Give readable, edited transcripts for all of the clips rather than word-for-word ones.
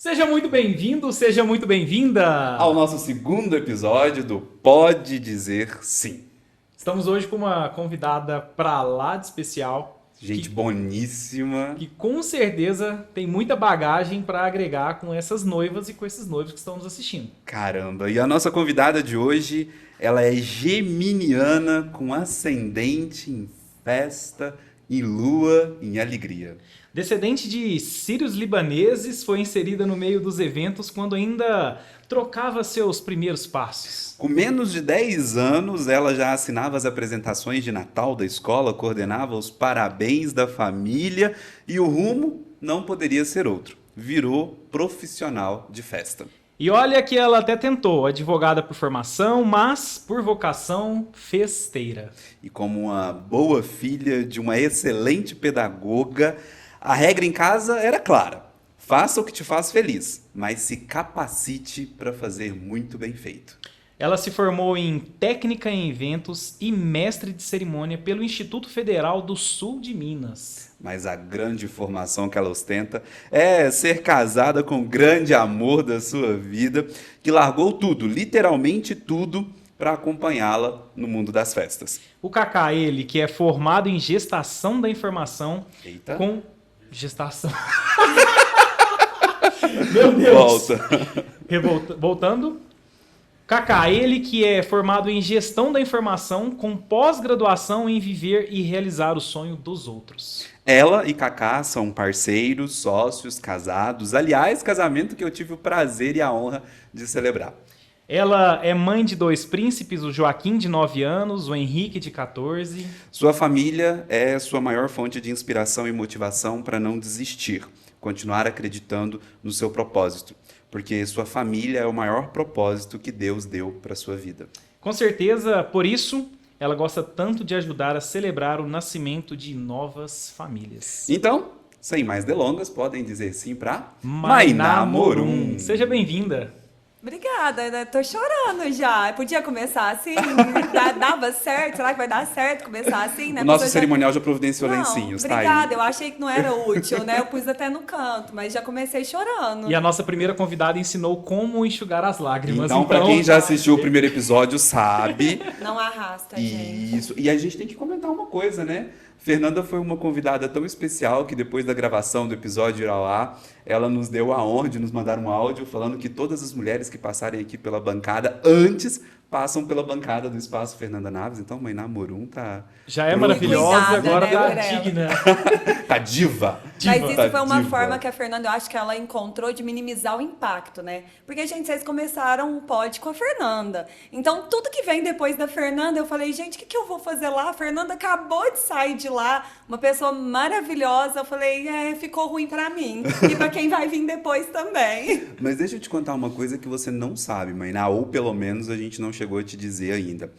Seja muito bem-vindo, seja muito bem-vinda! Ao nosso segundo episódio do Pode Dizer Sim. Estamos hoje com uma convidada pra lá de especial, Gente boníssima. que com certeza tem muita bagagem pra agregar com essas noivas e com esses noivos que estão nos assistindo. Caramba, e a nossa convidada de hoje, ela é geminiana com ascendente em festa e lua em alegria. Descendente de sírios libaneses, foi inserida no meio dos eventos quando ainda trocava seus primeiros passos. Com menos de 10 anos, ela já assinava as apresentações de Natal da escola, coordenava os parabéns da família e o rumo não poderia ser outro. Virou profissional de festa. E olha que ela até tentou, advogada por formação, mas por vocação festeira. E como uma boa filha de uma excelente pedagoga, a regra em casa era clara: faça o que te faz feliz, mas se capacite para fazer muito bem feito. Ela se formou em técnica em eventos e mestre de cerimônia pelo Instituto Federal do Sul de Minas. Mas a grande formação que ela ostenta é ser casada com o grande amor da sua vida, que largou tudo, literalmente tudo, para acompanhá-la no mundo das festas. O Kaká, ele que é formado em gestação da informação Eita. com gestação. Meu Deus. Voltando. Kaká, ele que é formado em gestão da informação com pós-graduação em viver e realizar o sonho dos outros. Ela e Kaká são parceiros, sócios, casados. Aliás, casamento que eu tive o prazer e a honra de celebrar. Ela é mãe de 2 príncipes, o Joaquim, de 9 anos, o Henrique, de 14. Sua família é sua maior fonte de inspiração e motivação para não desistir, continuar acreditando no seu propósito, porque sua família é o maior propósito que Deus deu para sua vida. Com certeza, por isso, ela gosta tanto de ajudar a celebrar o nascimento de novas famílias. Então, sem mais delongas, podem dizer sim para Mainá Morum. Seja bem-vinda. Obrigada, né? Tô chorando já. Podia começar assim? Dava certo? Será que vai dar certo começar assim, né? O nosso cerimonial já providenciou Não, lencinhos, tá obrigada. aí. Eu achei que não era útil, né? Eu pus até no canto, mas já comecei chorando. E a nossa primeira convidada ensinou como enxugar as lágrimas. Então, para quem já assistiu o primeiro episódio, sabe. Não arrasta, gente. Isso. E a gente tem que comentar uma coisa, né? Fernanda foi uma convidada tão especial que depois da gravação do episódio ir ao ar, ela nos deu a honra de nos mandar um áudio falando que todas as mulheres que passarem aqui pela bancada antes passam pela bancada do Espaço Fernanda Naves. Então, Mainá Morum tá... Já é maravilhosa, Cuidada, agora né, tá por ela. digna. Tá diva. Mas isso Tá foi uma diva. forma que a Fernanda, eu acho que ela encontrou de minimizar o impacto, né? Porque, gente, vocês começaram o pod com a Fernanda. Então, tudo que vem depois da Fernanda, eu falei, gente, o que eu vou fazer lá? A Fernanda acabou de sair de lá, uma pessoa maravilhosa. Eu falei, ficou ruim pra mim. E pra quem vai vir depois também. Mas deixa eu te contar uma coisa que você não sabe, Mainá, ou pelo menos a gente não chegou a te dizer ainda.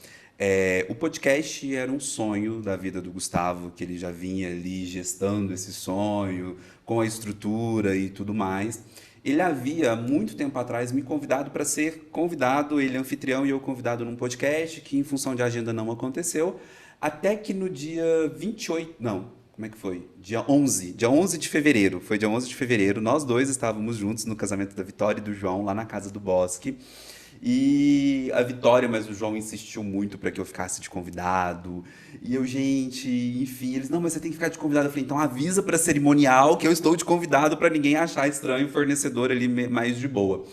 O podcast era um sonho da vida do Gustavo, que ele já vinha ali gestando esse sonho, com a estrutura e tudo mais. Ele havia, muito tempo atrás, me convidado para ser convidado, ele é anfitrião e eu convidado num podcast, que em função de agenda não aconteceu, até que no dia 28, não, como é que foi? Dia 11 de fevereiro, foi dia 11 de fevereiro, nós dois estávamos juntos no casamento da Vitória e do João, lá na Casa do Bosque. E a Vitória, mas o João insistiu muito para que eu ficasse de convidado. E eu, gente, enfim, eles, não, mas você tem que ficar de convidado. Eu falei, então avisa para cerimonial que eu estou de convidado para ninguém achar estranho o fornecedor ali mais de boa.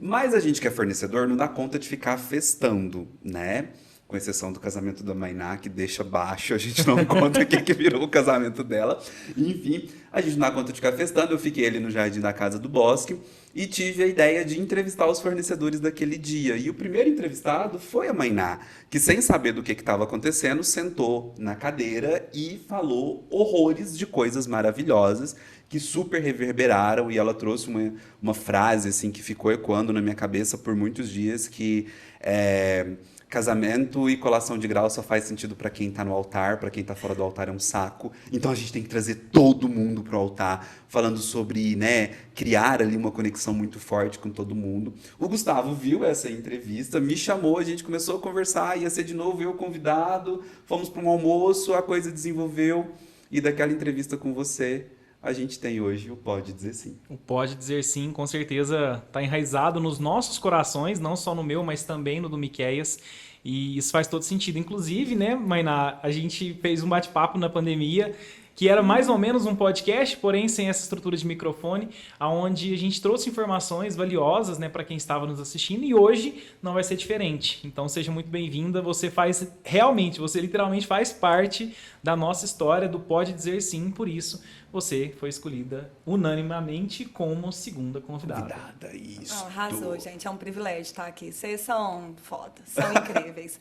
Mas a gente que é fornecedor não dá conta de ficar festando, né? Com exceção do casamento da Mainá, que deixa baixo, a gente não conta o que virou o casamento dela. Enfim, a gente não dá conta de ficar festando, eu fiquei ali no jardim da Casa do Bosque e tive a ideia de entrevistar os fornecedores daquele dia. E o primeiro entrevistado foi a Mainá, que sem saber do que estava acontecendo, sentou na cadeira e falou horrores de coisas maravilhosas que super reverberaram, e ela trouxe uma frase assim que ficou ecoando na minha cabeça por muitos dias, que casamento e colação de grau só faz sentido para quem tá no altar, para quem tá fora do altar é um saco. Então a gente tem que trazer todo mundo pro altar, falando sobre, né, criar ali uma conexão muito forte com todo mundo. O Gustavo viu essa entrevista, me chamou, a gente começou a conversar, ia ser de novo eu convidado, fomos para um almoço, a coisa desenvolveu, e daquela entrevista com você, a gente tem hoje o Pode Dizer Sim. O Pode Dizer Sim, com certeza está enraizado nos nossos corações, não só no meu, mas também no do Miqueias. E isso faz todo sentido. Inclusive, né, Mainá, a gente fez um bate-papo na pandemia, que era mais ou menos um podcast, porém sem essa estrutura de microfone, onde a gente trouxe informações valiosas, né, para quem estava nos assistindo, e hoje não vai ser diferente. Então seja muito bem-vinda, você literalmente faz parte da nossa história do Pode Dizer Sim, por isso você foi escolhida unanimemente como segunda convidada. Isso. Arrasou, gente. É um privilégio estar aqui. Vocês são foda, são incríveis.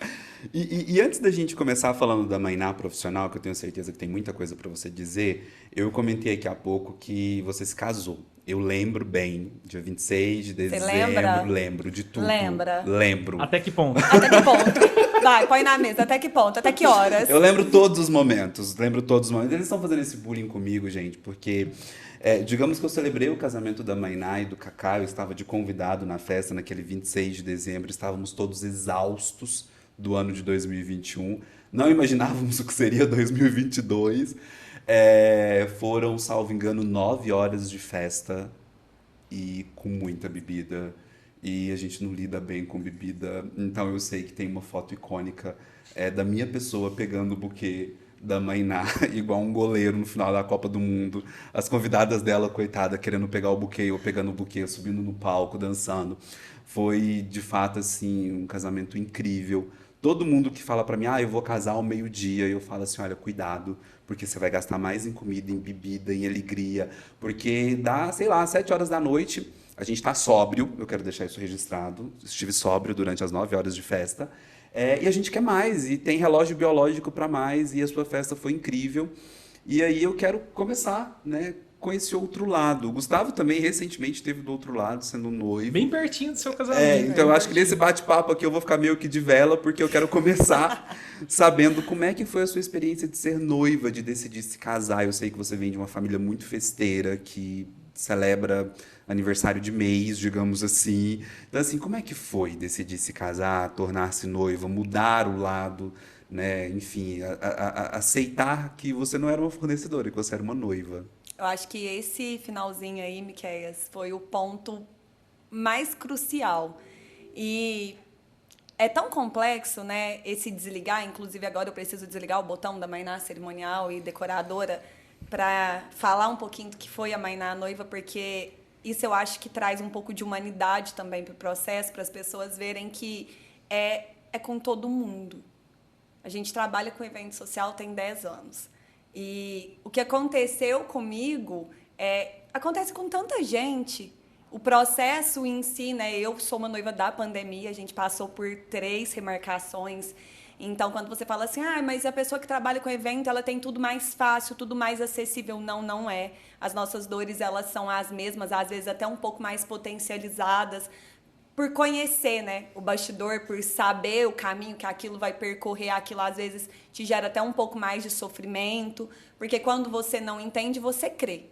E antes da gente começar falando da Mainá profissional, que eu tenho certeza que tem muita coisa para você dizer, eu comentei aqui há pouco que você se casou. Eu lembro bem, dia 26 de dezembro. Você lembra? Lembro de tudo. Lembra? Lembro. Até que ponto? Até que ponto? Vai, põe na mesa. Até que ponto? Até que horas? Eu lembro todos os momentos. Eles estão fazendo esse bullying comigo, gente, porque digamos que eu celebrei o casamento da Mainá e do Cacá, eu estava de convidado na festa naquele 26 de dezembro, estávamos todos exaustos do ano de 2021, não imaginávamos o que seria 2022. Foram, salvo engano, 9 horas de festa e com muita bebida. E a gente não lida bem com bebida. Então eu sei que tem uma foto icônica da minha pessoa pegando o buquê da Mainá, igual um goleiro no final da Copa do Mundo. As convidadas dela, coitada, querendo pegar o buquê, ou pegando o buquê, subindo no palco, dançando. Foi, de fato, assim, um casamento incrível. Todo mundo que fala pra mim, eu vou casar ao meio-dia, eu falo assim, olha, cuidado, porque você vai gastar mais em comida, em bebida, em alegria, porque dá, sei lá, 7 horas da noite, a gente tá sóbrio, eu quero deixar isso registrado, estive sóbrio durante as 9 horas de festa, e a gente quer mais, e tem relógio biológico para mais, e a sua festa foi incrível, e aí eu quero começar, né, com esse outro lado. O Gustavo também recentemente esteve do outro lado, sendo noivo. Bem pertinho do seu casamento. Então eu acho que nesse bate-papo aqui eu vou ficar meio que de vela, porque eu quero começar sabendo como é que foi a sua experiência de ser noiva, de decidir se casar. Eu sei que você vem de uma família muito festeira, que celebra aniversário de mês, digamos assim. Então, assim, como é que foi decidir se casar, tornar-se noiva, mudar o lado, né? Enfim, aceitar que você não era uma fornecedora, que você era uma noiva. Eu acho que esse finalzinho aí, Miqueias, foi o ponto mais crucial. E é tão complexo, né, esse desligar. Inclusive, agora eu preciso desligar o botão da Mainá cerimonial e decoradora para falar um pouquinho do que foi a Mainá noiva, porque isso eu acho que traz um pouco de humanidade também para o processo, para as pessoas verem que é com todo mundo. A gente trabalha com evento social tem 10 anos. E o que aconteceu comigo acontece com tanta gente. O processo em si, né? Eu sou uma noiva da pandemia, a gente passou por 3 remarcações. Então, quando você fala assim, mas a pessoa que trabalha com evento, ela tem tudo mais fácil, tudo mais acessível. Não, não é. As nossas dores, elas são as mesmas, às vezes até um pouco mais potencializadas, por conhecer, né, o bastidor, por saber o caminho que aquilo vai percorrer, aquilo às vezes te gera até um pouco mais de sofrimento, porque quando você não entende, você crê.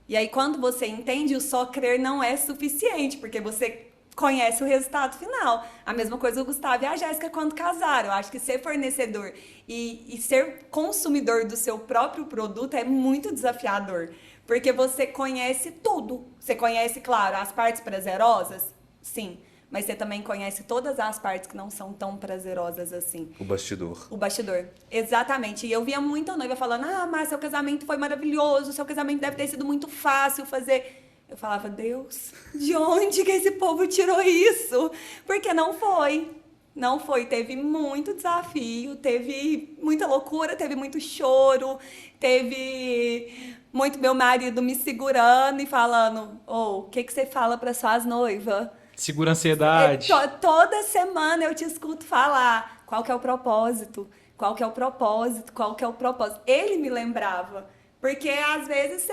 E aí, quando você entende, o só crer não é suficiente, porque você conhece o resultado final. A mesma coisa o Gustavo e a Jéssica quando casaram. Eu acho que ser fornecedor e ser consumidor do seu próprio produto é muito desafiador, porque você conhece tudo. Você conhece, claro, as partes prazerosas, sim, mas você também conhece todas as partes que não são tão prazerosas assim. O bastidor. O bastidor, exatamente. E eu via muita noiva falando, mas seu casamento foi maravilhoso, seu casamento deve ter sido muito fácil fazer. Eu falava, Deus, de onde que esse povo tirou isso? Porque não foi. Não foi. Teve muito desafio, teve muita loucura, teve muito choro, teve muito meu marido me segurando e falando, o que você fala para suas noivas? Segura a ansiedade. Toda semana eu te escuto falar qual que é o propósito, qual que é o propósito, qual que é o propósito. Ele me lembrava, porque às vezes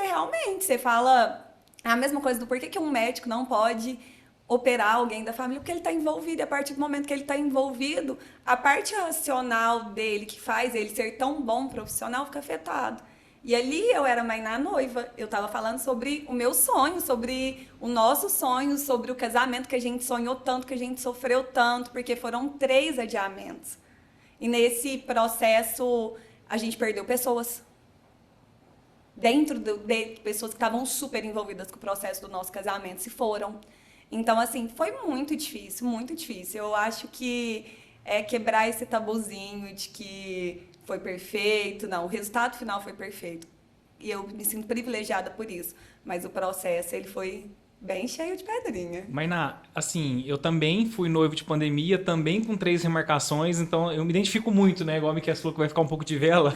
você fala a mesma coisa do porquê que um médico não pode operar alguém da família, porque ele está envolvido, e a partir do momento que ele está envolvido, a parte racional dele, que faz ele ser tão bom profissional, fica afetado. E ali eu era Mainá noiva, eu estava falando sobre o meu sonho, sobre o nosso sonho, sobre o casamento que a gente sonhou tanto, que a gente sofreu tanto, porque foram 3 adiamentos. E nesse processo a gente perdeu pessoas. dentro de pessoas que estavam super envolvidas com o processo do nosso casamento se foram. Então, assim, foi muito difícil, muito difícil. Eu acho que quebrar esse tabuzinho de que foi perfeito. Não, o resultado final foi perfeito. E eu me sinto privilegiada por isso. Mas o processo, ele foi bem cheio de pedrinha. Mainá, assim, eu também fui noivo de pandemia, também com 3 remarcações, então eu me identifico muito, né? Igual a Miquel falou que vai ficar um pouco de vela,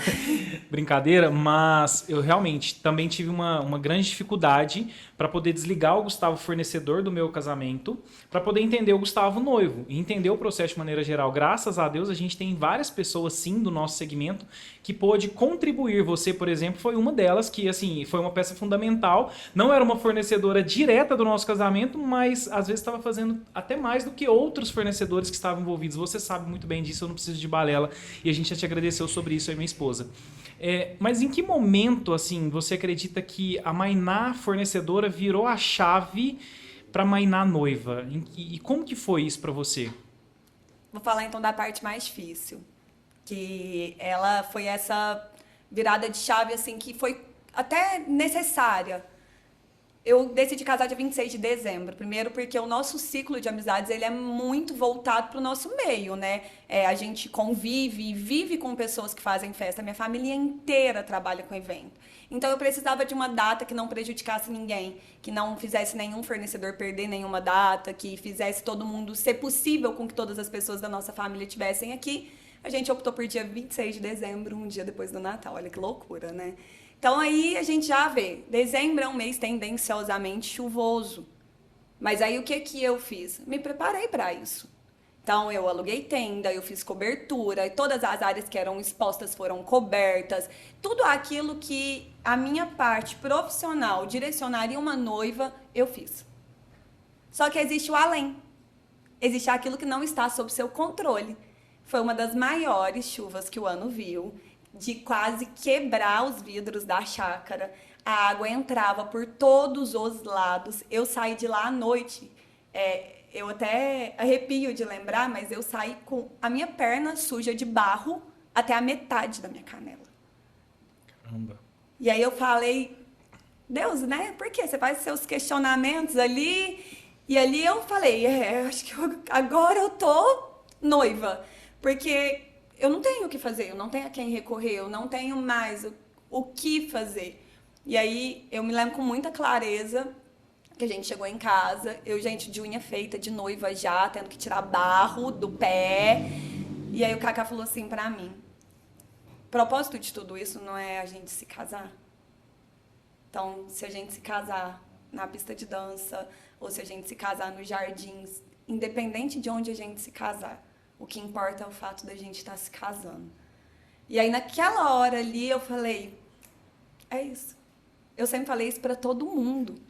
brincadeira, mas eu realmente também tive uma grande dificuldade para poder desligar o Gustavo fornecedor do meu casamento, para poder entender o Gustavo noivo e entender o processo de maneira geral. Graças a Deus, a gente tem várias pessoas, sim, do nosso segmento que pôde contribuir. Você, por exemplo, foi uma delas que, assim, foi uma peça fundamental. Não era uma fornecedora direta do nosso casamento, mas às vezes estava fazendo até mais do que outros fornecedores que estavam envolvidos. Você sabe muito bem disso, eu não preciso de balela. E a gente já te agradeceu sobre isso, aí minha esposa. Mas em que momento, assim, você acredita que a Mainá fornecedora virou a chave para Mainá noiva? E como que foi isso para você? Vou falar então da parte mais difícil, que ela foi essa virada de chave assim que foi até necessária. Eu decidi casar dia 26 de dezembro. Primeiro porque o nosso ciclo de amizades ele é muito voltado para o nosso meio, né? A gente convive e vive com pessoas que fazem festa. Minha família inteira trabalha com evento. Então eu precisava de uma data que não prejudicasse ninguém, que não fizesse nenhum fornecedor perder nenhuma data, que fizesse todo mundo ser possível com que todas as pessoas da nossa família estivessem aqui. A gente optou por dia 26 de dezembro, um dia depois do Natal. Olha que loucura, né? Então aí a gente já vê, dezembro é um mês tendenciosamente chuvoso. Mas aí o que eu fiz? Me preparei para isso. Então eu aluguei tenda, eu fiz cobertura, e todas as áreas que eram expostas foram cobertas. Tudo aquilo que a minha parte profissional direcionaria uma noiva, eu fiz. Só que existe o além. Existe aquilo que não está sob seu controle. Foi uma das maiores chuvas que o ano viu, de quase quebrar os vidros da chácara. A água entrava por todos os lados. Eu saí de lá à noite. Eu até arrepio de lembrar, mas eu saí com a minha perna suja de barro até a metade da minha canela. Caramba. E aí eu falei, Deus, né? Por quê? Você faz seus questionamentos ali. E ali eu falei, acho que agora eu tô noiva. Porque eu não tenho o que fazer, eu não tenho a quem recorrer, eu não tenho mais o que fazer. E aí eu me lembro com muita clareza que a gente chegou em casa, gente, de unha feita, de noiva já, tendo que tirar barro do pé. E aí o Cacá falou assim pra mim, o propósito de tudo isso não é a gente se casar? Então, se a gente se casar na pista de dança, ou se a gente se casar nos jardins, independente de onde a gente se casar, o que importa é o fato da gente estar se casando. E aí, naquela hora ali, eu falei, é isso. Eu sempre falei isso para todo mundo.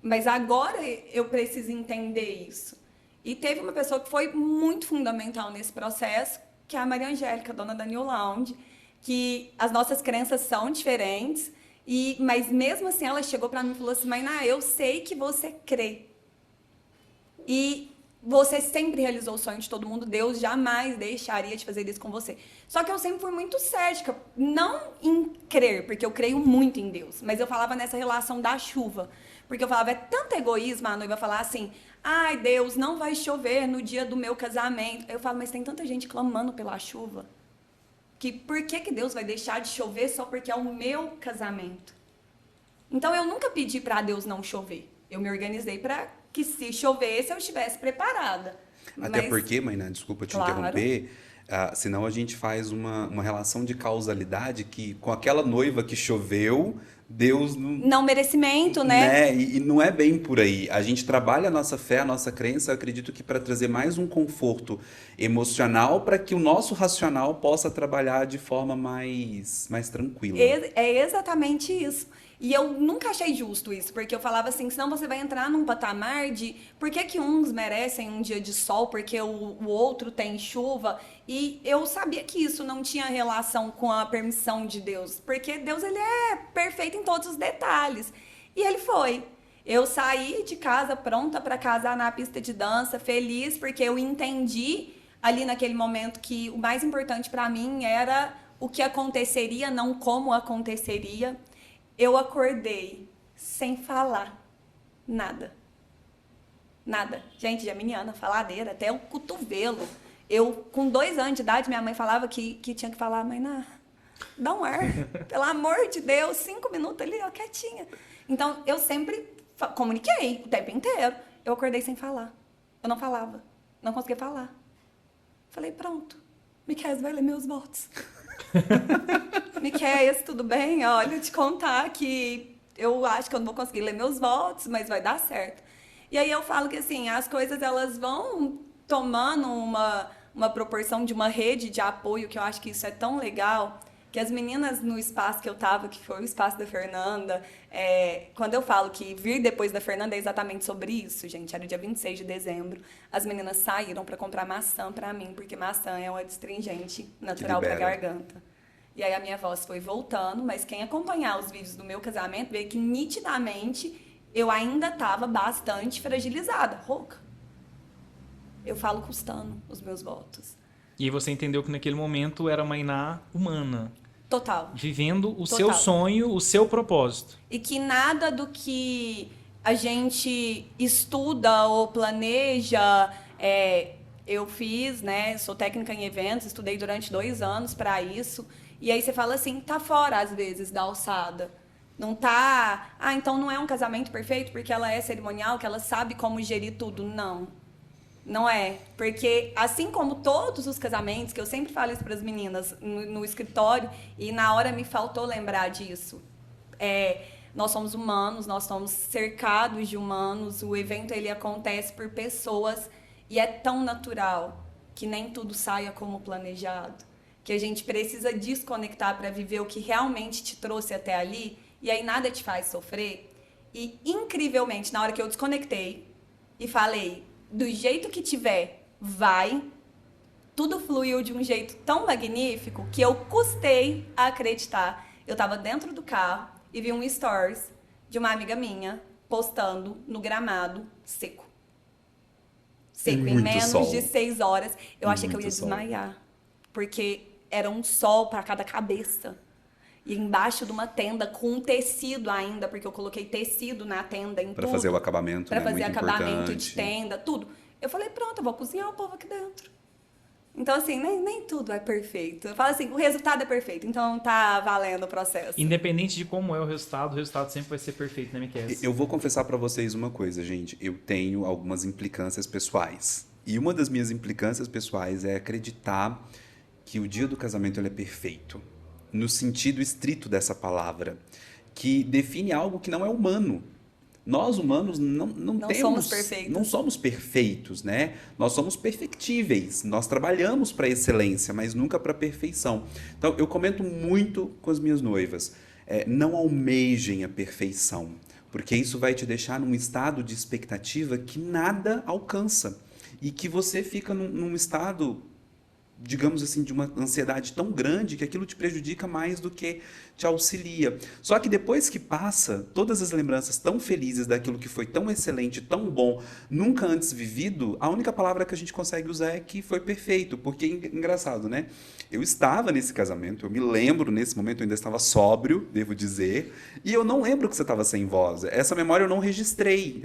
Mas agora eu preciso entender isso. E teve uma pessoa que foi muito fundamental nesse processo, que é a Maria Angélica, dona da New Lounge, que as nossas crenças são diferentes, mas mesmo assim ela chegou para mim e falou assim, Mainá, eu sei que você crê. E você sempre realizou o sonho de todo mundo, Deus jamais deixaria de fazer isso com você. Só que eu sempre fui muito cética, não em crer, porque eu creio muito em Deus, mas eu falava nessa relação da chuva. Porque eu falava, é tanto egoísmo a noiva falar assim, ai Deus, não vai chover no dia do meu casamento. Eu falo, mas tem tanta gente clamando pela chuva, que por que Deus vai deixar de chover só porque é o meu casamento? Então eu nunca pedi para Deus não chover, eu me organizei para que se chovesse eu estivesse preparada. Até porque, Mainá, desculpa te interromper, senão a gente faz uma relação de causalidade que com aquela noiva que choveu, Deus não merecimento, né? E não é bem por aí. A gente trabalha a nossa fé, a nossa crença, eu acredito que para trazer mais um conforto emocional para que o nosso racional possa trabalhar de forma mais tranquila. É exatamente isso. E eu nunca achei justo isso, porque eu falava assim, senão você vai entrar num patamar de por que uns merecem um dia de sol, porque o outro tem chuva. E eu sabia que isso não tinha relação com a permissão de Deus, porque Deus ele é perfeito em todos os detalhes. E ele foi. Eu saí de casa pronta para casar na pista de dança, feliz, porque eu entendi ali naquele momento que o mais importante para mim era o que aconteceria, não como aconteceria. Eu acordei sem falar nada. Nada. Gente, geminiana, faladeira, até o cotovelo. Eu, com 2 anos de idade, minha mãe falava que tinha que falar, mãe, dá um ar. Pelo amor de Deus, 5 minutos ali, ó, quietinha. Então, eu sempre comuniquei o tempo inteiro. Eu acordei sem falar. Eu não falava. Não conseguia falar. Falei, pronto. Miquéias vai ler meus votos. Miquéias, tudo bem? Olha, te contar que eu acho que eu não vou conseguir ler meus votos, mas vai dar certo. E aí eu falo que, assim, as coisas, elas vão tomando uma proporção de uma rede de apoio, que eu acho que isso é tão legal, que as meninas no espaço que eu tava, que foi o espaço da Fernanda, quando eu falo que vir depois da Fernanda é exatamente sobre isso, gente, era dia 26 de dezembro, as meninas saíram para comprar maçã para mim, porque maçã é um adstringente natural para garganta. E aí a minha voz foi voltando, mas quem acompanhar os vídeos do meu casamento vê que nitidamente eu ainda estava bastante fragilizada, rouca. Eu falo custando os meus votos. E aí você entendeu que naquele momento era uma Iná humana. Total. Vivendo o Total. seu sonho, o seu propósito. E que nada do que a gente estuda ou planeja... eu fiz, né? Sou técnica em eventos, estudei durante 2 anos para isso. E aí você fala assim, tá fora, às vezes, da alçada. Não tá... então não é um casamento perfeito porque ela é cerimonial, que ela sabe como gerir tudo. Não. Não é. Porque, assim como todos os casamentos, que eu sempre falo isso para as meninas no escritório, e na hora me faltou lembrar disso. Nós somos humanos, nós somos cercados de humanos, o evento ele acontece por pessoas e é tão natural que nem tudo saia como planejado. Que a gente precisa desconectar para viver o que realmente te trouxe até ali, e aí nada te faz sofrer. E, incrivelmente, na hora que eu desconectei e falei, do jeito que tiver, vai, tudo fluiu de um jeito tão magnífico que eu custei a acreditar. Eu estava dentro do carro e vi um stories de uma amiga minha postando no gramado seco. Seco, em menos de 6 horas. Eu achei que eu ia desmaiar. Porque era um sol para cada cabeça. E embaixo de uma tenda com um tecido ainda, porque eu coloquei tecido na tenda em tudo. Para fazer o acabamento, Para né? fazer Muito acabamento importante. de tenda, tudo. Eu falei, pronto, eu vou cozinhar o povo aqui dentro. Então, assim, nem tudo é perfeito. Eu falo assim, o resultado é perfeito, então tá valendo o processo. Independente de como é o resultado sempre vai ser perfeito, né, Miquel? Eu vou confessar para vocês uma coisa, gente. Eu tenho algumas implicâncias pessoais. E uma das minhas implicâncias pessoais é acreditar que o dia do casamento ele é perfeito. No sentido estrito dessa palavra, que define algo que não é humano. Nós, humanos, não somos perfeitos. Não somos perfeitos, né? Nós somos perfectíveis. Nós trabalhamos para excelência, mas nunca para perfeição. Então, eu comento muito com as minhas noivas. Não almejem a perfeição, porque isso vai te deixar num estado de expectativa que nada alcança. E que você fica num estado, digamos assim, de uma ansiedade tão grande que aquilo te prejudica mais do que te auxilia. Só que depois que passa, todas as lembranças tão felizes daquilo que foi tão excelente, tão bom, nunca antes vivido, a única palavra que a gente consegue usar é que foi perfeito. Porque, engraçado, né? Eu estava nesse casamento, eu me lembro, nesse momento eu ainda estava sóbrio, devo dizer, e eu não lembro que você estava sem voz. Essa memória eu não registrei.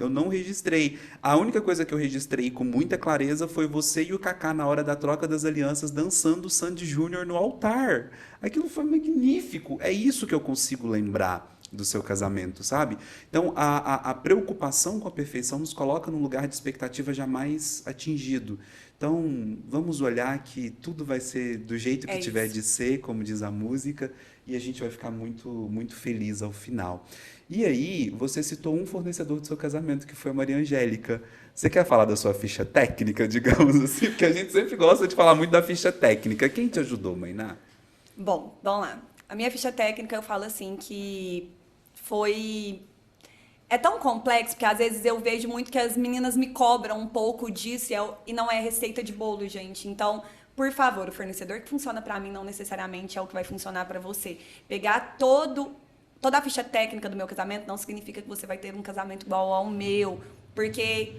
A única coisa que eu registrei com muita clareza foi você e o Kaká na hora da troca das alianças dançando o Sandy Júnior no altar. Aquilo foi magnífico. É isso que eu consigo lembrar do seu casamento, sabe? Então, a preocupação com a perfeição nos coloca num lugar de expectativa jamais atingido. Então, vamos olhar que tudo vai ser do jeito que tiver de ser, como diz a música, e a gente vai ficar muito, muito feliz ao final. E aí, você citou um fornecedor do seu casamento, que foi a Maria Angélica. Você quer falar da sua ficha técnica, digamos assim? Porque a gente sempre gosta de falar muito da ficha técnica. Quem te ajudou, Mainá? Bom, vamos lá. A minha ficha técnica, eu falo assim que foi... É tão complexo, porque às vezes eu vejo muito que as meninas me cobram um pouco disso e não é receita de bolo, gente. Então, por favor, o fornecedor que funciona para mim não necessariamente é o que vai funcionar para você. Pegar toda a ficha técnica do meu casamento não significa que você vai ter um casamento igual ao meu, porque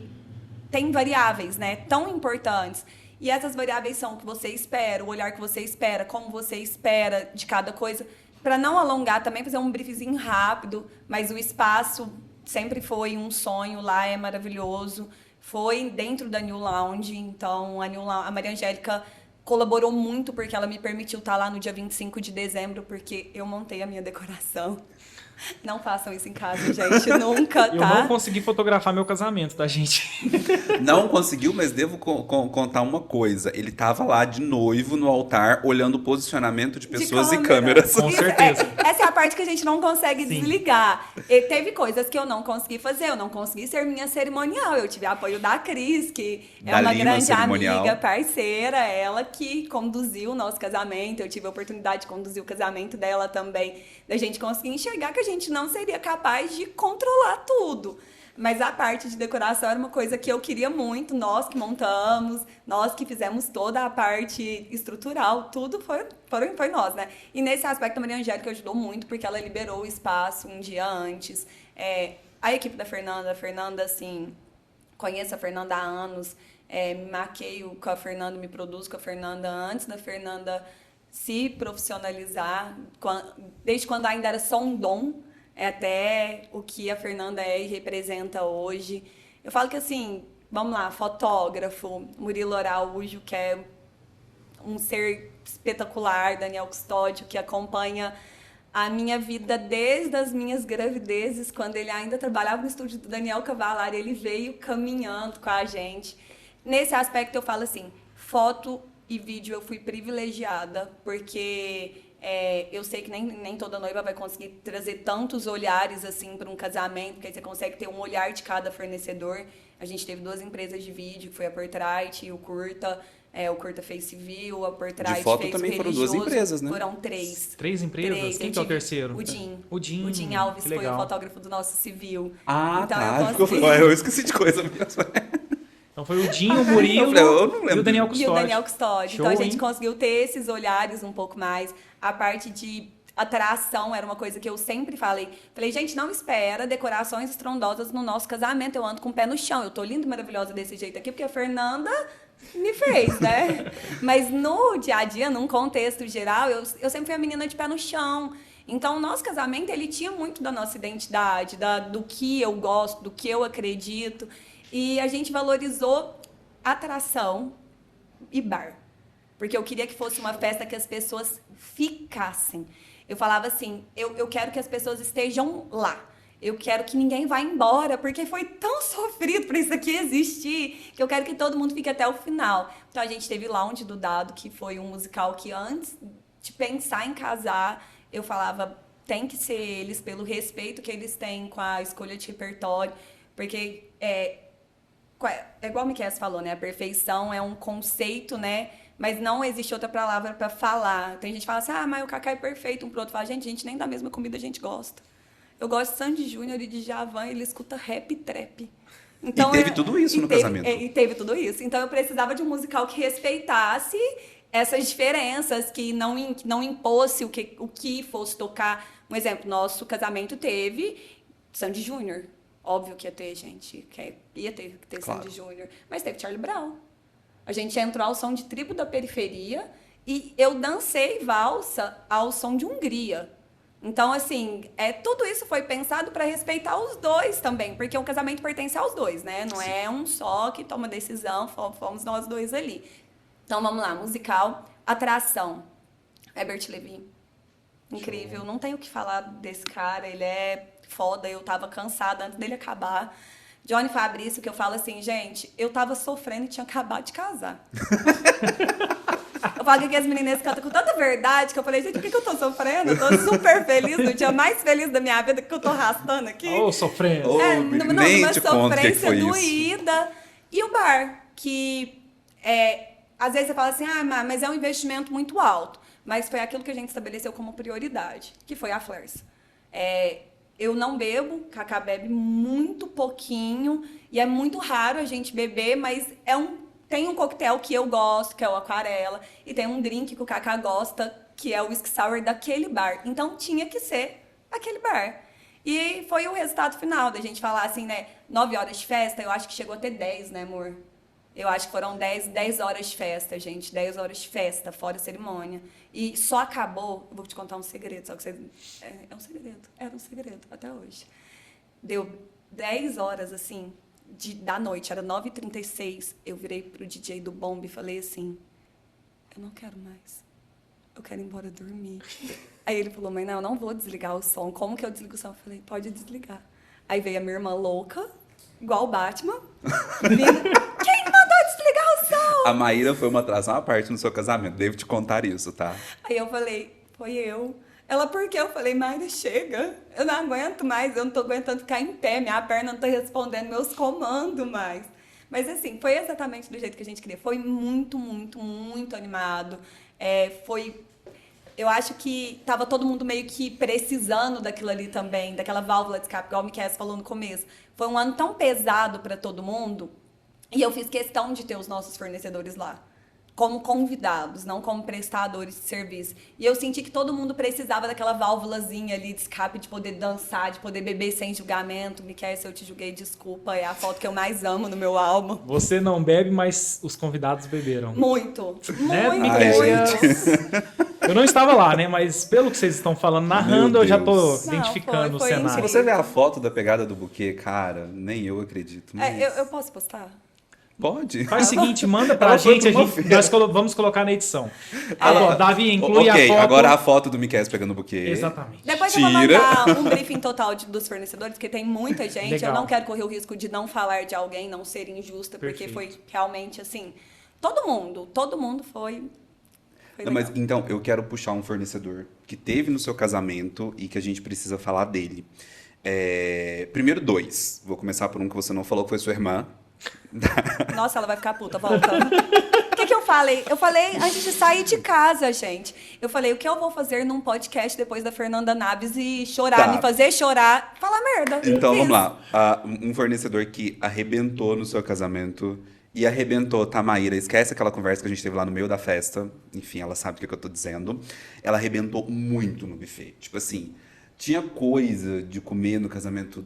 tem variáveis, né, tão importantes. E essas variáveis são o que você espera, o olhar que você espera, como você espera de cada coisa. para não alongar também, fazer um briefzinho rápido, mas o espaço sempre foi um sonho, lá é maravilhoso. Foi dentro da New Lounge, então a Maria Angélica colaborou muito porque ela me permitiu estar lá no dia 25 de dezembro, porque eu montei a minha decoração. Não façam isso em casa, gente, nunca, tá? Eu não consegui fotografar meu casamento, tá, gente? Não conseguiu, mas devo contar uma coisa. Ele tava lá de noivo no altar, olhando o posicionamento de pessoas e câmeras. Com certeza. Essa é a parte que a gente não consegue Sim. desligar. E teve coisas que eu não consegui fazer, eu não consegui ser minha cerimonial. Eu tive apoio da Cris, que é Da uma Lima grande Cerimonial. amiga, parceira, ela que conduziu o nosso casamento. Eu tive a oportunidade de conduzir o casamento dela também, da gente conseguir enxergar que a gente não seria capaz de controlar tudo. Mas a parte de decoração era uma coisa que eu queria muito, nós que montamos, nós que fizemos toda a parte estrutural, tudo foi nós, né? E nesse aspecto a Maria Angélica ajudou muito, porque ela liberou o espaço um dia antes. A equipe da Fernanda, assim, conheço a Fernanda há anos, me maqueio com a Fernanda, me produzo com a Fernanda antes da Fernanda se profissionalizar, desde quando ainda era só um dom, até o que a Fernanda é e representa hoje. Eu falo que, assim, vamos lá, fotógrafo, Murilo Araújo, que é um ser espetacular, Daniel Custódio, que acompanha a minha vida desde as minhas gravidezes, quando ele ainda trabalhava no estúdio do Daniel Cavalari, ele veio caminhando com a gente. Nesse aspecto eu falo assim, foto e vídeo eu fui privilegiada, porque eu sei que nem toda noiva vai conseguir trazer tantos olhares assim para um casamento, porque aí você consegue ter um olhar de cada fornecedor. A gente teve 2 empresas de vídeo, que foi a Portrait e o Curta. O Curta fez civil, a Portrait De foto fez também foram religioso. 2 empresas, né? Foram 3. 3 empresas? Quem que é o terceiro? O Jim. O Jim. O Jim Alves que foi o legal. fotógrafo do nosso civil. Ah, então, tá. eu Eu esqueci de coisa mesmo. Então foi o Jim, o Murilo eu não lembro. e o Daniel E o Custódio. Daniel Custódio. Então a Show, gente hein? conseguiu ter esses olhares um pouco mais. A parte de atração era uma coisa que eu sempre falei. Falei, gente, não espera decorações estrondosas no nosso casamento. Eu ando com o pé no chão. Eu tô linda e maravilhosa desse jeito aqui, porque a Fernanda me fez, né? Mas no dia a dia, num contexto geral, eu sempre fui a menina de pé no chão. Então, o nosso casamento, ele tinha muito da nossa identidade, do que eu gosto, do que eu acredito. E a gente valorizou atração e bar. Porque eu queria que fosse uma festa que as pessoas ficassem. Eu falava assim, eu quero que as pessoas estejam lá. Eu quero que ninguém vá embora, porque foi tão sofrido para isso aqui existir, que eu quero que todo mundo fique até o final. Então, a gente teve Lounge do Dado, que foi um musical que antes de pensar em casar, eu falava, tem que ser eles, pelo respeito que eles têm com a escolha de repertório, porque é igual o Miquel falou, né? A perfeição é um conceito, né? Mas não existe outra palavra para falar. Tem gente que fala assim, mas o Cacá é perfeito. Um pro outro fala, gente, nem da mesma comida a gente gosta. Eu gosto de Sandy Júnior e de Djavan, ele escuta rap e trap. Então, E teve tudo isso no casamento. E teve tudo isso. Então, eu precisava de um musical que respeitasse essas diferenças, que não impôsse o que fosse tocar. Um exemplo, nosso casamento teve Sandy Júnior. Óbvio que ia ter, gente. Ia ter que ter Claro. Sandy Júnior. Mas teve Charlie Brown. A gente entrou ao som de Tribo da Periferia e eu dancei valsa ao som de Hungria. Então, assim, tudo isso foi pensado para respeitar os dois também, porque o casamento pertence aos dois, né? Não é um só que toma decisão, fomos nós dois ali. Então, vamos lá, musical, atração. Herbert Levy. Incrível, Show. não tenho o que falar desse cara, ele é foda, eu tava cansada antes dele acabar. Johnny Fabrício, que eu falo assim, gente, eu tava sofrendo e tinha acabado de casar. Eu falo que as meninas cantam com tanta verdade que eu falei, gente, por que eu tô sofrendo? Eu tô super feliz, no dia mais feliz da minha vida que eu tô arrastando aqui. Ô, sofrendo. Nem Numa te conto o que sofrência foi isso. doída. E o bar, que às vezes você fala assim, mas é um investimento muito alto. Mas foi aquilo que a gente estabeleceu como prioridade, que foi a Flares. Eu não bebo, Cacá bebe muito pouquinho, e é muito raro a gente beber, mas tem um coquetel que eu gosto, que é o Aquarela, e tem um drink que o Cacá gosta, que é o Whisky Sour daquele bar. Então, tinha que ser aquele bar. E foi o resultado final da gente falar assim, né? 9 horas de festa, eu acho que chegou a ter 10, né, amor? Eu acho que foram 10 horas de festa, gente. 10 horas de festa, fora a cerimônia. E só acabou... Eu vou te contar um segredo, só que você... É um segredo. Era um segredo, até hoje. Deu 10 horas, assim, da noite. Era 9h36. Eu virei pro DJ do Bombe e falei assim... Eu não quero mais. Eu quero ir embora dormir. Aí ele falou, mãe, não, eu não vou desligar o som. Como que eu desligo o som? Eu falei, pode desligar. Aí veio a minha irmã louca, igual o Batman. Vindo, quem mandou desligar o som? A Maíra foi uma atração à parte no seu casamento. Devo te contar isso, tá? Aí eu falei, foi eu. Ela, por quê? Eu falei, Maíra, chega. Eu não aguento mais, eu não tô aguentando ficar em pé. Minha perna não tá respondendo meus comandos mais. Mas assim, foi exatamente do jeito que a gente queria. Foi muito, muito, muito animado. Eu acho que tava todo mundo meio que precisando daquilo ali também, daquela válvula de escape, igual o Miquel falou no começo. Foi um ano tão pesado para todo mundo, e eu fiz questão de ter os nossos fornecedores lá, como convidados, não como prestadores de serviço. E eu senti que todo mundo precisava daquela válvulazinha ali de escape, de poder dançar, de poder beber sem julgamento. Miquel, se eu te julguei, desculpa, é a foto que eu mais amo no meu álbum. Você não bebe, mas os convidados beberam. Muito, Né, muito. Miquel? Eu não estava lá, né? Mas pelo que vocês estão falando, narrando, eu já tô Deus. identificando Foi o cenário. Se você ver a foto da pegada do buquê, cara, nem eu acredito. Mas... Eu posso postar? Pode? Faz o seguinte, manda pra Ela foi gente, pra uma feira. nós vamos colocar na edição. Agora, Davi, inclui Ok, a foto. agora a foto do Miquel pegando o buquê. Exatamente. Depois eu vou Tira. mandar um briefing total dos fornecedores, porque tem muita gente. Legal. Eu não quero correr o risco de não falar de alguém, não ser injusta, porque Perfeito. foi realmente assim. Todo mundo foi. Foi Não, mas legal. então, eu quero puxar um fornecedor que teve no seu casamento e que a gente precisa falar dele. Primeiro, 2. Vou começar por um que você não falou, que foi sua irmã. Nossa, ela vai ficar puta, volta. O que eu falei? Eu falei antes de sair de casa, gente. Eu falei, o que eu vou fazer num podcast depois da Fernanda Naves e chorar, Tá. me fazer chorar, falar merda. Então, Fiz. vamos lá. Um fornecedor que arrebentou no seu casamento e arrebentou, tá, Maíra? Esquece aquela conversa que a gente teve lá no meio da festa. Enfim, ela sabe o que eu tô dizendo. Ela arrebentou muito no buffet. Tipo assim, tinha coisa de comer no casamento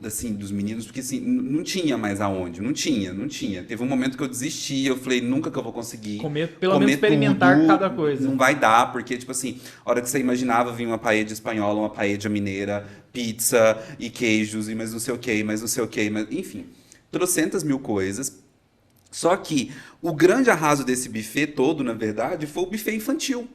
assim, dos meninos, porque assim, não tinha mais aonde, não tinha. Teve um momento que eu desisti, eu falei, nunca que eu vou conseguir Pelo menos experimentar tudo, cada coisa. não vai dar, porque, tipo assim, a hora que você imaginava vir uma paella espanhola, uma paella mineira, pizza e queijos, e mais não sei o que, enfim, trocentas mil coisas. Só que o grande arraso desse buffet todo, na verdade, foi o buffet infantil.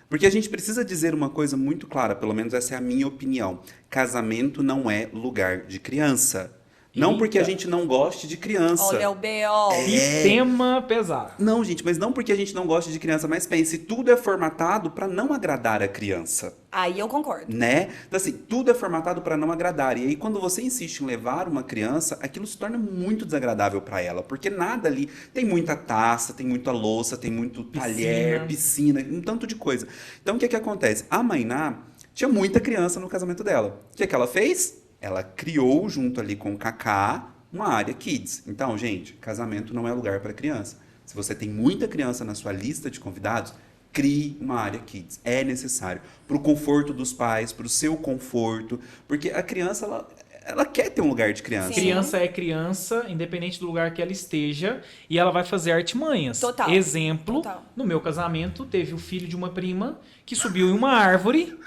Porque a gente precisa dizer uma coisa muito clara, pelo menos essa é a minha opinião. Casamento não é lugar de criança. Não porque a gente não goste de criança. Olha o B.O. Que tema pesado. Não, gente, mas não porque a gente não gosta de criança, mas pense, tudo é formatado para não agradar a criança, Aí eu concordo. né? Então assim, tudo é formatado para não agradar. E aí quando você insiste em levar uma criança, aquilo se torna muito desagradável para ela, porque nada ali tem muita taça, tem muita louça, tem muito talher, piscina, um tanto de coisa. Então o que acontece? A Mainá tinha muita criança no casamento dela. O que ela fez? Ela criou, junto ali com o Kaká, uma área kids. Então, gente, casamento não é lugar para criança. Se você tem muita criança na sua lista de convidados, crie uma área kids. É necessário. Para o conforto dos pais, para o seu conforto. Porque a criança, ela quer ter um lugar de criança. Sim. Criança é criança, independente do lugar que ela esteja, e ela vai fazer artimanhas. Total. Exemplo, Total. no meu casamento, teve o filho de uma prima que subiu em uma árvore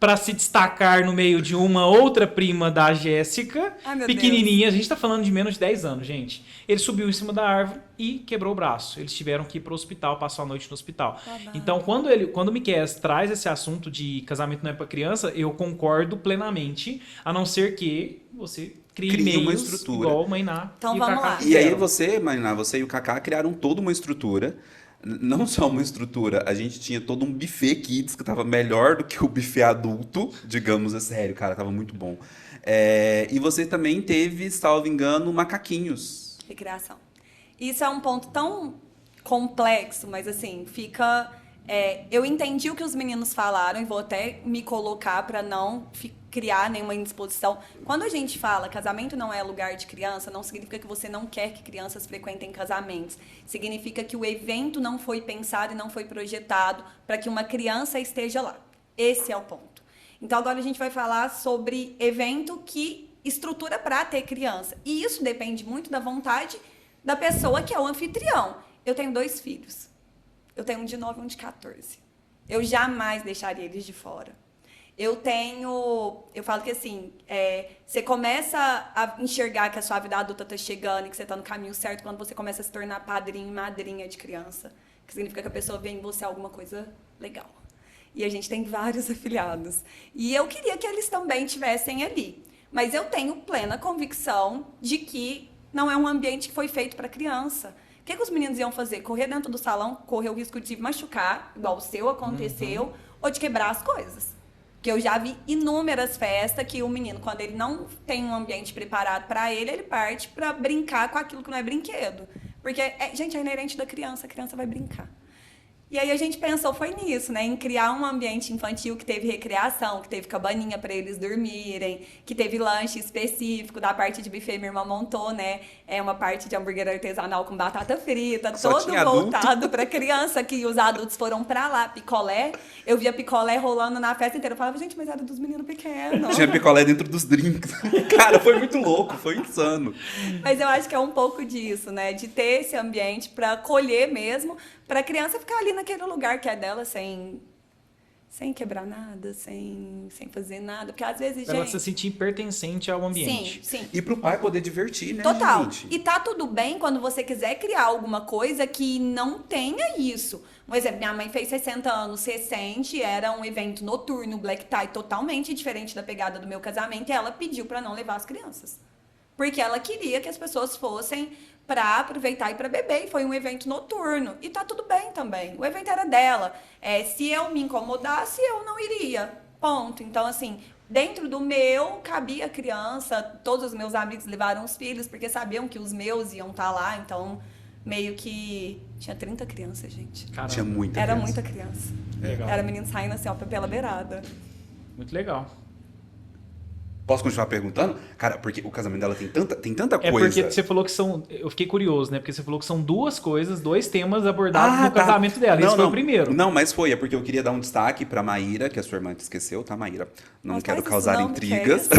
para se destacar no meio de uma outra prima da Jéssica, Ai, meu pequenininha. A gente tá falando de menos de 10 anos, gente. Ele subiu em cima da árvore e quebrou o braço. Eles tiveram que ir pro hospital, passou a noite no hospital. Então, quando o Miquel traz esse assunto de casamento não é para criança, eu concordo plenamente, a não ser que você crie Uma meios estrutura. igual o Mainá Então e o vamos Kaká lá. E aí fizeram. você e o Kaká criaram toda uma estrutura. Não só uma estrutura, a gente tinha todo um buffet kids que tava melhor do que o buffet adulto, digamos, sério, cara, tava muito bom. E você também teve, salvo engano, macaquinhos. Recreação. Isso é um ponto tão complexo, mas assim, fica... eu entendi o que os meninos falaram e vou até me colocar para não criar nenhuma indisposição. Quando a gente fala casamento não é lugar de criança, não significa que você não quer que crianças frequentem casamentos. Significa que o evento não foi pensado e não foi projetado para que uma criança esteja lá. Esse é o ponto. Então agora a gente vai falar sobre evento que estrutura para ter criança. E isso depende muito da vontade da pessoa que é o anfitrião. Eu tenho 2 filhos. Eu tenho um de 9 e um de 14. Eu jamais deixaria eles de fora. Eu falo que assim, você começa a enxergar que a sua vida adulta está chegando e que você está no caminho certo quando você começa a se tornar padrinho e madrinha de criança. Que significa que a pessoa vê em você alguma coisa legal. E a gente tem vários afilhados. E eu queria que eles também estivessem ali. Mas eu tenho plena convicção de que não é um ambiente que foi feito para criança. O que os meninos iam fazer? Correr dentro do salão, correr o risco de se machucar, igual o seu aconteceu, ou de quebrar as coisas. Porque eu já vi inúmeras festas que o menino, quando ele não tem um ambiente preparado para ele, ele parte para brincar com aquilo que não é brinquedo. Porque, gente, é inerente da criança, a criança vai brincar. E aí a gente pensou, foi nisso, né? Em criar um ambiente infantil que teve recreação, que teve cabaninha para eles dormirem, que teve lanche específico, da parte de buffet minha irmã montou, né? É uma parte de hambúrguer artesanal com batata frita, Só todo tinha voltado para criança, que os adultos foram para lá, picolé. Eu via picolé rolando na festa inteira. Eu falava, gente, mas era dos meninos pequenos. Tinha picolé dentro dos drinks. Cara, foi muito louco, foi insano. Mas eu acho que é um pouco disso, né? De ter esse ambiente para acolher mesmo, para a criança ficar ali naquele lugar que é dela sem quebrar nada, sem fazer nada. Porque às vezes, Pra ela se sentir pertencente ao ambiente. Sim. E pro pai poder divertir, né, Total. gente? E tá tudo bem quando você quiser criar alguma coisa que não tenha isso. Um exemplo, minha mãe fez 60 anos recente, era um evento noturno, black tie, totalmente diferente da pegada do meu casamento, e ela pediu para não levar as crianças. Porque ela queria que as pessoas fossem para aproveitar e para beber, e foi um evento noturno. E tá tudo bem também. O evento era dela. Se eu me incomodasse, eu não iria. Ponto. Então, assim, dentro do meu, cabia a criança, todos os meus amigos levaram os filhos, porque sabiam que os meus iam estar lá, então, meio que... Tinha 30 crianças, gente. Caramba, Tinha muita Era criança. muita criança. legal. Era menino saindo assim, ó, pela beirada. Muito legal. Posso continuar perguntando? Cara, porque o casamento dela tem tanta É coisa. porque você falou que são... Eu fiquei curioso, né? Porque você falou que são 2 coisas, 2 temas abordados no tá. casamento dela. Esse foi o primeiro. Não, mas foi. É porque eu queria dar um destaque pra Maíra, que a sua irmã te esqueceu, tá, Maíra? Não Nossa, quero faz causar isso não, intrigas.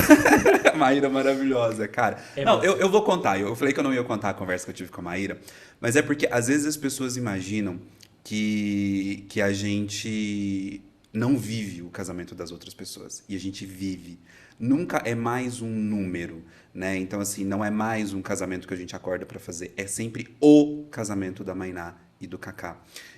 Maíra maravilhosa, cara. Não, eu vou contar. Eu falei que eu não ia contar a conversa que eu tive com a Maíra, mas é porque às vezes as pessoas imaginam que a gente não vive o casamento das outras pessoas. E a gente vive. Nunca é mais um número, né? Então, assim, não é mais um casamento que a gente acorda pra fazer. É sempre o casamento da Mainá e do Kaká.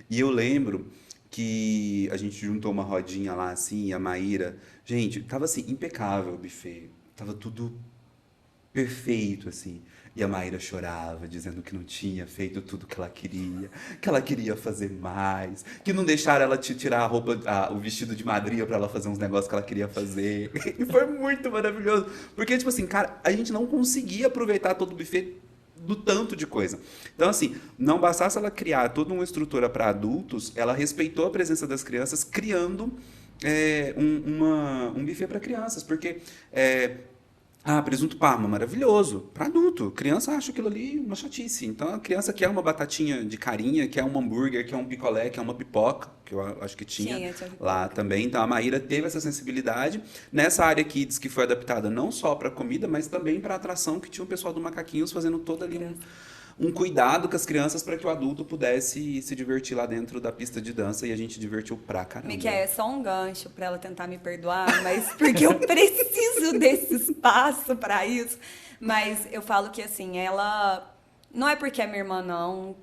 E eu lembro que a gente juntou uma rodinha lá, assim, e a Maíra... Gente, tava, assim, impecável o buffet. Tava tudo perfeito, assim. E a Maíra chorava, dizendo que não tinha feito tudo que ela queria fazer mais, que não deixaram ela tirar a roupa, o vestido de madrinha pra ela fazer uns negócios que ela queria fazer. E foi muito maravilhoso. Porque, tipo assim, cara, a gente não conseguia aproveitar todo o buffet do tanto de coisa. Então, assim, não bastasse ela criar toda uma estrutura para adultos, ela respeitou a presença das crianças, criando um buffet para crianças. Porque... presunto parma, maravilhoso. Para adulto. Criança acha aquilo ali uma chatice. Então, a criança quer uma batatinha de carinha, quer um hambúrguer, quer um picolé, quer uma pipoca, que eu acho que tinha lá também. Então, a Maíra teve essa sensibilidade. Nessa área Kids, que foi adaptada não só para comida, mas também para atração, que tinha o pessoal do Macaquinhos fazendo todo ali um cuidado com as crianças para que o adulto pudesse se divertir lá dentro da pista de dança, e a gente divertiu pra caramba. Miquel, é só um gancho para ela tentar me perdoar, mas porque eu preciso desse espaço para isso. Mas eu falo que, assim, ela... Não é porque é minha irmã, não.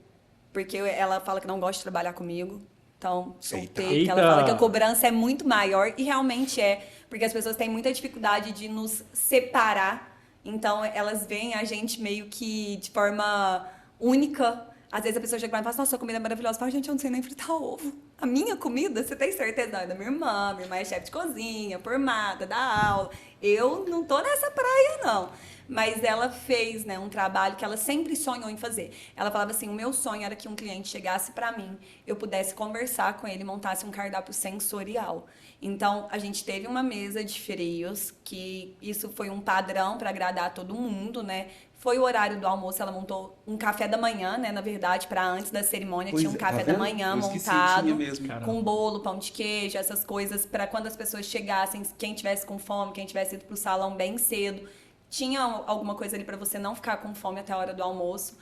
Porque ela fala que não gosta de trabalhar comigo. Então, soltei. Porque ela fala que a cobrança é muito maior. E realmente é. Porque as pessoas têm muita dificuldade de nos separar. Então, elas veem a gente meio que de forma única. Às vezes a pessoa chega pra mim e fala, nossa, sua comida é maravilhosa. Eu falo, gente, eu não sei nem fritar ovo. A minha comida, você tem certeza? Não, é da minha irmã é chefe de cozinha, formada, dá aula. Eu não tô nessa praia, não. Mas ela fez, né, um trabalho que ela sempre sonhou em fazer. Ela falava assim, o meu sonho era que um cliente chegasse pra mim, eu pudesse conversar com ele, montasse um cardápio sensorial. Então, a gente teve uma mesa de frios, que isso foi um padrão para agradar todo mundo, né? Foi o horário do almoço, ela montou um café da manhã, né? Na verdade, para antes da cerimônia, tinha um café da manhã montado, com bolo, pão de queijo, essas coisas, para quando as pessoas chegassem, quem tivesse com fome, quem tivesse ido pro salão bem cedo, tinha alguma coisa ali para você não ficar com fome até a hora do almoço.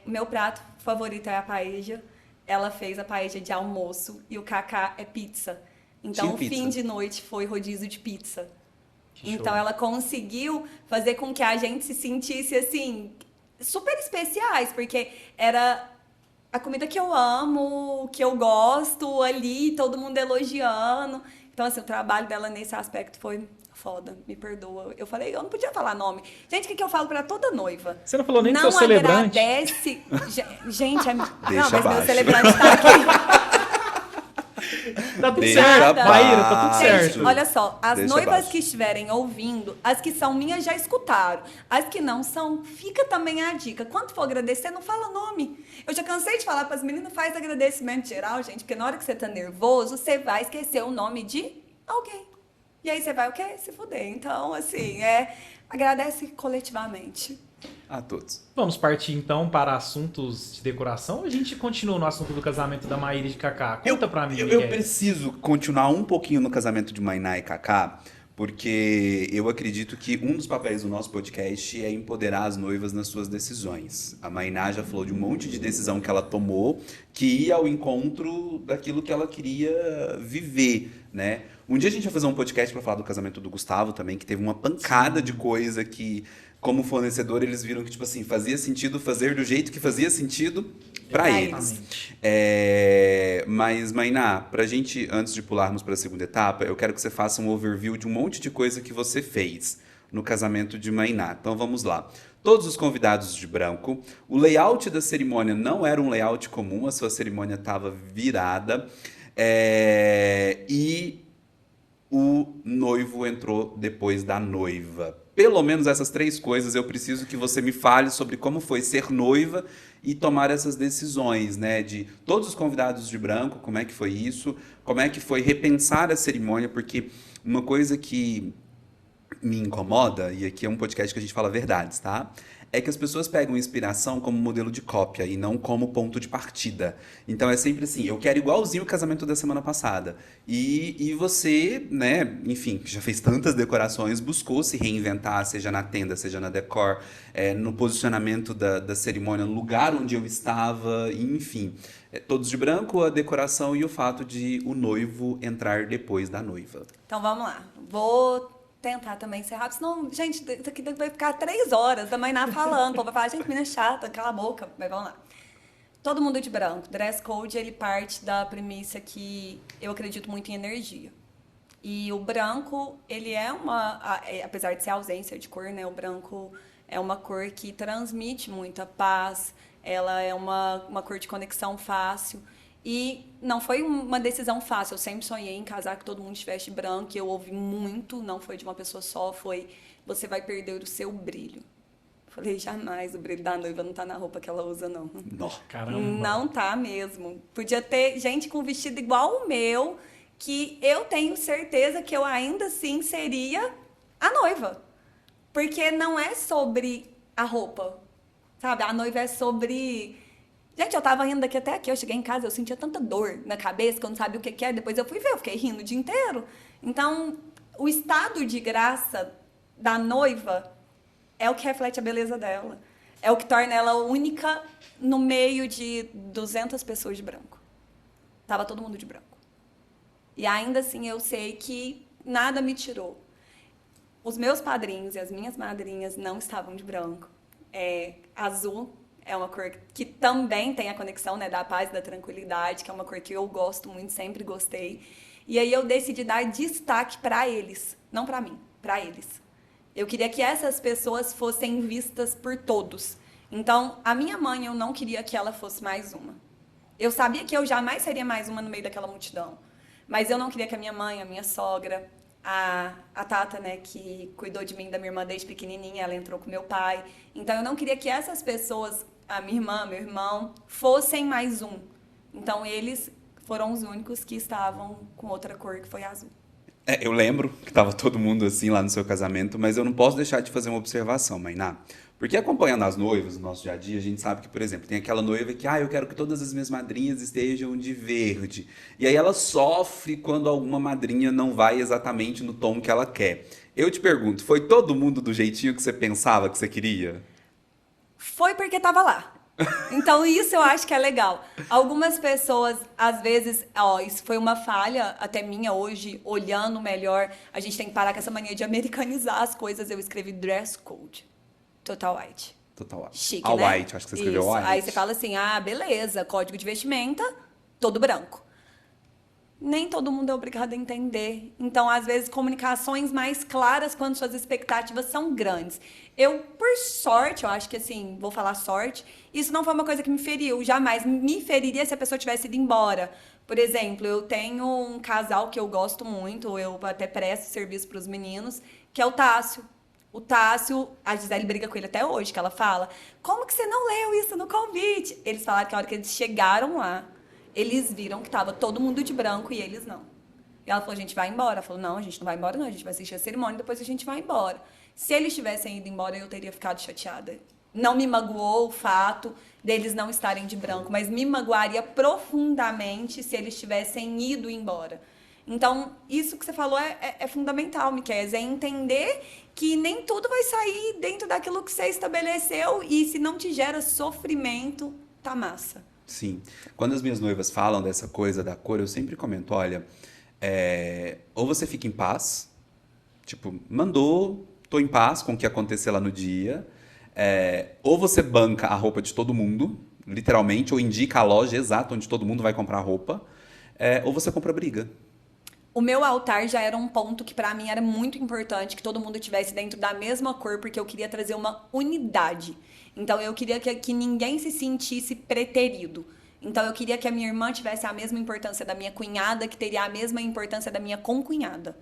Meu prato favorito é a paella. Ela fez a paella de almoço e o Cacá é pizza. Então, Tinha o pizza. fim de noite foi rodízio de pizza. Que Então, show. ela conseguiu fazer com que a gente se sentisse, assim, super especiais, porque era a comida que eu amo, que eu gosto ali, todo mundo elogiando. Então, assim, o trabalho dela nesse aspecto foi foda, me perdoa. Eu falei, eu não podia falar nome. Gente, o que eu falo pra toda noiva? Você não falou nem do Não seu celebrante? agradece... Gente, não, Deixa mas meu abaixo. celebrante tá aqui. Tá tudo Deixa certo, abaixo. Maíra, tá tudo Gente, certo. olha só, as Deixa noivas abaixo. que estiverem ouvindo, as que são minhas já escutaram. As que não são, fica também a dica. Quando for agradecer, não fala nome. Eu já cansei de falar para as meninas, faz agradecimento geral, gente, porque na hora que você tá nervoso, você vai esquecer o nome de alguém. E aí você vai o quê? Se fuder. Então, assim, agradece coletivamente. A todos. Vamos partir então para assuntos de decoração ou a gente continua no assunto do casamento da Maíra e de Cacá? Conta pra mim, Eu Miguel. preciso continuar um pouquinho no casamento de Mainá e Cacá, porque eu acredito que um dos papéis do nosso podcast é empoderar as noivas nas suas decisões. A Mainá já falou de um monte de decisão que ela tomou, que ia ao encontro daquilo que ela queria viver, né? Um dia a gente vai fazer um podcast para falar do casamento do Gustavo também, que teve uma pancada de coisa que, como fornecedor, eles viram que, tipo assim, fazia sentido fazer do jeito que fazia sentido para Pra eles. Exatamente. Mas, Mainá, pra gente, antes de pularmos para a segunda etapa, eu quero que você faça um overview de um monte de coisa que você fez no casamento de Mainá. Então vamos lá. Todos os convidados de branco. O layout da cerimônia não era um layout comum, a sua cerimônia estava virada. E o noivo entrou depois da noiva. Pelo menos essas 3 coisas eu preciso que você me fale sobre como foi ser noiva e tomar essas decisões, né? De todos os convidados de branco, como é que foi isso? Como é que foi repensar a cerimônia? Porque uma coisa que me incomoda, e aqui é um podcast que a gente fala verdades, tá? É que as pessoas pegam inspiração como modelo de cópia e não como ponto de partida. Então é sempre assim, eu quero igualzinho o casamento da semana passada. E você, né, enfim, que já fez tantas decorações, buscou se reinventar, seja na tenda, seja na decor, no posicionamento da cerimônia, no lugar onde eu estava, enfim. Todos de branco, a decoração e o fato de o noivo entrar depois da noiva. Então, vamos lá. Vou tentar também ser rápido, senão, gente, isso aqui vai ficar 3 horas da Mainá falando. O povo vai falar, gente, menina chata, cala a boca. Mas vamos lá. Todo mundo de branco. Dress code, ele parte da premissa que eu acredito muito em energia. E o branco, ele é apesar de ser ausência de cor, né? O branco é uma cor que transmite muita paz, ela é uma cor de conexão fácil. E não foi uma decisão fácil. Eu sempre sonhei em casar que todo mundo estivesse branco. E eu ouvi muito, não foi de uma pessoa só, foi você vai perder o seu brilho. Falei, jamais, o brilho da noiva não tá na roupa que ela usa, não. Nó. Caramba. Não tá mesmo. Podia ter gente com vestido igual o meu, que eu tenho certeza que eu ainda assim seria a noiva. Porque não é sobre a roupa, sabe? A noiva é sobre... Gente, eu tava rindo daqui até aqui, eu cheguei em casa, eu sentia tanta dor na cabeça que eu não sabia o que era. Depois eu fui ver, eu fiquei rindo o dia inteiro. Então, o estado de graça da noiva é o que reflete a beleza dela. É o que torna ela única no meio de 200 pessoas de branco. Tava todo mundo de branco. E ainda assim eu sei que nada me tirou. Os meus padrinhos e as minhas madrinhas não estavam de branco. Azul é uma cor que também tem a conexão, né, da paz e da tranquilidade, que é uma cor que eu gosto muito, sempre gostei. E aí eu decidi dar destaque para eles, não para mim, para eles. Eu queria que essas pessoas fossem vistas por todos. Então, a minha mãe, eu não queria que ela fosse mais uma. Eu sabia que eu jamais seria mais uma no meio daquela multidão. Mas eu não queria que a minha mãe, a minha sogra, a Tata, né, que cuidou de mim, da minha irmã desde pequenininha, ela entrou com meu pai. Então, eu não queria que essas pessoas, a minha irmã, meu irmão, fossem mais um. Então, eles foram os únicos que estavam com outra cor, que foi azul. Eu lembro que estava todo mundo assim lá no seu casamento, mas eu não posso deixar de fazer uma observação, Mainá. Porque acompanhando as noivas no nosso dia a dia, a gente sabe que, por exemplo, tem aquela noiva que, eu quero que todas as minhas madrinhas estejam de verde. E aí ela sofre quando alguma madrinha não vai exatamente no tom que ela quer. Eu te pergunto, foi todo mundo do jeitinho que você pensava que você queria? Foi porque tava lá. Então, isso eu acho que é legal. Algumas pessoas, às vezes, isso foi uma falha até minha hoje, olhando melhor. A gente tem que parar com essa mania de americanizar as coisas. Eu escrevi dress code. Total white. Total white. Chique, All né? white, acho que você escreveu Isso. white. Aí você fala assim, beleza, código de vestimenta, todo branco. Nem todo mundo é obrigado a entender. Então, às vezes, comunicações mais claras quando suas expectativas são grandes. Eu, por sorte, eu acho que assim, vou falar sorte, isso não foi uma coisa que me feriu. Jamais me feriria se a pessoa tivesse ido embora. Por exemplo, eu tenho um casal que eu gosto muito, eu até presto serviço para os meninos, que é o Tássio. O Tássio, a Gisele briga com ele até hoje, que ela fala, como que você não leu isso no convite? Eles falaram que a hora que eles chegaram lá, eles viram que tava todo mundo de branco e eles não. E ela falou, a gente vai embora. Ela falou, não, a gente não vai embora não, a gente vai assistir a cerimônia e depois a gente vai embora. Se eles tivessem ido embora, eu teria ficado chateada. Não me magoou o fato deles não estarem de branco, mas me magoaria profundamente se eles tivessem ido embora. Então, isso que você falou é fundamental, Miquel, é entender que nem tudo vai sair dentro daquilo que você estabeleceu e se não te gera sofrimento, tá massa. Sim. Quando as minhas noivas falam dessa coisa da cor, eu sempre comento, olha, ou você fica em paz, tipo, mandou, tô em paz com o que acontecer lá no dia, ou você banca a roupa de todo mundo, literalmente, ou indica a loja exata onde todo mundo vai comprar roupa, ou você compra briga. O meu altar já era um ponto que pra mim era muito importante, que todo mundo estivesse dentro da mesma cor, porque eu queria trazer uma unidade. Então eu queria que ninguém se sentisse preterido. Então eu queria que a minha irmã tivesse a mesma importância da minha cunhada, que teria a mesma importância da minha concunhada.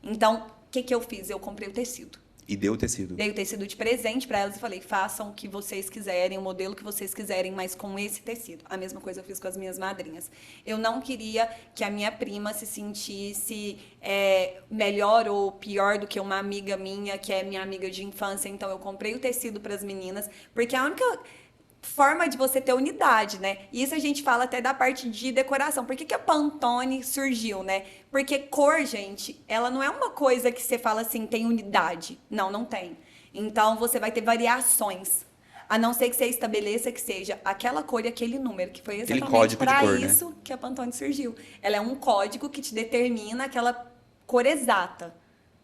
Então, o que eu fiz? Eu comprei o tecido. E deu o tecido. Dei o tecido de presente para elas e falei, façam o que vocês quiserem, o modelo que vocês quiserem, mas com esse tecido. A mesma coisa eu fiz com as minhas madrinhas. Eu não queria que a minha prima se sentisse melhor ou pior do que uma amiga minha, que é minha amiga de infância. Então, eu comprei o tecido para as meninas, porque a única forma de você ter unidade, né? E isso a gente fala até da parte de decoração. Por que a Pantone surgiu, né? Porque cor, gente, ela não é uma coisa que você fala assim, tem unidade. Não, não tem. Então, você vai ter variações. A não ser que você estabeleça que seja aquela cor e aquele número, que foi exatamente para isso, né, que a Pantone surgiu. Ela é um código que te determina aquela cor exata.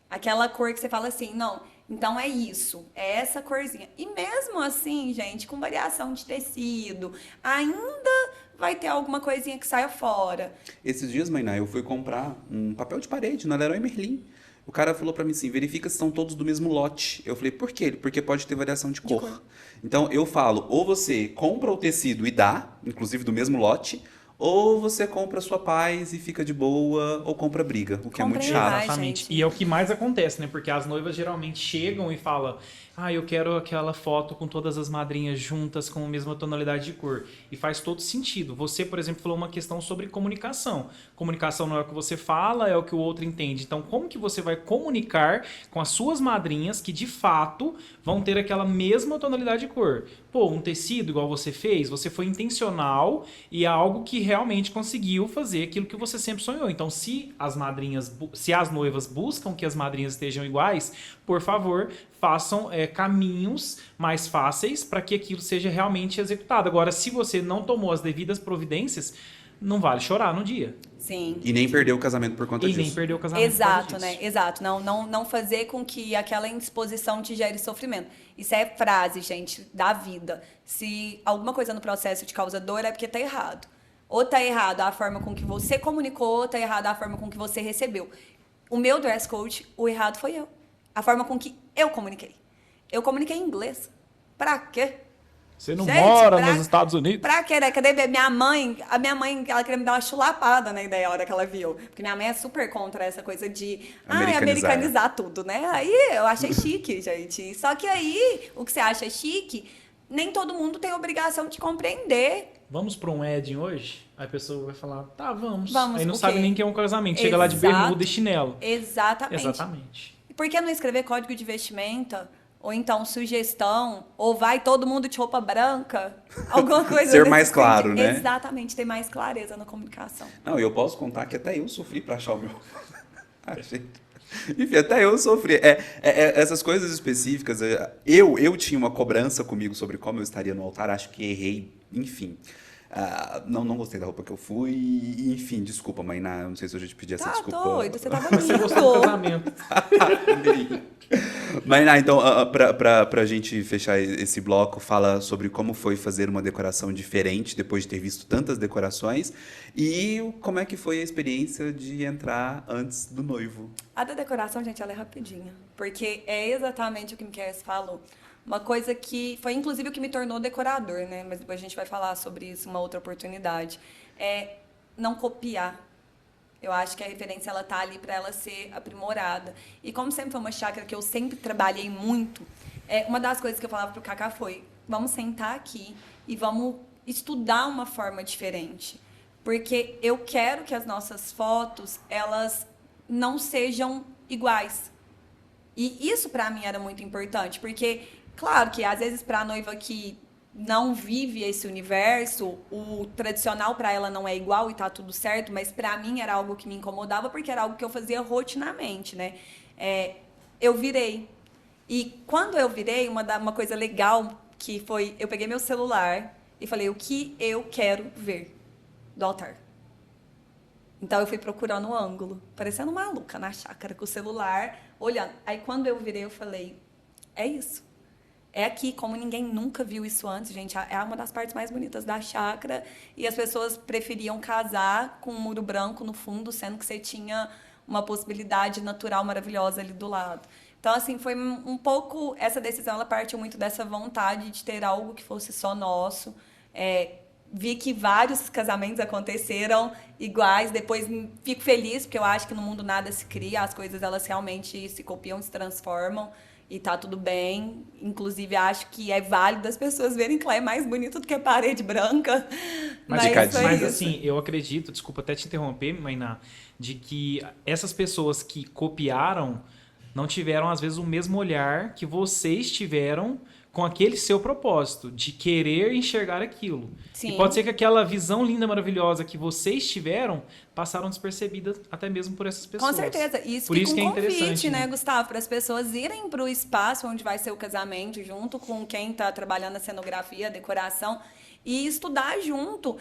Aquela cor que você fala assim, não, então é isso, é essa corzinha. E mesmo assim, gente, com variação de tecido, ainda vai ter alguma coisinha que saia fora. Esses dias, Mainá, eu fui comprar um papel de parede na Leroy Merlin. O cara falou pra mim assim, verifica se estão todos do mesmo lote. Eu falei, por quê? Porque pode ter variação de cor. Então, eu falo, ou você compra o tecido e dá, inclusive do mesmo lote, ou você compra a sua paz e fica de boa, ou compra briga, o que é muito chato. Exatamente. E é o que mais acontece, né? Porque as noivas geralmente chegam e falam, eu quero aquela foto com todas as madrinhas juntas com a mesma tonalidade de cor. E faz todo sentido. Você, por exemplo, falou uma questão sobre comunicação. Comunicação não é o que você fala, é o que o outro entende. Então, como que você vai comunicar com as suas madrinhas que, de fato, vão ter aquela mesma tonalidade de cor? Pô, um tecido igual você fez, você foi intencional e é algo que realmente conseguiu fazer aquilo que você sempre sonhou. Então, se as noivas buscam que as madrinhas estejam iguais, por favor, façam caminhos mais fáceis para que aquilo seja realmente executado. Agora, se você não tomou as devidas providências, não vale chorar no dia. Sim. E nem perder o casamento por conta disso. E nem perder o casamento Exato, por conta disso. né? Exato. Não fazer com que aquela indisposição te gere sofrimento. Isso é frase, gente, da vida. Se alguma coisa no processo te causa dor, é porque tá errado. Ou tá errado a forma com que você comunicou, ou tá errado a forma com que você recebeu. O meu dress code, o errado foi eu. A forma com que eu comuniquei. Eu comuniquei em inglês. Pra quê? Você não mora nos Estados Unidos? Pra quê, né? Cadê minha mãe? A minha mãe, ela queria me dar uma chulapada na ideia, a hora que ela viu. Porque minha mãe é super contra essa coisa de americanizar tudo, né? Aí eu achei chique, gente. Só que aí, o que você acha chique, nem todo mundo tem obrigação de compreender. Vamos para um wedding hoje? Aí a pessoa vai falar, tá, vamos. Vamos, aí não sabe nem que é um casamento. Chega lá de bermuda e chinelo. Exatamente. Exatamente. Por que não escrever código de vestimenta ou então sugestão, ou vai todo mundo de roupa branca, alguma coisa Ser nesse mais claro, sentido. né? Exatamente, ter mais clareza na comunicação. Não, eu posso contar que até eu sofri para achar o meu. Achei. Enfim, até eu sofri. Essas coisas específicas, eu tinha uma cobrança comigo sobre como eu estaria no altar, acho que errei, enfim. Não gostei da roupa que eu fui, enfim, desculpa, Mainá, eu não sei se eu já te pedi essa Tá desculpa. doido, você tava Você gostou do lindo. casamento. Mainá, então, pra gente fechar esse bloco, fala sobre como foi fazer uma decoração diferente depois de ter visto tantas decorações e como é que foi a experiência de entrar antes do noivo. A da decoração, gente, ela é rapidinha. Porque é exatamente o que o Miquel falou. Uma coisa que foi, inclusive, o que me tornou decorador, né? Mas depois a gente vai falar sobre isso uma outra oportunidade. É não copiar. Eu acho que a referência, ela tá ali para ela ser aprimorada. E como sempre foi uma chácara que eu sempre trabalhei muito, uma das coisas que eu falava pro Cacá foi, vamos sentar aqui e vamos estudar uma forma diferente. Porque eu quero que as nossas fotos, elas não sejam iguais. E isso para mim era muito importante, porque claro que às vezes para a noiva que não vive esse universo, o tradicional para ela não é igual e tá tudo certo, mas para mim era algo que me incomodava porque era algo que eu fazia rotinamente, né? Eu virei. E quando eu virei, uma coisa legal que foi, eu peguei meu celular e falei, o que eu quero ver do altar? Então eu fui procurando o ângulo, parecendo maluca na chácara com o celular, olhando. Aí quando eu virei, eu falei, é isso. É aqui, como ninguém nunca viu isso antes, gente. É uma das partes mais bonitas da chácara. E as pessoas preferiam casar com um muro branco no fundo, sendo que você tinha uma possibilidade natural maravilhosa ali do lado. Então, assim, foi um pouco... Essa decisão, ela partiu muito dessa vontade de ter algo que fosse só nosso. Vi que vários casamentos aconteceram iguais. Depois fico feliz, porque eu acho que no mundo nada se cria. As coisas, elas realmente se copiam, se transformam. E tá tudo bem. Inclusive, acho que é válido as pessoas verem que lá é mais bonito do que a parede branca. Mas assim, eu acredito, desculpa até te interromper, Mainá, de que essas pessoas que copiaram não tiveram, às vezes, o mesmo olhar que vocês tiveram com aquele seu propósito, de querer enxergar aquilo. Sim. E pode ser que aquela visão linda, maravilhosa que vocês tiveram, passaram despercebidas até mesmo por essas pessoas. Com certeza. Isso por fica isso que é convite, interessante, né, Gustavo? Para as pessoas irem para o espaço onde vai ser o casamento, junto com quem está trabalhando a cenografia, a decoração, e estudar junto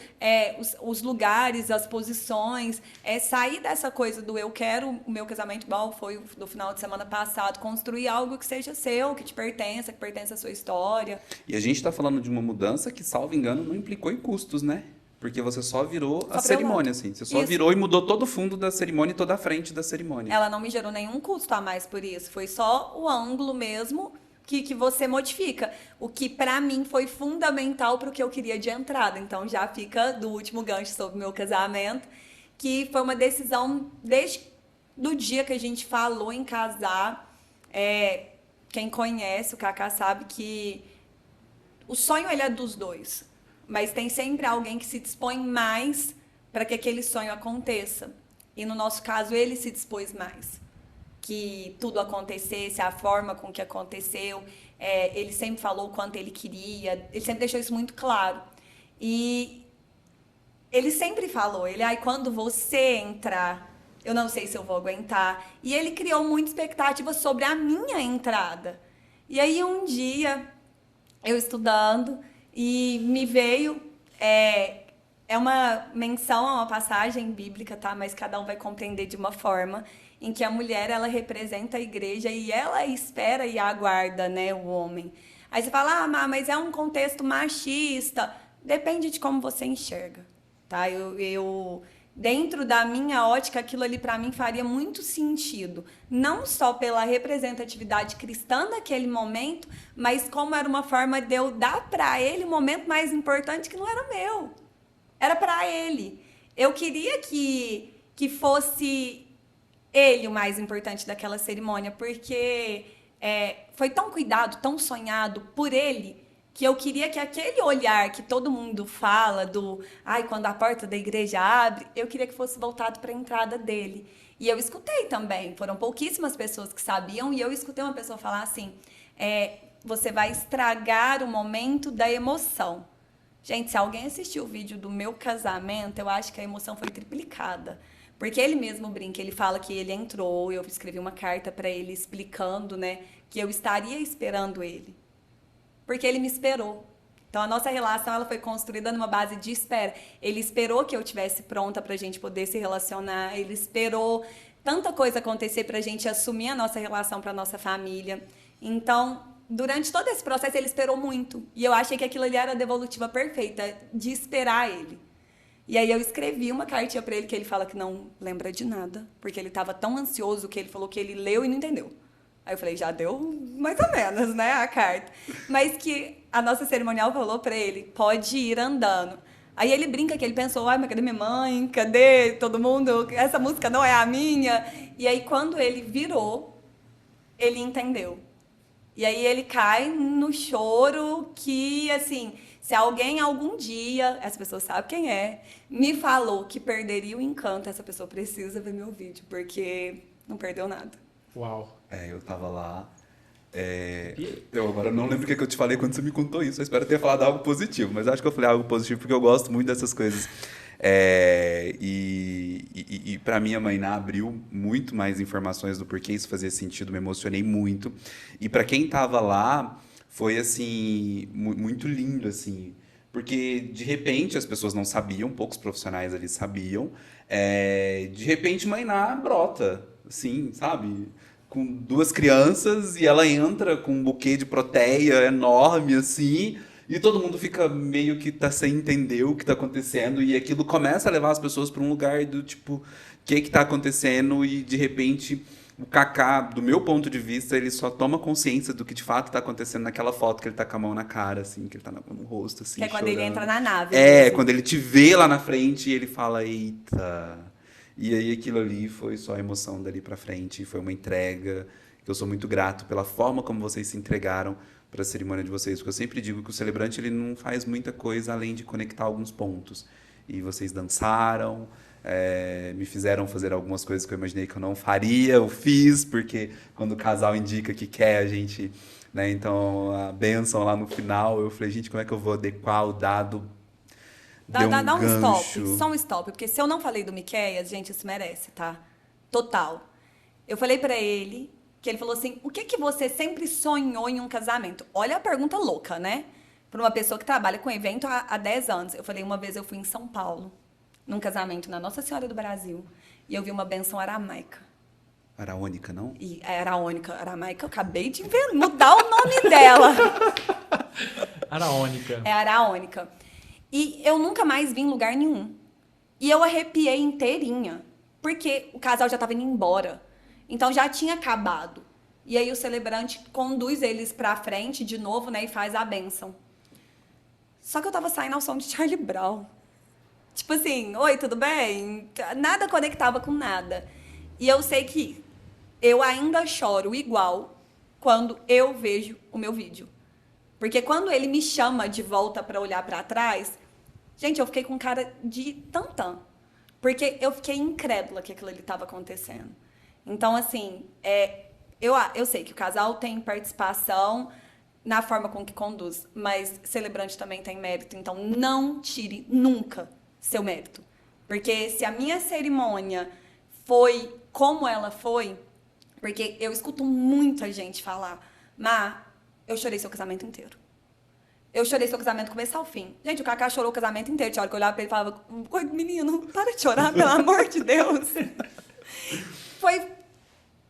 os lugares, as posições, sair dessa coisa do eu quero o meu casamento igual foi do final de semana passado, construir algo que seja seu, que te pertença, que pertença à sua história. E a gente está falando de uma mudança que, salvo engano, não implicou em custos, né? Porque você só virou a cerimônia, assim. Você só virou e mudou todo o fundo da cerimônia e toda a frente da cerimônia. Ela não me gerou nenhum custo a mais por isso. Foi só o ângulo mesmo que você modifica. O que, para mim, foi fundamental para o que eu queria de entrada. Então, já fica do último gancho sobre o meu casamento, que foi uma decisão desde do dia que a gente falou em casar. Quem conhece o Cacá sabe que o sonho, ele é dos dois. Mas tem sempre alguém que se dispõe mais para que aquele sonho aconteça. E, no nosso caso, ele se dispôs mais. Que tudo acontecesse, a forma com que aconteceu. Ele sempre falou o quanto ele queria, ele sempre deixou isso muito claro. E ele sempre falou, quando você entrar, eu não sei se eu vou aguentar. E ele criou muita expectativa sobre a minha entrada. E aí um dia, eu estudando, e me veio... É uma menção a uma passagem bíblica, tá? Mas cada um vai compreender de uma forma, em que a mulher, ela representa a igreja e ela espera e aguarda, né, o homem. Aí você fala, mas é um contexto machista. Depende de como você enxerga, tá? Eu dentro da minha ótica, aquilo ali para mim faria muito sentido. Não só pela representatividade cristã daquele momento, mas como era uma forma de eu dar para ele o momento mais importante que não era meu. Era para ele. Eu queria que fosse ele o mais importante daquela cerimônia, porque foi tão cuidado, tão sonhado por ele, que eu queria que aquele olhar que todo mundo fala quando a porta da igreja abre, eu queria que fosse voltado para a entrada dele. E eu escutei também, foram pouquíssimas pessoas que sabiam, e eu escutei uma pessoa falar assim, você vai estragar o momento da emoção. Gente, se alguém assistiu o vídeo do meu casamento, eu acho que a emoção foi triplicada. Porque ele mesmo brinca, ele fala que ele entrou, eu escrevi uma carta para ele explicando, né, que eu estaria esperando ele. Porque ele me esperou. Então, a nossa relação ela foi construída numa base de espera. Ele esperou que eu estivesse pronta para a gente poder se relacionar. Ele esperou tanta coisa acontecer para a gente assumir a nossa relação para a nossa família. Então, durante todo esse processo, ele esperou muito. E eu achei que aquilo ali era a devolutiva perfeita, de esperar ele. E aí eu escrevi uma cartinha para ele que ele fala que não lembra de nada, porque ele estava tão ansioso que ele falou que ele leu e não entendeu. Aí eu falei, já deu mais ou menos, né, a carta. Mas que a nossa cerimonial falou para ele, pode ir andando. Aí ele brinca que ele pensou, ai, mas cadê minha mãe? Cadê todo mundo? Essa música não é a minha. E aí quando ele virou, ele entendeu. E aí ele cai no choro que, assim, se alguém algum dia, essa pessoa sabe quem é, me falou que perderia o encanto, essa pessoa precisa ver meu vídeo, porque não perdeu nada. Uau. Eu tava lá. Eu agora não lembro o que eu te falei quando você me contou isso. Eu espero ter falado algo positivo, mas acho que eu falei algo positivo porque eu gosto muito dessas coisas. E para mim a Mainá abriu muito mais informações do porquê isso fazia sentido, me emocionei muito. E para quem tava lá, foi assim, muito lindo, assim. Porque de repente as pessoas não sabiam, poucos profissionais ali sabiam. De repente Mainá brota, assim, sabe? Com 2 crianças e ela entra com um buquê de proteia enorme, assim, e todo mundo fica meio que sem entender o que tá acontecendo, e aquilo começa a levar as pessoas para um lugar do tipo, o que tá acontecendo, e de repente o Kaká, do meu ponto de vista, ele só toma consciência do que de fato tá acontecendo naquela foto que ele tá com a mão na cara, assim, que ele tá no rosto, assim, Que é quando chorando. ele entra na nave. Quando ele te vê lá na frente e ele fala, eita... E aí aquilo ali foi só a emoção dali pra frente, foi uma entrega, que eu sou muito grato pela forma como vocês se entregaram para a cerimônia de vocês, porque eu sempre digo que o celebrante ele não faz muita coisa além de conectar alguns pontos. E vocês dançaram, me fizeram fazer algumas coisas que eu imaginei que eu não faria, eu fiz, porque quando o casal indica que quer, a gente... Né, então, a bênção lá no final, eu falei, gente, como é que eu vou adequar o dado? Dá um stop, só um stop, porque se eu não falei do Miquéias, gente, isso merece, tá? Total. Eu falei pra ele, que ele falou assim, o que que você sempre sonhou em um casamento? Olha a pergunta louca, né? Pra uma pessoa que trabalha com evento há 10 anos. Eu falei, uma vez eu fui em São Paulo, num casamento na Nossa Senhora do Brasil, e eu vi uma bênção aramaica. Araônica, não? E aramaica, eu acabei de mudar o nome dela. Araônica. É araônica. E eu nunca mais vi em lugar nenhum. E eu arrepiei inteirinha, porque o casal já estava indo embora. Então já tinha acabado. E aí o celebrante conduz eles pra frente de novo, né, e faz a bênção. Só que eu tava saindo ao som de Charlie Brown. Tipo assim, oi, tudo bem? Nada conectava com nada. E eu sei que eu ainda choro igual quando eu vejo o meu vídeo. Porque quando ele me chama de volta para olhar para trás, gente, eu fiquei com cara de tantã. Porque eu fiquei incrédula que aquilo ali estava acontecendo. Então, assim, eu sei que o casal tem participação na forma com que conduz, mas celebrante também tem mérito. Então, não tire nunca seu mérito. Porque se a minha cerimônia foi como ela foi, porque eu escuto muita gente falar, Má, eu chorei seu casamento inteiro. Eu chorei seu casamento do começo ao fim. Gente, o Kaká chorou o casamento inteiro. Tinha hora que eu olhava pra ele e falava, menino, para de chorar, pelo amor de Deus. Foi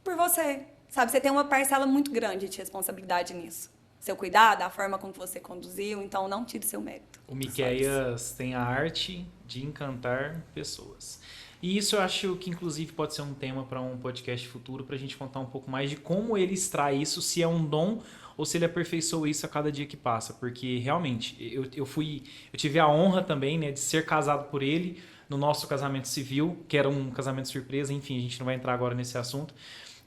por você. Sabe, você tem uma parcela muito grande de responsabilidade nisso. Seu cuidado, a forma como você conduziu, então não tire seu mérito. O Miquéias tem a arte de encantar pessoas. E isso eu acho que, inclusive, pode ser um tema para um podcast futuro, para a gente contar um pouco mais de como ele extrai isso, se é um dom ou se ele aperfeiçoa isso a cada dia que passa. Porque, realmente, eu tive a honra também, né, de ser casado por ele no nosso casamento civil, que era um casamento surpresa. Enfim, a gente não vai entrar agora nesse assunto.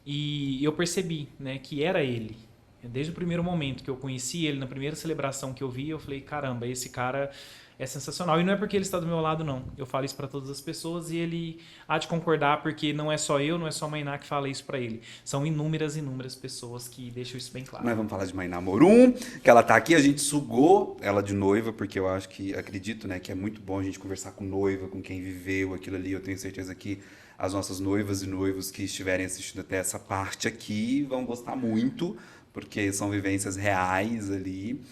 E eu percebi, né, que era ele. Desde o primeiro momento que eu conheci ele, na primeira celebração que eu vi, eu falei, caramba, esse cara é sensacional. E não é porque ele está do meu lado, não. Eu falo isso para todas as pessoas e ele há de concordar, porque não é só eu, não é só a Mainá que fala isso para ele. São inúmeras pessoas que deixam isso bem claro. Mas vamos falar de Mainá Morum, que ela tá aqui, a gente sugou ela de noiva, porque eu acho que, acredito, né, que é muito bom a gente conversar com noiva, com quem viveu aquilo ali. Eu tenho certeza que as nossas noivas e noivos que estiverem assistindo até essa parte aqui vão gostar muito, porque são vivências reais ali.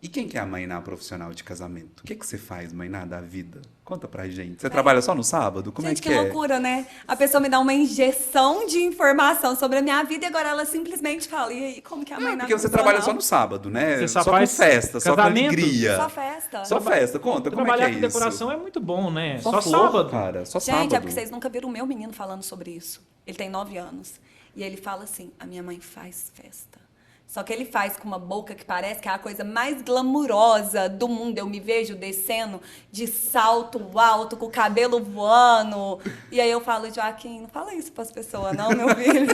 E quem que é a Mainá profissional de casamento? O que você faz, Mainá, da vida? Conta pra gente. Você trabalha só no sábado? Como Gente, é que que é? loucura, né? A pessoa me dá uma injeção de informação sobre a minha vida e agora ela simplesmente fala, e aí, como que é a Não, Mainá porque você profissional? trabalha só no sábado, né? Você só com faz festa, só com casamento? alegria. Só festa. Só festa. Conta, como é que Trabalhar é com isso? decoração é muito bom, né? Só flor, sábado. cara. Só Gente, sábado. é porque vocês nunca viram o meu menino falando sobre isso. Ele tem 9 anos. E ele fala assim, a minha mãe faz festa. Só que ele faz com uma boca que parece que é a coisa mais glamurosa do mundo. Eu me vejo descendo de salto alto, com o cabelo voando. E aí eu falo, Joaquim, não fala isso pras pessoas não, meu filho.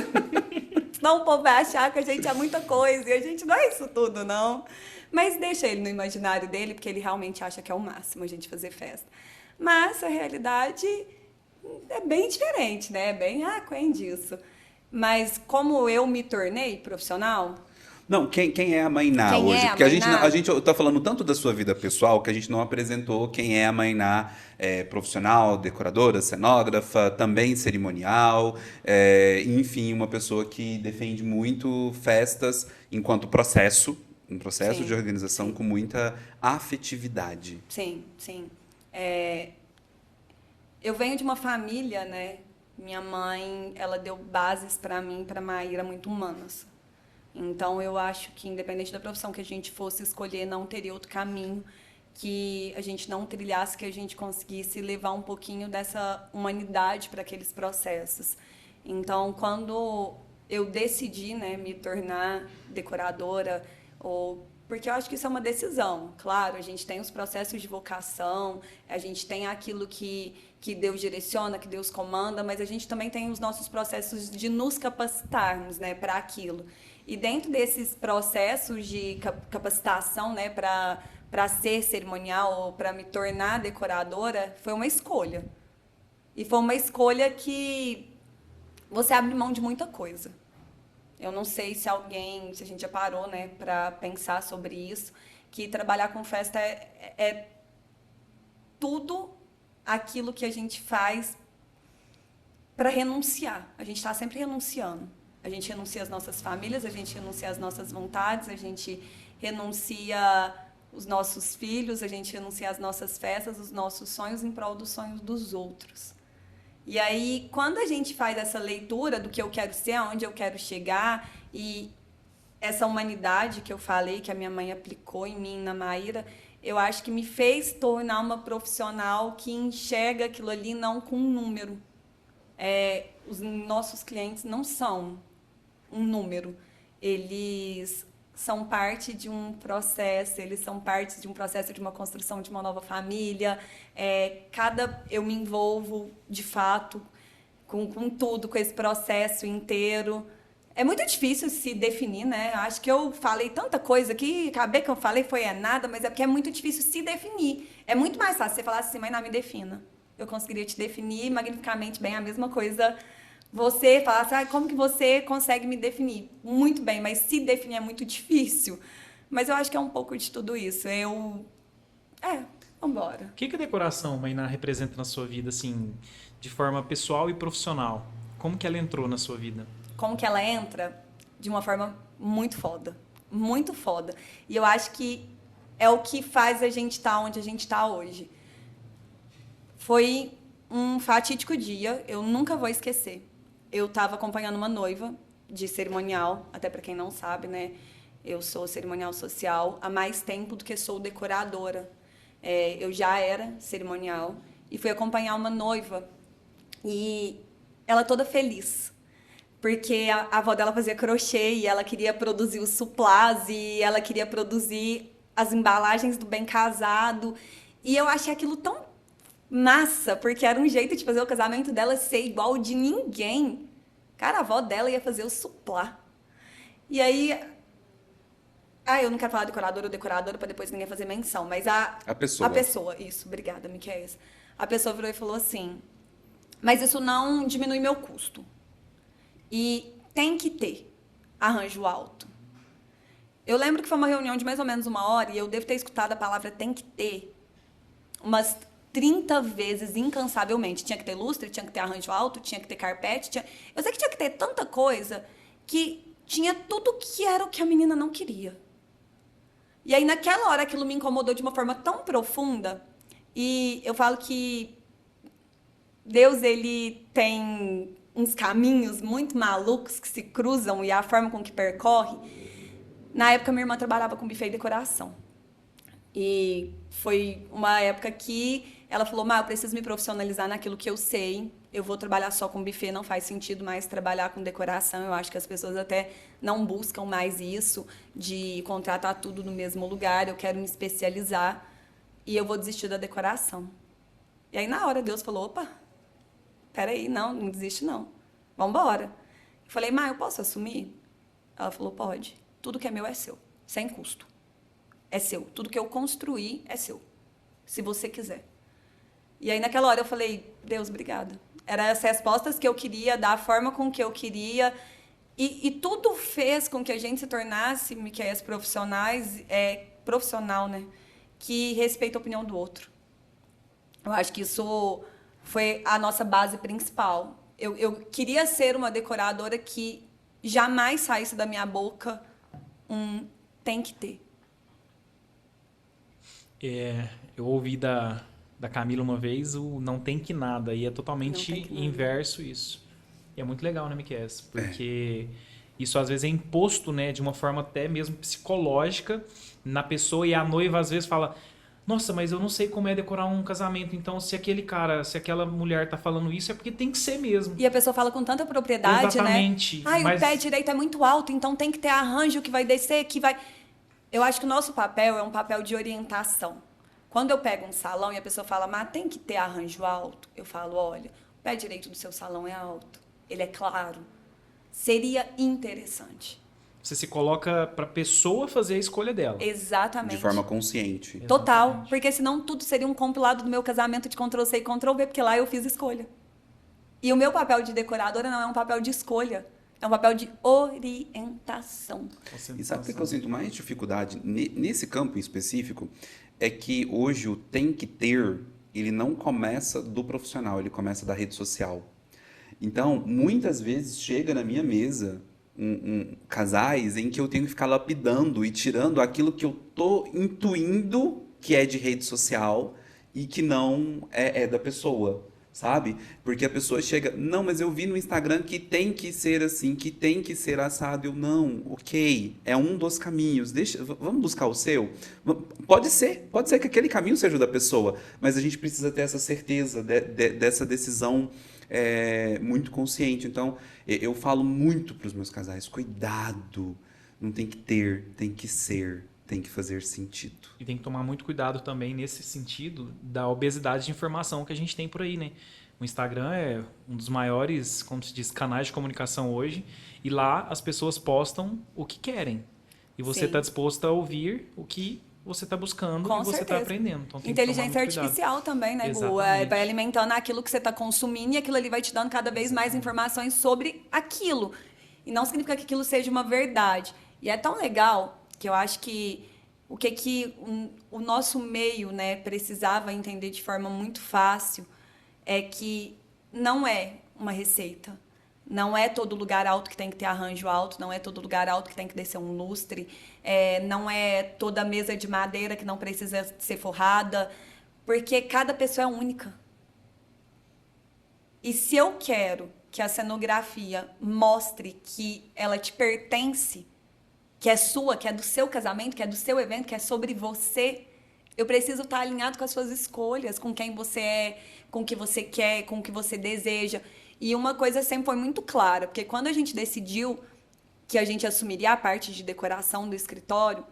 Senão o povo vai achar que a gente é muita coisa. E a gente não é isso tudo, não. Mas deixa ele no imaginário dele, porque ele realmente acha que é o máximo a gente fazer festa. Mas a realidade é bem diferente, né? É bem aquém disso. Mas como eu me tornei profissional... Não, quem é a Mainá Quem hoje? é a Porque Mainá? a gente tá falando tanto da sua vida pessoal que a gente não apresentou quem é a Mainá profissional, decoradora, cenógrafa, também cerimonial, enfim, uma pessoa que defende muito festas enquanto processo, um processo Sim, de organização com muita afetividade. Sim, sim. Eu venho de uma família, né? Minha mãe, ela deu bases para mim, para Maíra, muito humanas. Então, eu acho que, independente da profissão que a gente fosse escolher, não teria outro caminho que a gente não trilhasse, que a gente conseguisse levar um pouquinho dessa humanidade para aqueles processos. Então, quando eu decidi, né, me tornar decoradora, porque eu acho que isso é uma decisão. Claro, a gente tem os processos de vocação, a gente tem aquilo que Deus direciona, que Deus comanda, mas a gente também tem os nossos processos de nos capacitarmos, né, para aquilo. E dentro desses processos de capacitação, né, para ser cerimonial ou para me tornar decoradora, foi uma escolha. E foi uma escolha que você abre mão de muita coisa. Eu não sei se a gente já parou, né, para pensar sobre isso, que trabalhar com festa é tudo aquilo que a gente faz para renunciar. A gente está sempre renunciando. A gente renuncia às nossas famílias, a gente renuncia às nossas vontades, a gente renuncia os nossos filhos, a gente renuncia às nossas festas, os nossos sonhos em prol dos sonhos dos outros. E aí, quando a gente faz essa leitura do que eu quero ser, aonde eu quero chegar, e essa humanidade que eu falei, que a minha mãe aplicou em mim, na Maíra, eu acho que me fez tornar uma profissional que enxerga aquilo ali não com um número. Os nossos clientes não são um número. Eles são parte de um processo, eles são parte de um processo de uma construção de uma nova família. Eu me envolvo, de fato, com tudo, com esse processo inteiro. É muito difícil se definir, né? Acho que eu falei tanta coisa aqui, acabei que eu falei foi nada, mas é porque é muito difícil se definir. É muito mais fácil você falar assim, mas não me defina. Eu conseguiria te definir magnificamente bem, a mesma coisa. Você falar assim, como que você consegue me definir? Muito bem, mas se definir é muito difícil. Mas eu acho que é um pouco de tudo isso. Vambora. O que a decoração, Mainá, representa na sua vida, assim, de forma pessoal e profissional? Como que ela entrou na sua vida? Como que ela entra? De uma forma muito foda. Muito foda. E eu acho que é o que faz a gente estar onde a gente está hoje. Foi um fatídico dia, eu nunca vou esquecer. Eu estava acompanhando uma noiva de cerimonial, até para quem não sabe, né? Eu sou cerimonial social há mais tempo do que sou decoradora. Eu já era cerimonial e fui acompanhar uma noiva e ela toda feliz, porque a avó dela fazia crochê e ela queria produzir os suplás e ela queria produzir as embalagens do bem casado. E eu achei aquilo tão massa, porque era um jeito de fazer o casamento dela ser igual de ninguém. Cara, a avó dela ia fazer o suplá. E aí... eu não quero falar decoradora ou decoradora pra depois ninguém fazer menção, mas A pessoa. A pessoa, isso, obrigada, Miquéias. A pessoa virou e falou assim, mas isso não diminui meu custo. E tem que ter arranjo alto. Eu lembro que foi uma reunião de mais ou menos 1 hora e eu devo ter escutado a palavra tem que ter umas 30 vezes incansavelmente. Tinha que ter lustre, tinha que ter arranjo alto, tinha que ter carpete. Eu sei que tinha que ter tanta coisa que tinha tudo que era o que a menina não queria. E aí, naquela hora, aquilo me incomodou de uma forma tão profunda. E eu falo que Deus, ele tem uns caminhos muito malucos que se cruzam e a forma com que percorre. Na época, minha irmã trabalhava com buffet e decoração. E foi uma época que ela falou, eu preciso me profissionalizar naquilo que eu sei. Eu vou trabalhar só com buffet, não faz sentido mais trabalhar com decoração. Eu acho que as pessoas até não buscam mais isso, de contratar tudo no mesmo lugar. Eu quero me especializar e eu vou desistir da decoração. E aí, na hora, Deus falou, opa, peraí, não desiste não. Vamos embora. Eu falei, eu posso assumir? Ela falou, pode. Tudo que é meu é seu, sem custo. É seu. Tudo que eu construí é seu, se você quiser. E aí, naquela hora, eu falei, Deus, obrigada. Eram as respostas que eu queria, da forma com que eu queria. E tudo fez com que a gente se tornasse, Miquéias, profissional, né? Que respeita a opinião do outro. Eu acho que isso foi a nossa base principal. Eu queria ser uma decoradora que jamais saísse da minha boca tem que ter. Eu ouvi da Camila uma vez o não tem que nada, e é totalmente inverso isso. E é muito legal, né, Miquéia? Porque isso às vezes é imposto, né, de uma forma até mesmo psicológica na pessoa, e a noiva às vezes fala, nossa, mas eu não sei como é decorar um casamento, então se aquela mulher tá falando isso é porque tem que ser mesmo. E a pessoa fala com tanta propriedade, exatamente, né? O pé direito é muito alto, então tem que ter arranjo que vai descer, que vai... Eu acho que o nosso papel é um papel de orientação. Quando eu pego um salão e a pessoa fala, tem que ter arranjo alto, eu falo, olha, o pé direito do seu salão é alto, ele é claro, seria interessante. Você se coloca para a pessoa fazer a escolha dela. Exatamente. De forma consciente. Total, Exatamente. porque senão tudo seria um compilado do meu casamento de Ctrl+C e Ctrl+V, porque lá eu fiz escolha. E o meu papel de decoradora não é um papel de escolha, é um papel de orientação. E sabe o que eu sinto mais dificuldade nesse campo em específico? É que hoje o tem que ter, ele não começa do profissional, ele começa da rede social. Então, muitas vezes chega na minha mesa casais em que eu tenho que ficar lapidando e tirando aquilo que eu tô intuindo que é de rede social e que não é da pessoa, sabe? Porque a pessoa chega, não, mas eu vi no Instagram que tem que ser assim, que tem que ser assado. Eu, não, ok, é um dos caminhos, vamos buscar o seu? Pode ser que aquele caminho seja o da pessoa, mas a gente precisa ter essa certeza dessa decisão muito consciente. Então, eu falo muito para os meus casais, cuidado, não tem que ter, tem que ser, tem que fazer sentido. E tem que tomar muito cuidado também nesse sentido da obesidade de informação que a gente tem por aí, né? O Instagram é um dos maiores, como se diz, canais de comunicação hoje, e lá as pessoas postam o que querem. E você está disposto a ouvir o que você está buscando e você está aprendendo. Então, tem inteligência que tomar muito artificial também, né, Gu? Vai alimentando aquilo que você está consumindo e aquilo ali vai te dando cada vez mais informações sobre aquilo. E não significa que aquilo seja uma verdade. E é tão legal que eu acho que o nosso meio, né, precisava entender de forma muito fácil é que não é uma receita. Não é todo lugar alto que tem que ter arranjo alto, não é todo lugar alto que tem que descer um lustre, não é toda mesa de madeira que não precisa ser forrada, porque cada pessoa é única. E se eu quero que a cenografia mostre que ela te pertence, que é sua, que é do seu casamento, que é do seu evento, que é sobre você, eu preciso estar alinhado com as suas escolhas, com quem você é, com o que você quer, com o que você deseja. E uma coisa sempre foi muito clara, porque quando a gente decidiu que a gente assumiria a parte de decoração do escritório,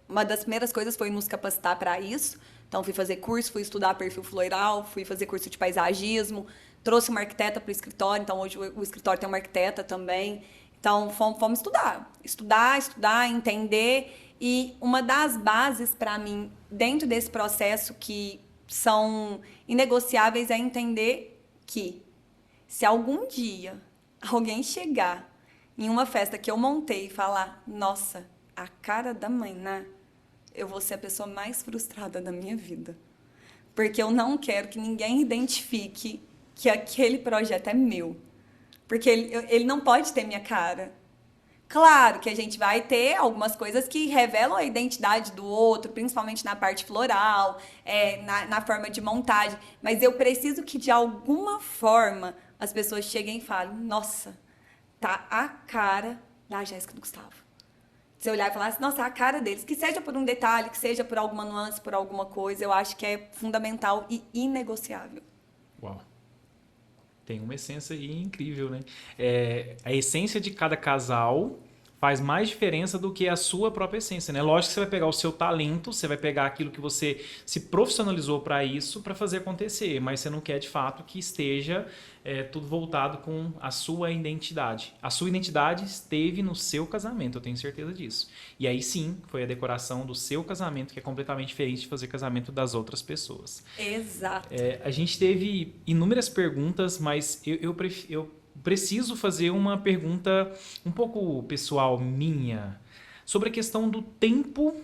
uma das primeiras coisas foi nos capacitar para isso. Então, fui fazer curso, fui estudar perfil floral, fui fazer curso de paisagismo, trouxe uma arquiteta para o escritório, então hoje o escritório tem uma arquiteta também. Então, fomos estudar, entender. E uma das bases para mim, dentro desse processo que são inegociáveis, é entender que se algum dia alguém chegar em uma festa que eu montei e falar, nossa, a cara da Mainá, eu vou ser a pessoa mais frustrada da minha vida. Porque eu não quero que ninguém identifique que aquele projeto é meu. Porque ele não pode ter minha cara. Claro que a gente vai ter algumas coisas que revelam a identidade do outro, principalmente na parte floral, na forma de montagem. Mas eu preciso que, de alguma forma, as pessoas cheguem e falem, nossa, tá a cara da Jéssica e do Gustavo. Se eu olhar e falar assim, nossa, a cara deles, que seja por um detalhe, que seja por alguma nuance, por alguma coisa, eu acho que é fundamental e inegociável. Uau. Tem uma essência aí incrível, né? A essência de cada casal faz mais diferença do que a sua própria essência, né? Lógico que você vai pegar o seu talento, você vai pegar aquilo que você se profissionalizou para isso, para fazer acontecer, mas você não quer, de fato, que esteja tudo voltado com a sua identidade. A sua identidade esteve no seu casamento, eu tenho certeza disso. E aí sim, foi a decoração do seu casamento que é completamente diferente de fazer casamento das outras pessoas. Exato. A gente teve inúmeras perguntas, mas eu preciso fazer uma pergunta um pouco pessoal minha sobre a questão do tempo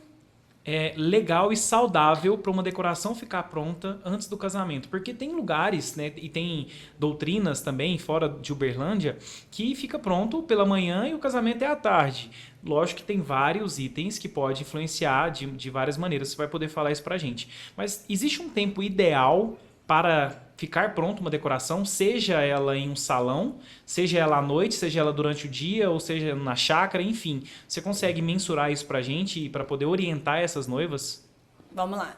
legal e saudável para uma decoração ficar pronta antes do casamento. Porque tem lugares, né, e tem doutrinas também, fora de Uberlândia, que fica pronto pela manhã e o casamento é à tarde. Lógico que tem vários itens que pode influenciar de várias maneiras. Você vai poder falar isso pra gente. Mas existe um tempo ideal para ficar pronta uma decoração, seja ela em um salão, seja ela à noite, seja ela durante o dia, ou seja na chácara, enfim. Você consegue mensurar isso pra gente e para poder orientar essas noivas? Vamos lá.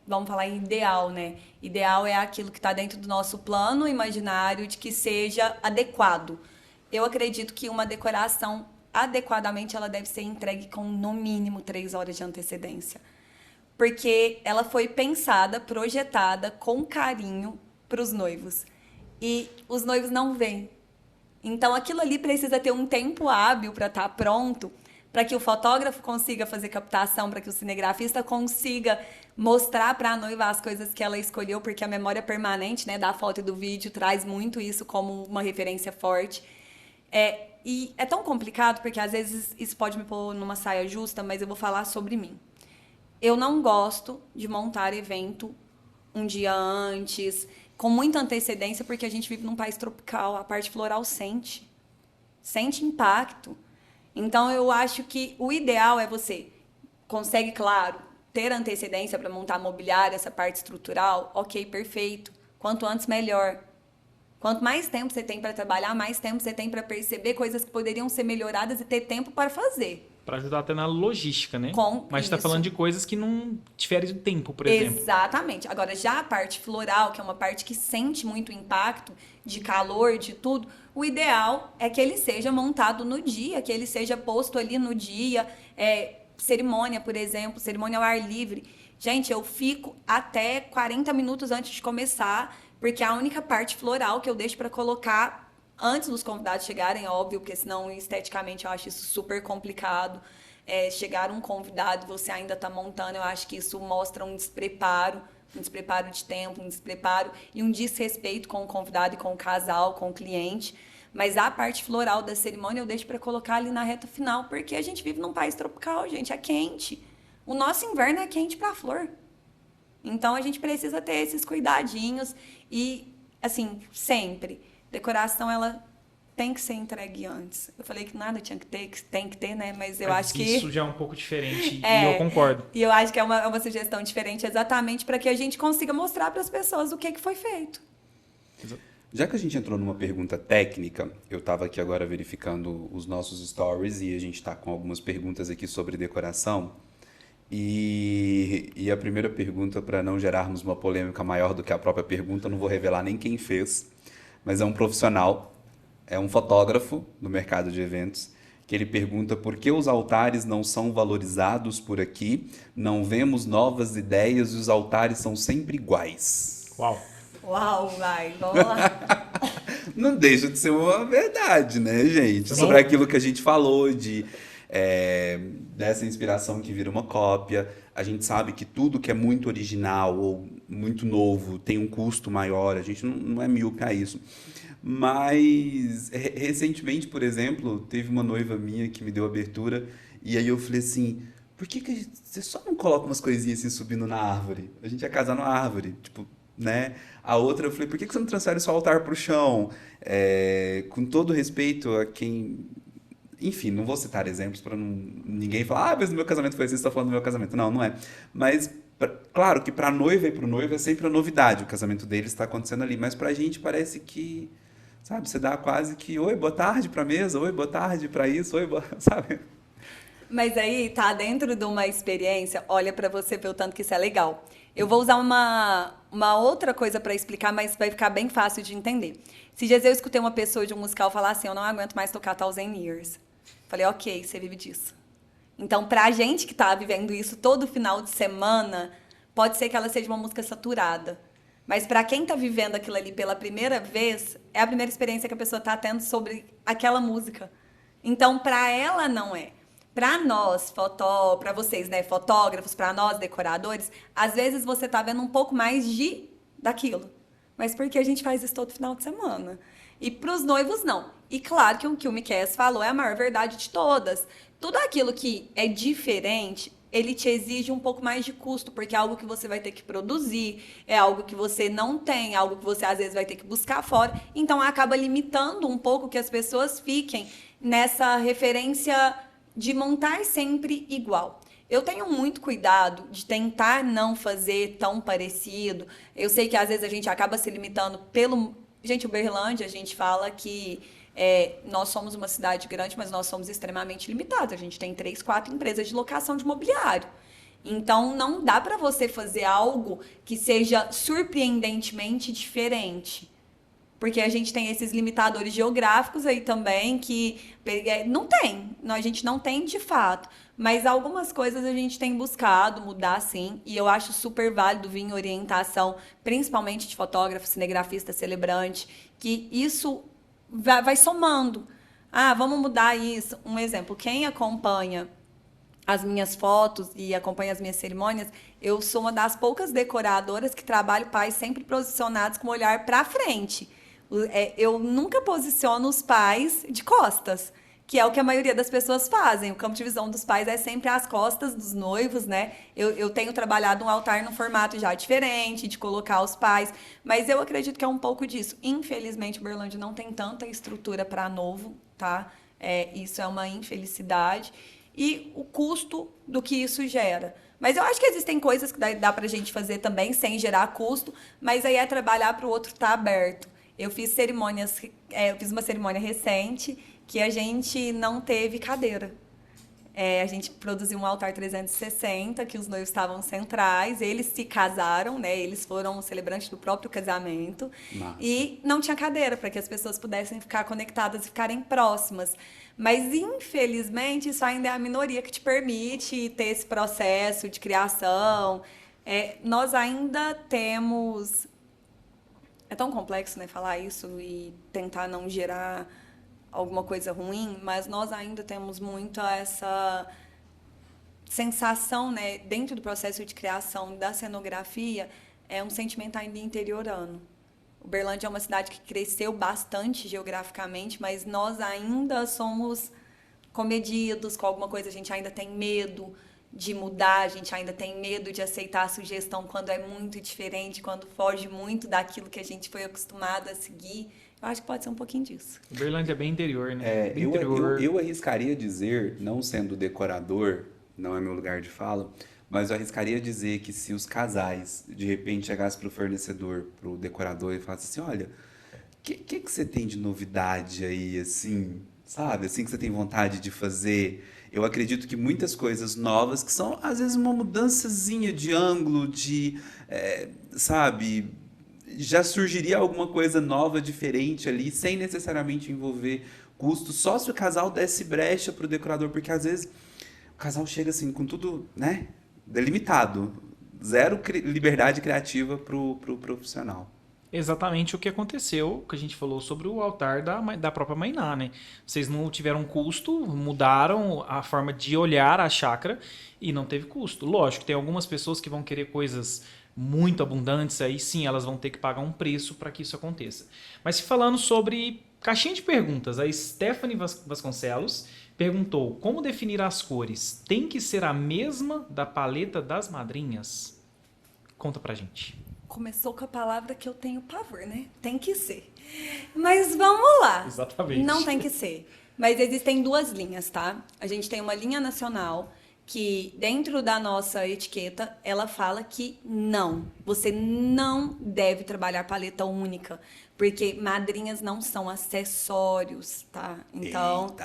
Vamos falar em ideal, né? Ideal é aquilo que está dentro do nosso plano imaginário de que seja adequado. Eu acredito que uma decoração, adequadamente, ela deve ser entregue com no mínimo 3 horas de antecedência. Porque ela foi pensada, projetada com carinho para os noivos. E os noivos não veem. Então, aquilo ali precisa ter um tempo hábil para estar pronto, para que o fotógrafo consiga fazer captação, para que o cinegrafista consiga mostrar para a noiva as coisas que ela escolheu, porque a memória permanente, né, da foto e do vídeo traz muito isso como uma referência forte. E é tão complicado, porque às vezes isso pode me pôr numa saia justa, mas eu vou falar sobre mim. Eu não gosto de montar evento um dia antes, com muita antecedência, porque a gente vive num país tropical, a parte floral sente impacto. Então, eu acho que o ideal é você consegue, claro, ter antecedência para montar mobiliário, essa parte estrutural, ok, perfeito. Quanto antes, melhor. Quanto mais tempo você tem para trabalhar, mais tempo você tem para perceber coisas que poderiam ser melhoradas e ter tempo para fazer. Para ajudar até na logística, né? Mas você está isso. falando de coisas que não diferem de tempo, por exemplo. Exatamente. Agora, já a parte floral, que é uma parte que sente muito impacto de calor, de tudo, o ideal é que ele seja montado no dia, que ele seja posto ali no dia. Cerimônia, por exemplo, cerimônia ao ar livre. Gente, eu fico até 40 minutos antes de começar, porque é a única parte floral que eu deixo para colocar antes dos convidados chegarem, óbvio, porque senão esteticamente eu acho isso super complicado. Chegar um convidado e você ainda está montando, eu acho que isso mostra um despreparo de tempo, um despreparo e um desrespeito com o convidado e com o casal, com o cliente. Mas a parte floral da cerimônia eu deixo para colocar ali na reta final, porque a gente vive num país tropical, gente, é quente. O nosso inverno é quente para a flor. Então a gente precisa ter esses cuidadinhos e, assim, sempre. Decoração, ela tem que ser entregue antes. Eu falei que nada tinha que ter, que tem que ter, né? Mas eu acho que... isso já é um pouco diferente e eu concordo. E eu acho que é uma sugestão diferente exatamente para que a gente consiga mostrar para as pessoas o que foi feito. Já que a gente entrou numa pergunta técnica, eu estava aqui agora verificando os nossos stories e a gente está com algumas perguntas aqui sobre decoração. E a primeira pergunta, para não gerarmos uma polêmica maior do que a própria pergunta, não vou revelar nem quem fez, mas é um profissional, é um fotógrafo do mercado de eventos, que ele pergunta por que os altares não são valorizados por aqui, não vemos novas ideias e os altares são sempre iguais. Uau! Uau, vai, vamos lá. Não deixa de ser uma verdade, né, gente? Sobre aquilo que a gente falou dessa inspiração que vira uma cópia. A gente sabe que tudo que é muito original ou muito novo tem um custo maior. A gente não é míope a isso. Mas, recentemente, por exemplo, teve uma noiva minha que me deu abertura e aí eu falei assim, por que você só não coloca umas coisinhas assim subindo na árvore? A gente ia casar numa árvore, tipo, né? A outra eu falei, por que você não transfere só o altar pro chão? Com todo respeito a quem... Enfim, não vou citar exemplos para ninguém falar, mas no meu casamento foi assim, você está falando do meu casamento. Não, não é. Mas, claro que para a noiva e para o noivo é sempre a novidade, o casamento deles está acontecendo ali. Mas para a gente parece que, sabe, você dá quase que, oi, boa tarde para a mesa, oi, boa tarde para isso, oi, boa... sabe? Mas aí tá dentro de uma experiência, olha pra você ver o tanto que isso é legal. Eu vou usar uma outra coisa pra explicar, mas vai ficar bem fácil de entender. Esses dias eu escutei uma pessoa de um musical falar assim, eu não aguento mais tocar Thousand Years. Falei, ok, você vive disso. Então, pra gente que tá vivendo isso todo final de semana, pode ser que ela seja uma música saturada. Mas pra quem tá vivendo aquilo ali pela primeira vez, é a primeira experiência que a pessoa tá tendo sobre aquela música. Então, pra ela não é. Para nós, para vocês, né, fotógrafos, para nós, decoradores, às vezes você tá vendo um pouco mais daquilo. Mas porque a gente faz isso todo final de semana. E para os noivos, não. E claro que o que o Miqueias falou é a maior verdade de todas. Tudo aquilo que é diferente, ele te exige um pouco mais de custo, porque é algo que você vai ter que produzir, é algo que você não tem, é algo que você às vezes vai ter que buscar fora. Então acaba limitando um pouco que as pessoas fiquem nessa referência de montar sempre igual. Eu tenho muito cuidado de tentar não fazer tão parecido. Eu sei que às vezes a gente acaba se limitando pelo... Gente, Uberlândia, a gente fala que nós somos uma cidade grande, mas nós somos extremamente limitados. A gente tem 3, 4 empresas de locação de mobiliário. Então, não dá para você fazer algo que seja surpreendentemente diferente. Porque a gente tem esses limitadores geográficos aí também que não tem, a gente não tem de fato. Mas algumas coisas a gente tem buscado mudar sim, e eu acho super válido vir em orientação, principalmente de fotógrafo, cinegrafista, celebrante, que isso vai somando. Ah, vamos mudar isso. Um exemplo, quem acompanha as minhas fotos e acompanha as minhas cerimônias, eu sou uma das poucas decoradoras que trabalho pais sempre posicionados com o olhar para frente. Eu nunca posiciono os pais de costas, que é o que a maioria das pessoas fazem. O campo de visão dos pais é sempre às costas dos noivos, né? Eu tenho trabalhado um altar num formato já diferente, de colocar os pais, mas eu acredito que é um pouco disso. Infelizmente, Uberlândia não tem tanta estrutura para novo, tá? Isso é uma infelicidade. E o custo do que isso gera. Mas eu acho que existem coisas que dá pra gente fazer também sem gerar custo, mas aí é trabalhar para o outro estar aberto. Eu fiz uma cerimônia recente que a gente não teve cadeira. A gente produziu um altar 360, que os noivos estavam centrais, eles se casaram, né? Eles foram celebrantes do próprio casamento. Nossa. E não tinha cadeira para que as pessoas pudessem ficar conectadas e ficarem próximas. Mas, infelizmente, isso ainda é a minoria que te permite ter esse processo de criação. Nós ainda temos... É tão complexo, né, falar isso e tentar não gerar alguma coisa ruim, mas nós ainda temos muito essa sensação, né, dentro do processo de criação da cenografia, é um sentimento ainda interiorano. Uberlândia é uma cidade que cresceu bastante geograficamente, mas nós ainda somos comedidos com alguma coisa, a gente ainda tem medo de mudar, a gente ainda tem medo de aceitar a sugestão quando é muito diferente, quando foge muito daquilo que a gente foi acostumado a seguir. Eu acho que pode ser um pouquinho disso. Uberlândia é bem interior, né? Bem interior. Eu arriscaria dizer, não sendo decorador, não é meu lugar de fala, mas eu arriscaria dizer que se os casais, de repente, chegassem para o fornecedor, para o decorador e falassem assim, olha, o que você tem de novidade aí, assim, sabe? Assim que você tem vontade de fazer... Eu acredito que muitas coisas novas, que são, às vezes, uma mudançazinha de ângulo, sabe? Já surgiria alguma coisa nova, diferente ali, sem necessariamente envolver custo, só se o casal desse brecha para o decorador, porque, às vezes, o casal chega, assim, com tudo, né? Delimitado. Zero liberdade criativa para o profissional. Exatamente o que aconteceu, que a gente falou sobre o altar da própria Mainá, né? Vocês não tiveram custo, mudaram a forma de olhar a chácara e não teve custo. Lógico, tem algumas pessoas que vão querer coisas muito abundantes, aí sim elas vão ter que pagar um preço para que isso aconteça. Mas falando sobre caixinha de perguntas, a Stephanie Vasconcelos perguntou: como definir as cores? Tem que ser a mesma da paleta das madrinhas? Conta pra gente. Começou com a palavra que eu tenho pavor, né? Tem que ser. Mas vamos lá. Exatamente. Não tem que ser. Mas existem duas linhas, tá? A gente tem uma linha nacional que, dentro da nossa etiqueta, ela fala que não. Você não deve trabalhar paleta única. Porque madrinhas não são acessórios, tá? Então,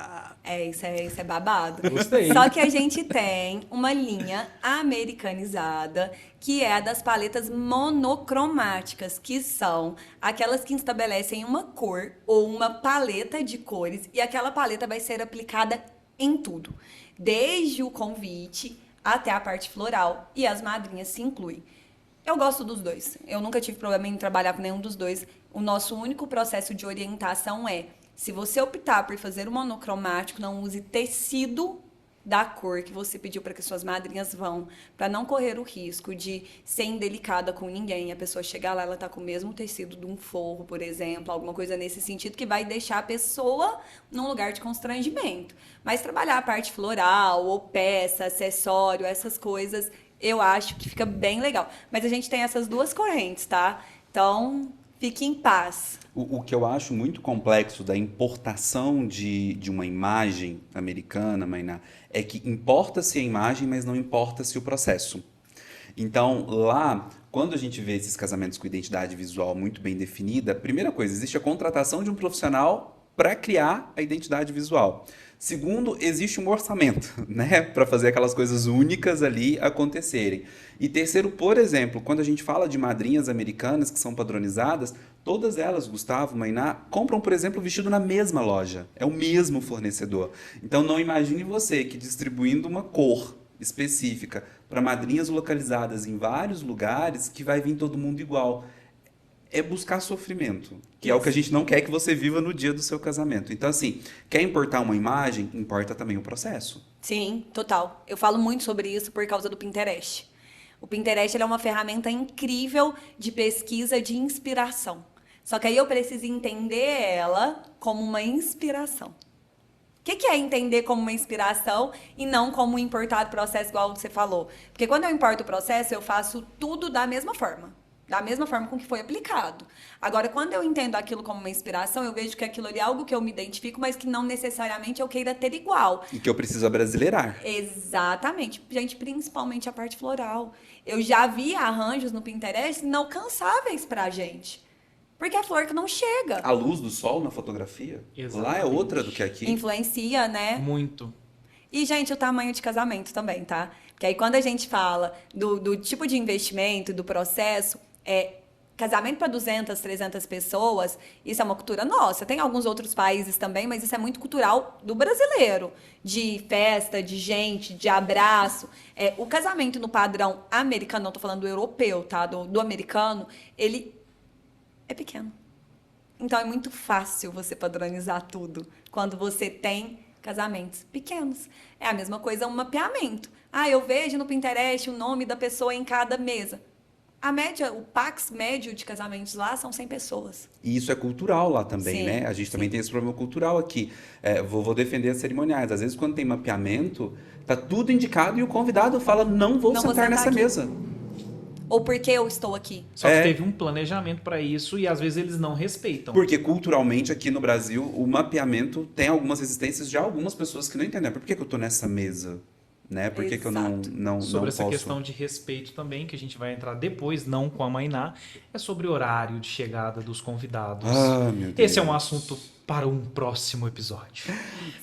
isso é babado. Gostei. Só que a gente tem uma linha americanizada, que é a das paletas monocromáticas, que são aquelas que estabelecem uma cor ou uma paleta de cores, e aquela paleta vai ser aplicada em tudo, desde o convite até a parte floral, e as madrinhas se incluem. Eu gosto dos dois. Eu nunca tive problema em trabalhar com nenhum dos dois. O nosso único processo de orientação é: se você optar por fazer o monocromático, não use tecido da cor que você pediu para que suas madrinhas vão, para não correr o risco de ser indelicada com ninguém. A pessoa chegar lá, ela tá com o mesmo tecido de um forro, por exemplo, alguma coisa nesse sentido que vai deixar a pessoa num lugar de constrangimento. Mas trabalhar a parte floral, ou peça, acessório, essas coisas, eu acho que fica bem legal. Mas a gente tem essas duas correntes, tá? Então, fique em paz. O que eu acho muito complexo da importação de uma imagem americana, Mainá, é que importa-se a imagem, mas não importa-se o processo. Então, lá, quando a gente vê esses casamentos com identidade visual muito bem definida, primeira coisa, existe a contratação de um profissional para criar a identidade visual. Segundo, existe um orçamento, né, para fazer aquelas coisas únicas ali acontecerem. E terceiro, por exemplo, quando a gente fala de madrinhas americanas que são padronizadas, todas elas, Gustavo, Mainá, compram, por exemplo, o vestido na mesma loja. É o mesmo fornecedor. Então, não imagine você que distribuindo uma cor específica para madrinhas localizadas em vários lugares que vai vir todo mundo igual. É buscar sofrimento, que é o que a gente não quer que você viva no dia do seu casamento. Então, assim, quer importar uma imagem, importa também o processo. Sim, total. Eu falo muito sobre isso por causa do Pinterest. O Pinterest ele é uma ferramenta incrível de pesquisa, de inspiração. Só que aí eu preciso entender ela como uma inspiração. O que é entender como uma inspiração e não como importar o processo, igual você falou? Porque quando eu importo o processo, eu faço tudo da mesma forma com que foi aplicado. Agora, quando eu entendo aquilo como uma inspiração, eu vejo que aquilo ali é algo que eu me identifico, mas que não necessariamente eu queira ter igual. E que eu preciso abrasileirar. Exatamente. Gente, principalmente a parte floral. Eu já vi arranjos no Pinterest inalcançáveis pra gente. Porque é flor que não chega. A luz do sol na fotografia, Exatamente. lá é outra do que aqui. Influencia, né? Muito. E, gente, o tamanho de casamento também, tá? Porque aí quando a gente fala do tipo de investimento, do processo, casamento para 200, 300 pessoas, isso é uma cultura nossa. Tem alguns outros países também, mas isso é muito cultural do brasileiro. De festa, de gente, de abraço. O casamento no padrão americano, não tô falando do europeu, tá? Do americano, ele é pequeno. Então é muito fácil você padronizar tudo quando você tem casamentos pequenos. É a mesma coisa um mapeamento. Eu vejo no Pinterest o nome da pessoa em cada mesa. A média, o Pax médio de casamentos lá são 100 pessoas. E isso é cultural lá também, Sim, né? A gente também tem esse problema cultural aqui. Vou defender as cerimoniais. Às vezes, quando tem mapeamento, tá tudo indicado e o convidado fala, não vou sentar nessa aqui. mesa. Ou porque eu estou aqui. Só que teve um planejamento para isso e às vezes eles não respeitam. Porque culturalmente aqui no Brasil, o mapeamento tem algumas resistências de algumas pessoas que não entendem. Por que eu tô nessa mesa? Né? Por que eu não Sobre essa posso... questão de respeito também, que a gente vai entrar depois, não com a Mainá, é sobre o horário de chegada dos convidados. Meu Deus. Esse é um assunto para um próximo episódio.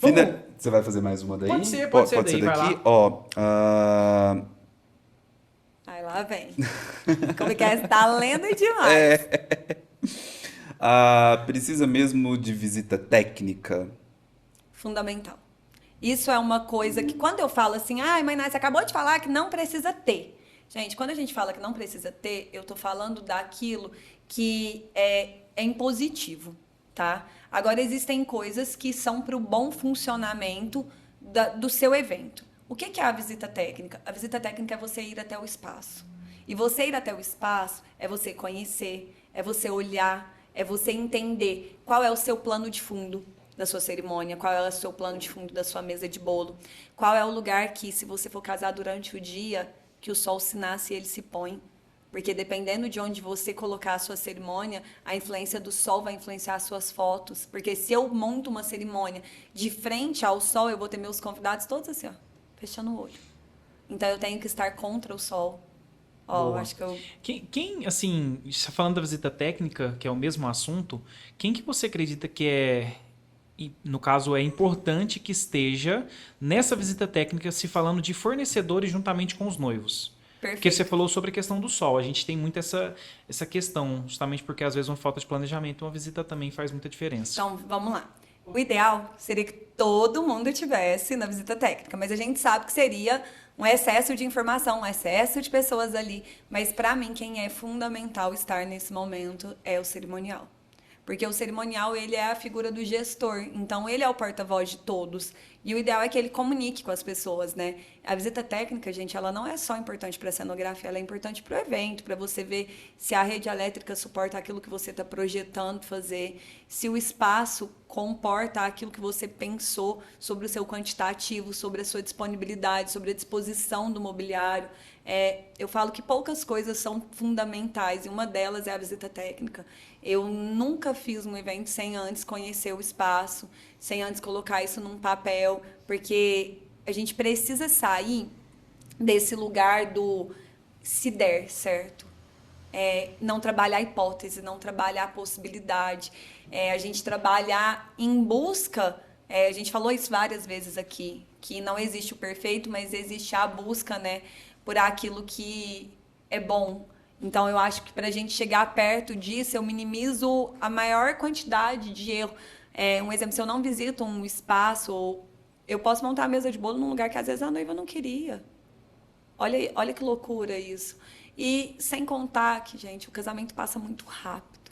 Você vai fazer mais uma daí? Pode ser daí, vai daqui? lá. Ó, Aí lá vem. Como que é? Você tá lendo demais. precisa mesmo de visita técnica? Fundamental. Isso é uma coisa que quando eu falo assim, Mainá, você acabou de falar que não precisa ter. Gente, quando a gente fala que não precisa ter, eu tô falando daquilo que é impositivo, tá? Agora, existem coisas que são para o bom funcionamento do seu evento. O que é a visita técnica? A visita técnica é você ir até o espaço. E você ir até o espaço é você conhecer, é você olhar, é você entender qual é o seu plano de fundo da sua cerimônia, qual é o seu plano de fundo da sua mesa de bolo, qual é o lugar que, se você for casar durante o dia, que o sol se nasce e ele se põe. Porque dependendo de onde você colocar a sua cerimônia, a influência do sol vai influenciar as suas fotos. Porque se eu monto uma cerimônia de frente ao sol, eu vou ter meus convidados todos assim, ó, fechando o olho. Então eu tenho que estar contra o sol. Ó, acho que eu... Quem, assim, falando da visita técnica, que é o mesmo assunto, quem que você acredita que no caso, é importante que esteja nessa visita técnica se falando de fornecedores juntamente com os noivos? Perfeito. Porque você falou sobre a questão do sol. A gente tem muito essa questão, justamente porque às vezes uma falta de planejamento, uma visita também faz muita diferença. Então, vamos lá. O ideal seria que todo mundo tivesse na visita técnica, mas a gente sabe que seria um excesso de informação, um excesso de pessoas ali. Mas, para mim, quem é fundamental estar nesse momento é o cerimonial. Porque o cerimonial, ele é a figura do gestor, então ele é o porta-voz de todos. E o ideal é que ele comunique com as pessoas, né? A visita técnica, gente, ela não é só importante para a cenografia, ela é importante para o evento, para você ver se a rede elétrica suporta aquilo que você está projetando fazer, se o espaço comporta aquilo que você pensou sobre o seu quantitativo, sobre a sua disponibilidade, sobre a disposição do mobiliário. Eu falo que poucas coisas são fundamentais, e uma delas é a visita técnica. Eu nunca fiz um evento sem antes conhecer o espaço, sem antes colocar isso num papel, porque a gente precisa sair desse lugar do se der certo. Não trabalhar a hipótese, não trabalhar a possibilidade. A gente trabalhar em busca, a gente falou isso várias vezes aqui, que não existe o perfeito, mas existe a busca, né, por aquilo que é bom. Então, eu acho que para a gente chegar perto disso, eu minimizo a maior quantidade de erro. Um exemplo, se eu não visito um espaço, eu posso montar a mesa de bolo num lugar que às vezes a noiva não queria. Olha que loucura isso. E sem contar que, gente, o casamento passa muito rápido.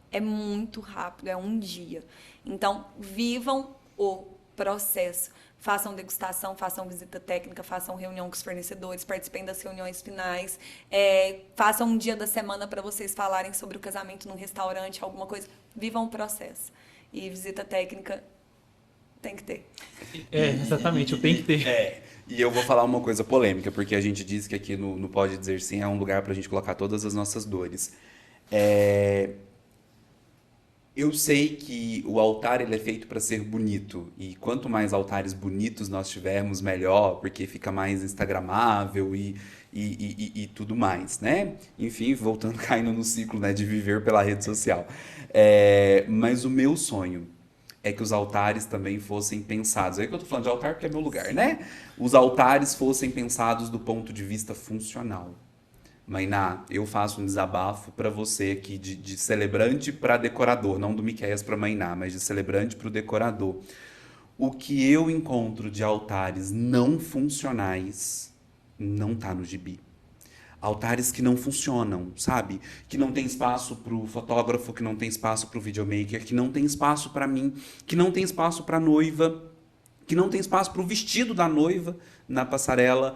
É muito rápido, é um dia. Então, vivam o processo. Façam degustação, façam visita técnica, façam reunião com os fornecedores, participem das reuniões finais, façam um dia da semana para vocês falarem sobre o casamento num restaurante, alguma coisa. Vivam o processo. E visita técnica tem que ter. Exatamente, eu tenho que ter. E eu vou falar uma coisa polêmica, porque a gente diz que aqui no Pode Dizer Sim é um lugar pra gente colocar todas as nossas dores. Eu sei que o altar ele é feito para ser bonito, e quanto mais altares bonitos nós tivermos, melhor, porque fica mais instagramável e tudo mais, né? Enfim, voltando, caindo no ciclo, né, de viver pela rede social. Mas o meu sonho é que os altares também fossem pensados. É que eu tô falando de altar porque é meu lugar, né? Os altares fossem pensados do ponto de vista funcional. Mainá, eu faço um desabafo para você aqui de celebrante para decorador, não do Miqueias para Mainá, mas de celebrante para o decorador. O que eu encontro de altares não funcionais não tá no gibi. Altares que não funcionam, sabe? Que não tem espaço pro fotógrafo, que não tem espaço pro videomaker, que não tem espaço para mim, que não tem espaço para noiva, que não tem espaço para o vestido da noiva na passarela,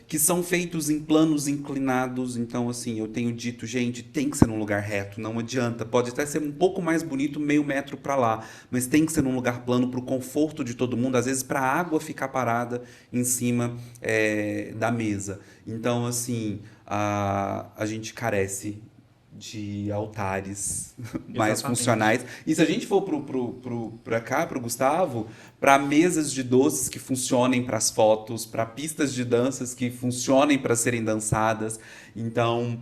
que são feitos em planos inclinados. Então, assim, eu tenho dito, gente, tem que ser num lugar reto, não adianta. Pode até ser um pouco mais bonito, meio metro para lá, mas tem que ser num lugar plano para o conforto de todo mundo, às vezes para a água ficar parada em cima da mesa. Então, assim, a gente carece de altares mais funcionais. E se a gente for para cá, para o Gustavo, para mesas de doces que funcionem para as fotos, para pistas de danças que funcionem para serem dançadas. Então,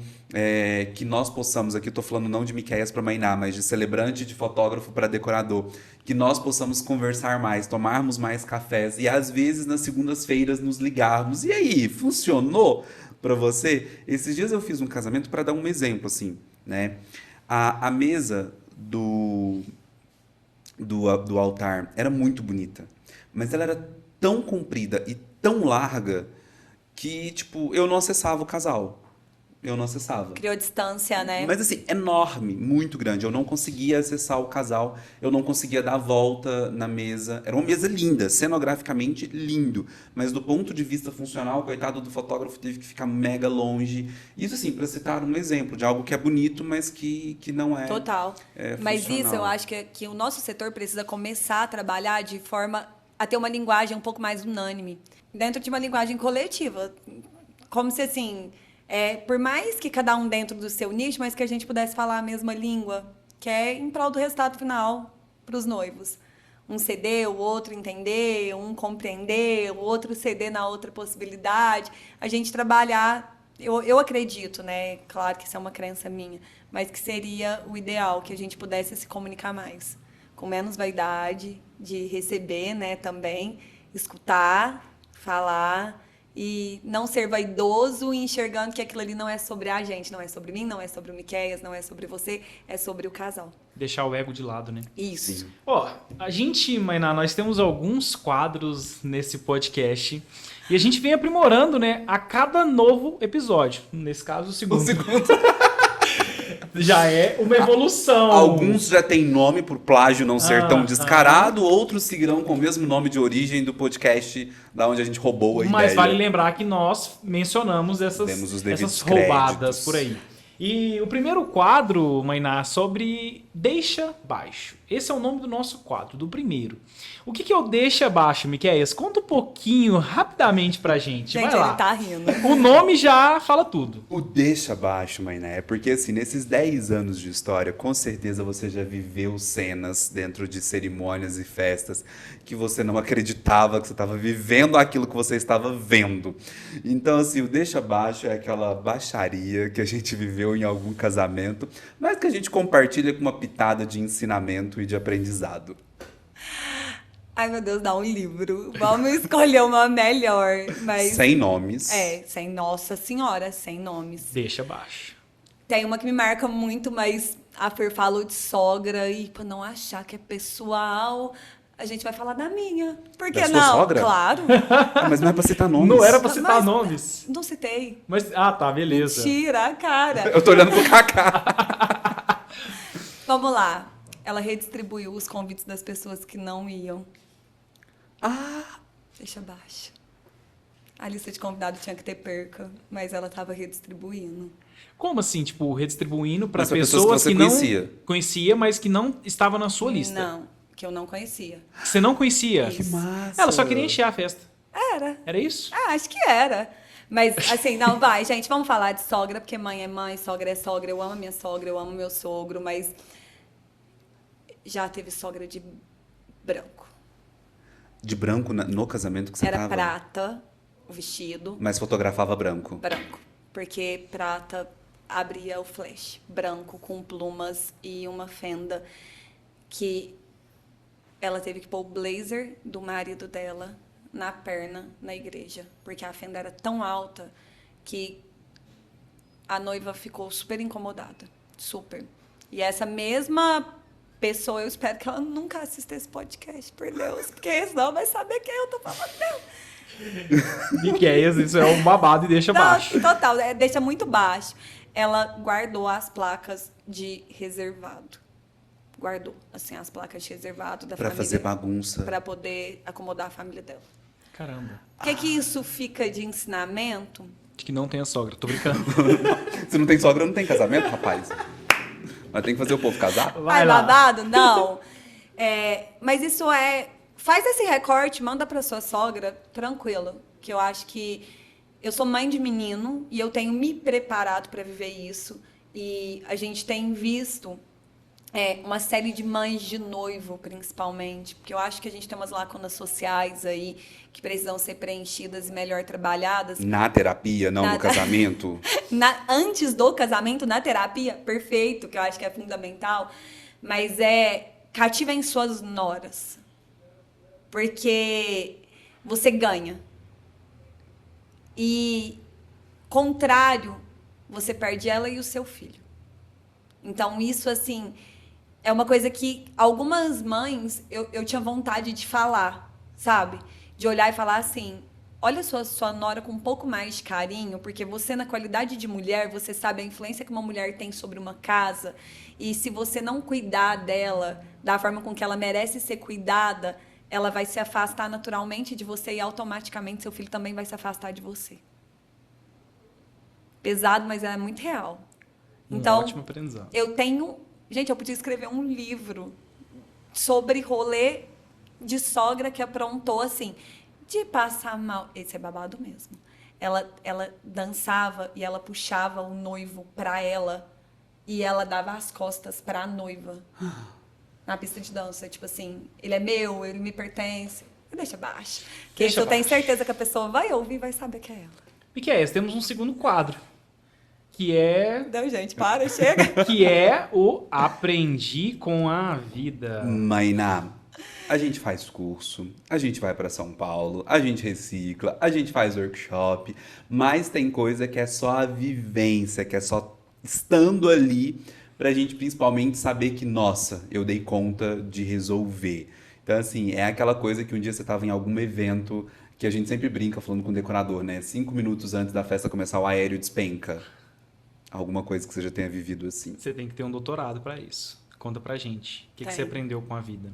que nós possamos, aqui eu estou falando não de Miqueias para Mainá, mas de celebrante, de fotógrafo para decorador, que nós possamos conversar mais, tomarmos mais cafés e às vezes nas segundas-feiras nos ligarmos. E aí, funcionou para você? Esses dias eu fiz um casamento para dar um exemplo, assim, né? A mesa do altar era muito bonita, mas ela era tão comprida e tão larga que, tipo, eu não acessava o casal. Eu não acessava. Criou distância, né? Mas assim, enorme, muito grande. Eu não conseguia acessar o casal, eu não conseguia dar a volta na mesa. Era uma mesa linda, cenograficamente lindo. Mas do ponto de vista funcional, coitado do fotógrafo teve que ficar mega longe. Isso assim, para citar um exemplo de algo que é bonito, mas que não é. Total. Mas isso funcional. eu acho que o nosso setor precisa começar a trabalhar de forma a ter uma linguagem um pouco mais unânime. Dentro de uma linguagem coletiva. Como se assim... por mais que cada um dentro do seu nicho, mas que a gente pudesse falar a mesma língua, que é em prol do resultado final para os noivos. Um ceder, o outro entender, um compreender, o outro ceder na outra possibilidade. A gente trabalhar, eu acredito, né? Claro que isso é uma crença minha, mas que seria o ideal, que a gente pudesse se comunicar mais. Com menos vaidade de receber, né? Também, escutar, falar... E não ser vaidoso e enxergando que aquilo ali não é sobre a gente, não é sobre mim, não é sobre o Miquéias, não é sobre você, é sobre o casal. Deixar o ego de lado, né? Isso. Ó, a gente, Mainá, nós temos alguns quadros nesse podcast e a gente vem aprimorando, né, a cada novo episódio. Nesse caso, o segundo. Já é uma evolução. Alguns já têm nome por plágio não ser tão descarado, outros seguirão com o mesmo nome de origem do podcast da onde a gente roubou a ideia. Mas vale lembrar que nós mencionamos essas roubadas créditos por aí. E o primeiro quadro, Mainá, sobre Deixa Baixo. Esse é o nome do nosso quadro, do primeiro. O que é o Deixa Baixo, Miquéias? Conta um pouquinho, rapidamente pra gente. Gente, vai lá. ele tá rindo. O nome já fala tudo. O deixa baixo, Mainé, porque assim, nesses 10 anos de história, com certeza você já viveu cenas dentro de cerimônias e festas que você não acreditava que você estava vivendo aquilo que você estava vendo. Então, assim, o deixa baixo é aquela baixaria que a gente viveu em algum casamento, mas que a gente compartilha com uma pitada de ensinamento e de aprendizado. Ai, meu Deus, dá um livro. Vamos escolher uma melhor. Mas... Sem nomes. Sem Nossa Senhora, sem nomes. Deixa Baixo. Tem uma que me marca muito, mas a Fer falou de sogra e pra não achar que é pessoal, a gente vai falar da minha. Por que Da sua não? sogra? Claro. Mas não é pra citar nomes. Não era pra citar Mas- nomes. Não citei. Mas, tá, beleza. Tira a cara. Eu tô olhando pro Kaká. Vamos lá. Ela redistribuiu os convites das pessoas que não iam. Deixa abaixo. A lista de convidados tinha que ter perca, mas ela tava redistribuindo. Como assim, tipo, redistribuindo para Mas pra pessoas você que não conhecia. conhecia, mas que não estava na sua lista? Não, que eu não conhecia. Que você não conhecia? Que massa. Ela só queria encher a festa. Era. Era isso? Acho que era. Mas, assim, não, vai, gente, vamos falar de sogra, porque mãe é mãe, sogra é sogra. Eu amo a minha sogra, eu amo meu sogro, mas já teve sogra de branco. De branco no casamento que você Era tava? prata, o vestido, Mas fotografava branco. branco. Porque prata abria o flash. Branco, com plumas e uma fenda que ela teve que pôr o blazer do marido dela na perna na igreja. Porque a fenda era tão alta que a noiva ficou super incomodada. Super. E essa mesma pessoa, eu espero que ela nunca assista esse podcast, por Deus. Porque senão vai saber quem eu tô falando dela. Miquéias, isso é um babado e deixa Não, baixo. total, deixa muito baixo. Ela guardou as placas de reservado. Guardou, assim, as placas de reservado da Pra família. fazer bagunça. Pra poder acomodar a família dela. Caramba. O que isso fica de ensinamento? De que não tem a sogra, tô brincando. Se não tem sogra, não tem casamento, rapaz. Mas tem que fazer o povo casar? Vai Ai, lá. babado? Não. Mas isso faz esse recorte, manda pra sua sogra, tranquilo. Que eu acho que eu sou mãe de menino e eu tenho me preparado para viver isso. E a gente tem visto uma série de mães de noivo, principalmente. Porque eu acho que a gente tem umas lacunas sociais aí que precisam ser preenchidas e melhor trabalhadas. Na terapia, não no Nada. casamento? Antes do casamento, na terapia, perfeito, que eu acho que é fundamental. Mas cativem suas noras. Porque você ganha. E, contrário, você perde ela e o seu filho. Então, isso, assim, é uma coisa que algumas mães eu tinha vontade de falar, sabe? De olhar e falar assim, olha sua nora com um pouco mais de carinho, porque você, na qualidade de mulher, você sabe a influência que uma mulher tem sobre uma casa. E se você não cuidar dela da forma com que ela merece ser cuidada, ela vai se afastar naturalmente de você e automaticamente seu filho também vai se afastar de você. Pesado, mas é muito real. Então, ótimo aprendizado. Gente, eu podia escrever um livro sobre rolê de sogra que aprontou, assim, de passar mal. Esse é babado mesmo. Ela dançava e ela puxava o noivo pra ela e ela dava as costas pra noiva na pista de dança. Tipo assim, ele é meu, ele me pertence. Deixa baixo. Porque Deixa eu tenho baixo. certeza que a pessoa vai ouvir e vai saber que é ela. Miquéias, temos um segundo quadro, que é Não, gente, para, chega. o Aprendi com a Vida. Mainá, a gente faz curso, a gente vai para São Paulo, a gente recicla, a gente faz workshop, mas tem coisa que é só a vivência, que é só estando ali pra gente principalmente saber que, nossa, eu dei conta de resolver. Então, assim, é aquela coisa que um dia você tava em algum evento que a gente sempre brinca falando com o decorador, né? 5 minutos antes da festa começar, o aéreo despenca. Alguma coisa que você já tenha vivido assim. Você tem que ter um doutorado pra isso. Conta pra gente. O que você Tenho. aprendeu com a vida?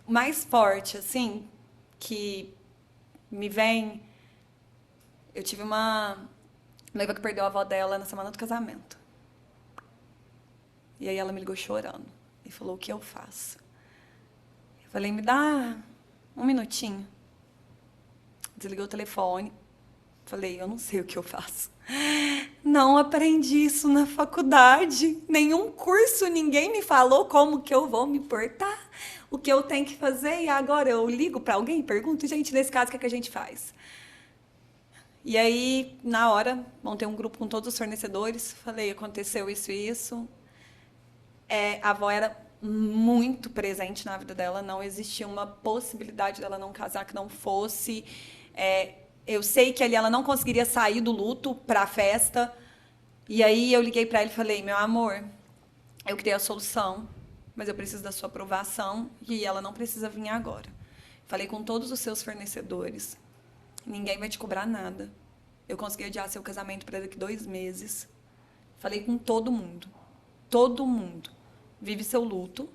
O mais forte, assim, que me vem. Eu tive uma noiva que perdeu a avó dela na semana do casamento. E aí ela me ligou chorando e falou: o que eu faço? Eu falei: me dá um minutinho. Desligou o telefone. Falei: eu não sei o que eu faço. Não aprendi isso na faculdade. Nenhum curso, ninguém me falou como que eu vou me portar, o que eu tenho que fazer. E agora eu ligo para alguém e pergunto: gente, nesse caso, o que é que a gente faz? E aí, na hora, montei um grupo com todos os fornecedores. Falei: aconteceu isso e isso. A avó era muito presente na vida dela. Não existia uma possibilidade dela não casar que não fosse. Eu sei que ali ela não conseguiria sair do luto para a festa. E aí eu liguei para ela e falei: meu amor, eu criei a solução, mas eu preciso da sua aprovação e ela não precisa vir agora. Falei com todos os seus fornecedores. Ninguém vai te cobrar nada. Eu consegui adiar seu casamento para daqui 2 meses. Falei com todo mundo. Todo mundo. Vive seu luto.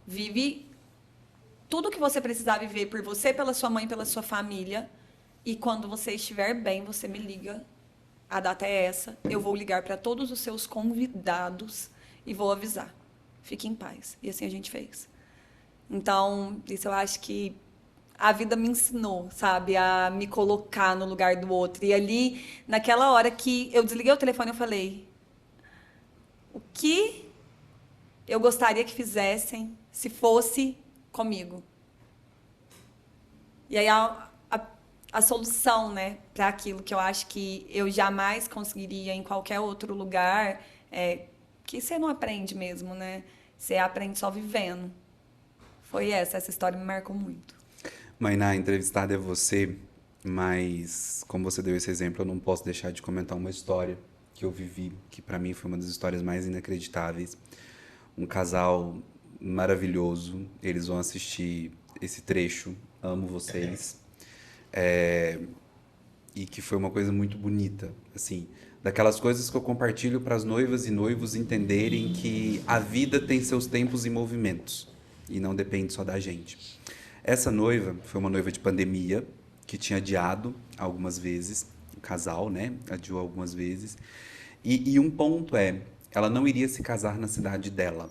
Vive tudo que você precisar viver por você, pela sua mãe, pela sua família. E quando você estiver bem, você me liga. A data é essa. Eu vou ligar para todos os seus convidados e vou avisar. Fique em paz. E assim a gente fez. Então, isso eu acho que a vida me ensinou, sabe? A me colocar no lugar do outro. E ali, naquela hora que eu desliguei o telefone, eu falei: o que eu gostaria que fizessem se fosse comigo? E aí a solução, né, para aquilo que eu acho que eu jamais conseguiria em qualquer outro lugar, que você não aprende mesmo, né? Você aprende só vivendo. Foi essa história me marcou muito. Mainá, entrevistada é você, mas como você deu esse exemplo, eu não posso deixar de comentar uma história que eu vivi, que pra mim foi uma das histórias mais inacreditáveis. Um casal maravilhoso, eles vão assistir esse trecho, amo vocês. E que foi uma coisa muito bonita, assim, daquelas coisas que eu compartilho para as noivas e noivos entenderem que a vida tem seus tempos e movimentos e não depende só da gente. Essa noiva foi uma noiva de pandemia que tinha adiado algumas vezes, o casal, né, adiou algumas vezes, e um ponto ela não iria se casar na cidade dela,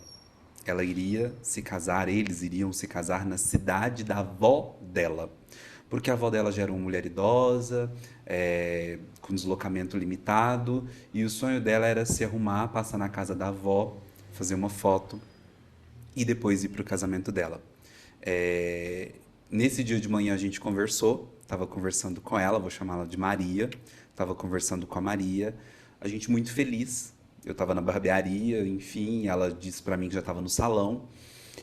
ela iria se casar, eles iriam se casar na cidade da avó dela. Porque a avó dela já era uma mulher idosa, com deslocamento limitado, e o sonho dela era se arrumar, passar na casa da avó, fazer uma foto e depois ir para o casamento dela. Nesse dia de manhã a gente conversou, estava conversando com ela, vou chamá-la de Maria, estava conversando com a Maria, a gente muito feliz, eu estava na barbearia, enfim, ela disse para mim que já estava no salão,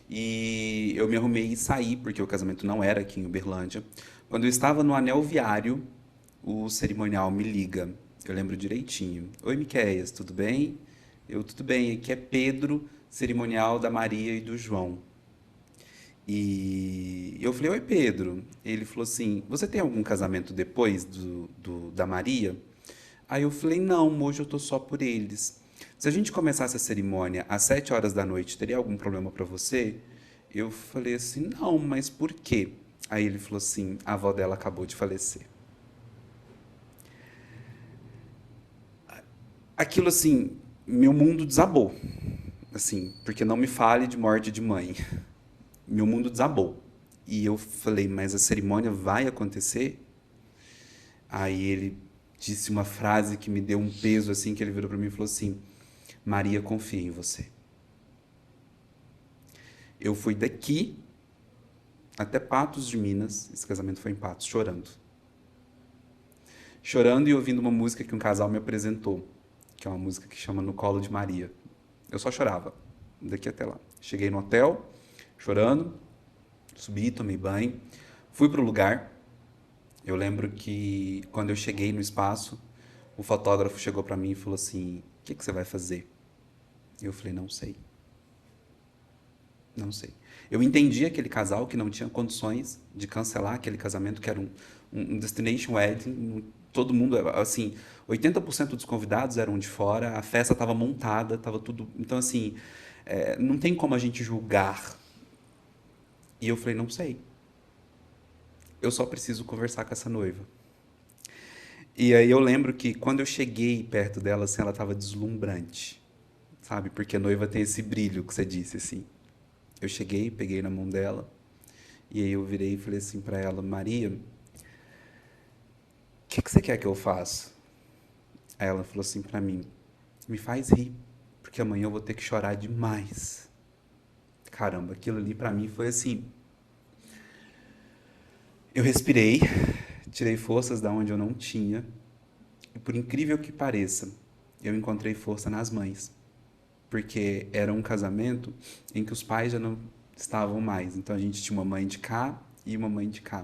e eu me arrumei e saí, porque o casamento não era aqui em Uberlândia. Quando eu estava no anel viário, o cerimonial me liga. Eu lembro direitinho. Oi, Miquéias, tudo bem? Tudo bem. Aqui é Pedro, cerimonial da Maria e do João. E eu falei, oi, Pedro. Ele falou assim, você tem algum casamento depois da Maria? Aí eu falei, não, hoje eu tô só por eles. Se a gente começasse a cerimônia às 7 horas da noite, teria algum problema para você? Eu falei assim, não, mas por quê? Aí ele falou assim, a avó dela acabou de falecer. Aquilo assim, meu mundo desabou. Assim, porque não me fale de morte de mãe. Meu mundo desabou. E eu falei, mas a cerimônia vai acontecer? Aí ele disse uma frase que me deu um peso, assim, que ele virou para mim e falou assim, Maria confia em você. Eu fui daqui até Patos de Minas, esse casamento foi em Patos, chorando. Chorando e ouvindo uma música que um casal me apresentou, que é uma música que chama No Colo de Maria. Eu só chorava, daqui até lá. Cheguei no hotel, chorando, subi, tomei banho, fui pro lugar. Eu lembro que quando eu cheguei no espaço, o fotógrafo chegou para mim e falou assim, o que você vai fazer? Eu falei, não sei. Não sei. Eu entendi aquele casal que não tinha condições de cancelar aquele casamento, que era um destination wedding. Todo mundo, assim, 80% dos convidados eram de fora, a festa estava montada, estava tudo... Então, assim, não tem como a gente julgar. E eu falei, não sei. Eu só preciso conversar com essa noiva. E aí eu lembro que quando eu cheguei perto dela, assim, ela estava deslumbrante, sabe? Porque a noiva tem esse brilho que você disse, assim. Eu cheguei, peguei na mão dela, e aí eu virei e falei assim para ela, Maria, o que você quer que eu faça? Aí ela falou assim para mim, me faz rir, porque amanhã eu vou ter que chorar demais. Caramba, aquilo ali para mim foi assim. Eu respirei, tirei forças da onde eu não tinha, e por incrível que pareça, eu encontrei força nas mães. Porque era um casamento em que os pais já não estavam mais. Então a gente tinha uma mãe de cá e uma mãe de cá.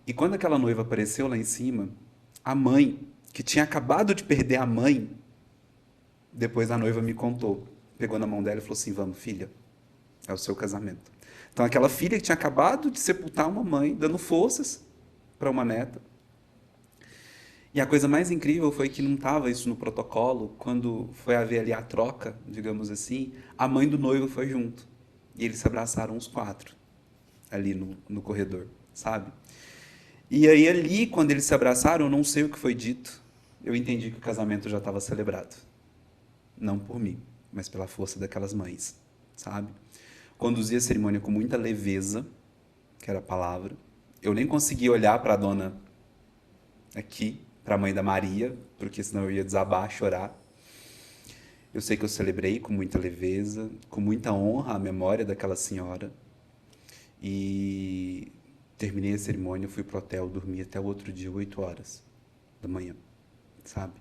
E quando aquela noiva apareceu lá em cima, a mãe, que tinha acabado de perder a mãe, depois a noiva me contou. Pegou na mão dela e falou assim, vamos, filha, é o seu casamento. Então aquela filha que tinha acabado de sepultar uma mãe, dando forças para uma neta. E a coisa mais incrível foi que não estava isso no protocolo. Quando foi haver ali a troca, digamos assim, a mãe do noivo foi junto. E eles se abraçaram os 4, ali no corredor, sabe? E aí ali, quando eles se abraçaram, eu não sei o que foi dito, eu entendi que o casamento já estava celebrado. Não por mim, mas pela força daquelas mães, sabe? Conduzi a cerimônia com muita leveza, que era a palavra. Eu nem conseguia olhar para a dona aqui, para a mãe da Maria, porque senão eu ia desabar, chorar. Eu sei que eu celebrei com muita leveza, com muita honra a memória daquela senhora. E terminei a cerimônia, fui pro hotel, dormi até o outro dia, 8 horas da manhã, sabe?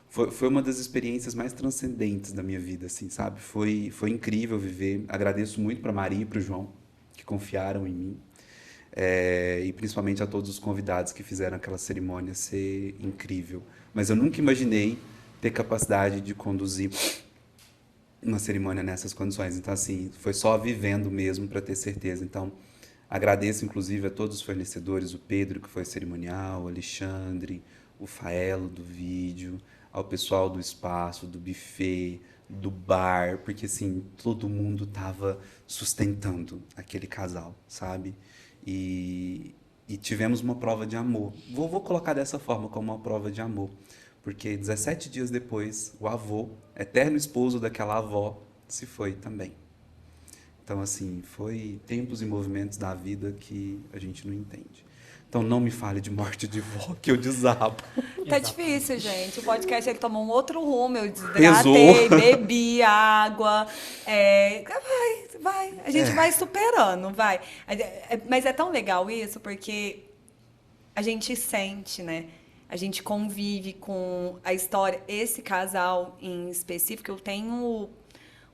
Foi uma das experiências mais transcendentes da minha vida, assim, sabe? Foi incrível viver. Agradeço muito para Maria e para o João, que confiaram em mim. E principalmente a todos os convidados que fizeram aquela cerimônia ser incrível. Mas eu nunca imaginei ter capacidade de conduzir uma cerimônia nessas condições. Então, assim, foi só vivendo mesmo para ter certeza. Então, agradeço, inclusive, a todos os fornecedores, o Pedro, que foi cerimonial, o Alexandre, o Faelo, do vídeo, ao pessoal do espaço, do buffet, do bar, porque, assim, todo mundo estava sustentando aquele casal, sabe? E tivemos uma prova de amor. Vou colocar dessa forma, como uma prova de amor. Porque 17 dias depois, o avô, eterno esposo daquela avó, se foi também. Então, assim, foi tempos e movimentos da vida que a gente não entende. Então, não me fale de morte de vó, que eu desabo. Tá difícil, gente. O podcast ele tomou um outro rumo. Eu Pesou. desidratei, bebi água. Vai. A gente vai superando, vai. Mas é tão legal isso, porque a gente sente, né? A gente convive com a história. Esse casal em específico, eu tenho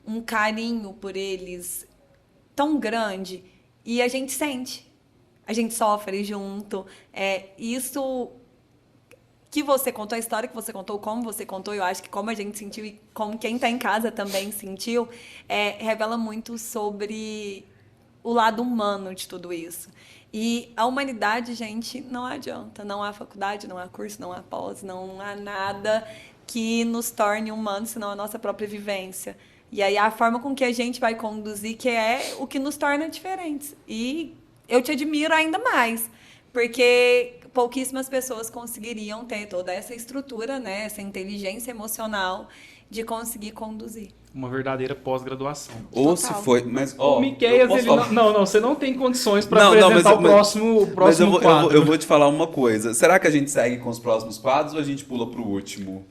um carinho por eles tão grande. E a gente sente. A gente sofre junto. Isso que você contou, a história que você contou, como você contou, eu acho que como a gente sentiu e como quem está em casa também sentiu, revela muito sobre o lado humano de tudo isso. E a humanidade, gente, não adianta. Não há faculdade, não há curso, não há pós, não há nada que nos torne humanos, senão a nossa própria vivência. E aí a forma com que a gente vai conduzir que é o que nos torna diferentes. E eu te admiro ainda mais, porque pouquíssimas pessoas conseguiriam ter toda essa estrutura, né, essa inteligência emocional de conseguir conduzir. Uma verdadeira pós-graduação. Ou Total. se foi, mas O Miqueias, ele não, você não tem condições para Não, apresentar mas- o Mas próximo quadro. eu vou te falar uma coisa. Será que a gente segue com os próximos quadros ou a gente pula pro último?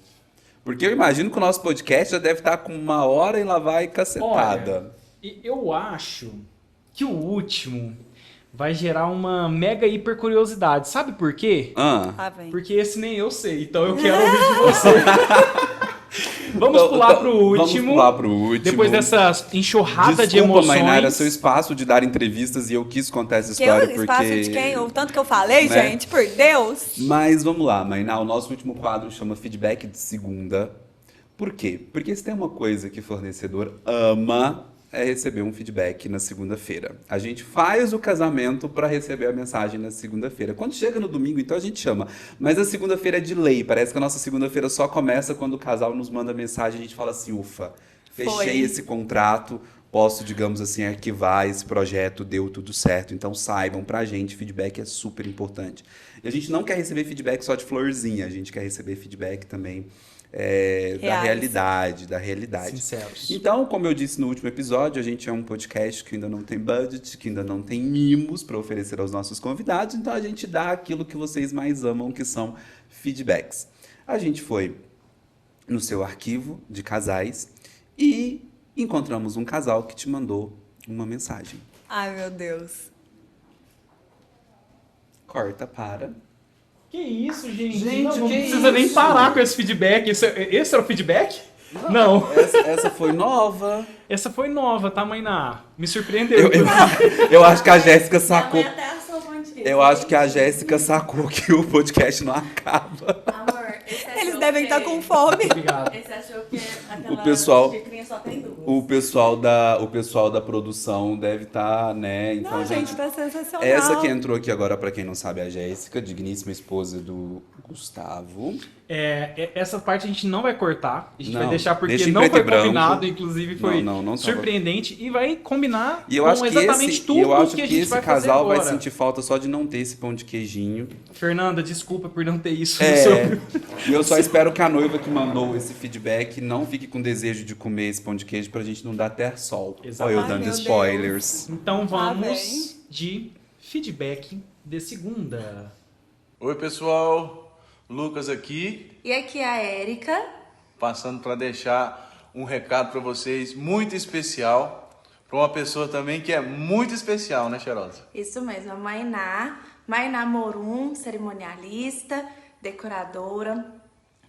Porque eu imagino que o nosso podcast já deve estar com 1 hora e lá vai cacetada. Olha, e eu acho que o último vai gerar uma mega hiper curiosidade. Sabe por quê? Ah, vem. Porque esse nem eu sei, então eu quero ouvir de você. Vamos pular pro último. Vamos pular pro último. Depois dessa enxurrada de Desculpa, emoções. Mainara, seu espaço de dar entrevistas e eu quis contar essa história Que porque... espaço de quem? O tanto que eu falei, Né? gente, por Deus. Mas vamos lá, Mainá, o nosso último quadro chama Feedback de Segunda. Por quê? Porque se tem uma coisa que fornecedor ama, é receber um feedback na segunda-feira. A gente faz o casamento para receber a mensagem na segunda-feira. Quando chega no domingo, então a gente chama. Mas a segunda-feira é de lei. Parece que a nossa segunda-feira só começa quando o casal nos manda mensagem e a gente fala assim, ufa, fechei Foi. esse contrato, posso, digamos assim, arquivar esse projeto, deu tudo certo. Então saibam, pra gente, feedback é super importante. E a gente não quer receber feedback só de florzinha, a gente quer receber feedback também da Reais. realidade. Sinceros. Então, como eu disse no último episódio, a gente é um podcast que ainda não tem budget, que ainda não tem mimos para oferecer aos nossos convidados, então a gente dá aquilo que vocês mais amam, que são feedbacks. A gente foi no seu arquivo de casais e encontramos um casal que te mandou uma mensagem. Ai, meu Deus. Corta para... Que isso, gente? Gente, não que precisa nem isso? parar com esse feedback. Esse era o feedback? Não. Essa foi nova. Essa foi nova, tá, Mainá? Me surpreendeu. Eu acho que a Jéssica sacou. Minha mãe até assou um monte disso. Eu acho que a Jéssica sacou que o podcast não acaba. Amor, esse achou Eles devem que- estar com fome. Obrigado. Esse achou que aquela O pessoal- xicrinha só tem duas. O pessoal da produção deve estar, né? Então, Não, gente, tá sensacional. essa que entrou aqui agora, pra quem não sabe, é a Jéssica, digníssima esposa do Gustavo. Essa parte a gente não vai cortar. A gente Não, vai deixar porque deixa em não preto foi e branco. combinado. Inclusive foi Não tava. surpreendente. E vai combinar E eu com acho que exatamente esse, tudo eu acho que a que gente esse vai fazer casal vai agora. sentir falta só de não ter esse pão de queijinho. Fernanda, desculpa por não ter isso no seu... E eu só espero que a noiva que mandou esse feedback não fique com desejo de comer esse pão de queijo pra gente não dar até sol. Exato. Olha eu Ai, dando meu spoilers. Então vamos bem. de feedback de segunda. Oi, pessoal. Lucas aqui, E aqui é a Érica. passando para deixar um recado para vocês muito especial, para uma pessoa também que é muito especial, né, Cheirosa? Isso mesmo, a Mainá Morum, cerimonialista, decoradora,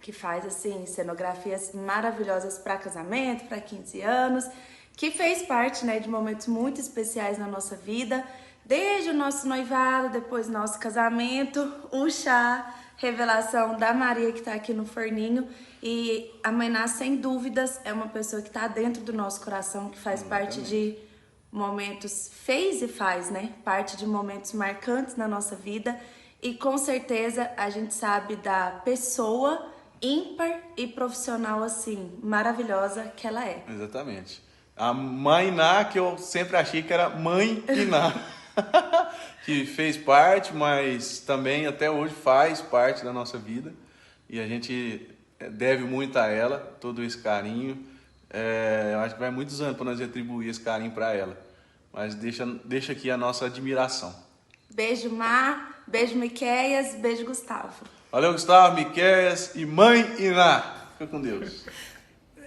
que faz assim cenografias maravilhosas para casamento, para 15 anos, que fez parte, né, de momentos muito especiais na nossa vida, desde o nosso noivado, depois do nosso casamento, o chá, revelação da Maria que está aqui no forninho. E a Mainá, sem dúvidas, é uma pessoa que está dentro do nosso coração, que faz parte de momentos, fez e faz, né? Parte de momentos marcantes na nossa vida. E com certeza a gente sabe da pessoa ímpar e profissional assim, maravilhosa que ela é. Exatamente. A mãe Ná, que eu sempre achei que era mãe Iná, que fez parte, mas também até hoje faz parte da nossa vida. E a gente deve muito a ela, todo esse carinho. Eu acho que vai muitos anos para nós retribuir esse carinho para ela. Mas deixa aqui a nossa admiração. Beijo, Mar, beijo, Miqueias, beijo, Gustavo. Valeu, Gustavo, Miqueias e mãe Iná. Fica com Deus.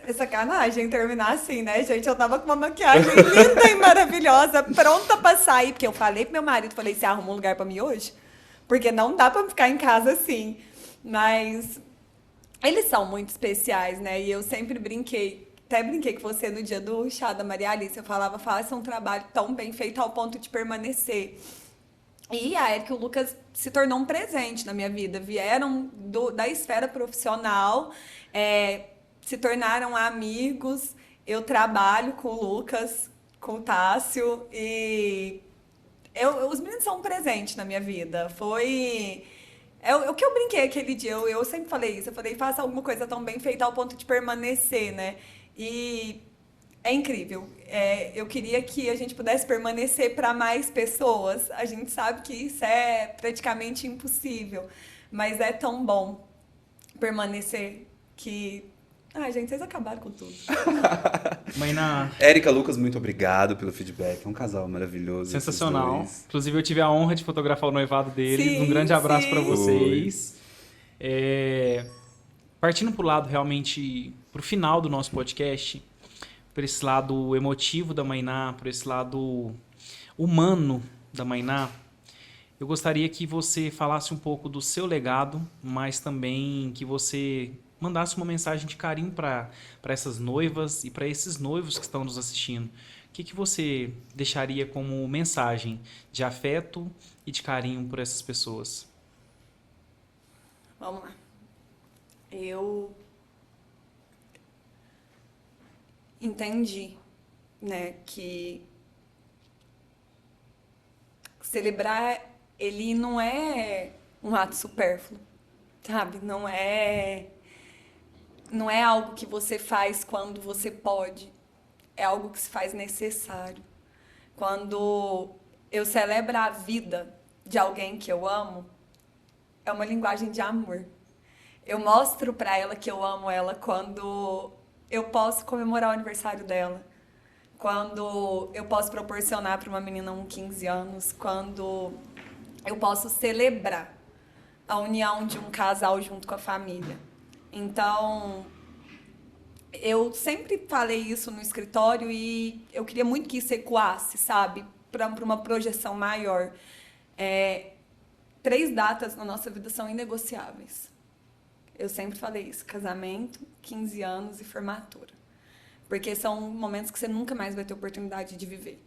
É sacanagem terminar assim, né, gente? Eu tava com uma maquiagem linda e maravilhosa, pronta pra sair. Porque eu falei pro meu marido, falei, você arruma um lugar pra mim hoje? Porque não dá pra ficar em casa assim. Mas eles são muito especiais, né? E eu sempre brinquei, até brinquei com você no dia do chá da Maria Alice. Eu falava, faça um trabalho tão bem feito ao ponto de permanecer. E a Érica e o Lucas se tornou um presente na minha vida. Vieram da esfera profissional, se tornaram amigos. Eu trabalho com o Lucas com o Tássio. E os meninos são um presente na minha vida. Foi... o que eu brinquei aquele dia. Eu sempre falei isso. Eu falei, faça alguma coisa tão bem feita ao ponto de permanecer, né? E é incrível. Eu queria que a gente pudesse permanecer para mais pessoas. A gente sabe que isso é praticamente impossível. Mas é tão bom permanecer que... Ai, gente, vocês acabaram com tudo. Mainá, Érica, Lucas, muito obrigado pelo feedback. É um casal maravilhoso. esses sensacional. dois. Inclusive, eu tive a honra de fotografar o noivado deles. Sim, Um grande abraço sim. para vocês. Partindo pro lado realmente, pro final do nosso podcast, por esse lado emotivo da Mainá, por esse lado humano da Mainá, eu gostaria que você falasse um pouco do seu legado, mas também que você mandasse uma mensagem de carinho para essas noivas e para esses noivos que estão nos assistindo. O que você deixaria como mensagem de afeto e de carinho por essas pessoas? Vamos lá. Eu entendi, né, que celebrar, ele não é um ato supérfluo, sabe? Não é algo que você faz quando você pode, é algo que se faz necessário. Quando eu celebro a vida de alguém que eu amo, é uma linguagem de amor. Eu mostro pra ela que eu amo ela quando eu posso comemorar o aniversário dela, quando eu posso proporcionar para uma menina 15 anos, quando eu posso celebrar a união de um casal junto com a família. Então, eu sempre falei isso no escritório e eu queria muito que isso ecoasse, sabe? Para uma projeção maior. 3 datas na nossa vida são inegociáveis. Eu sempre falei isso: casamento, 15 anos e formatura. Porque são momentos que você nunca mais vai ter oportunidade de viver.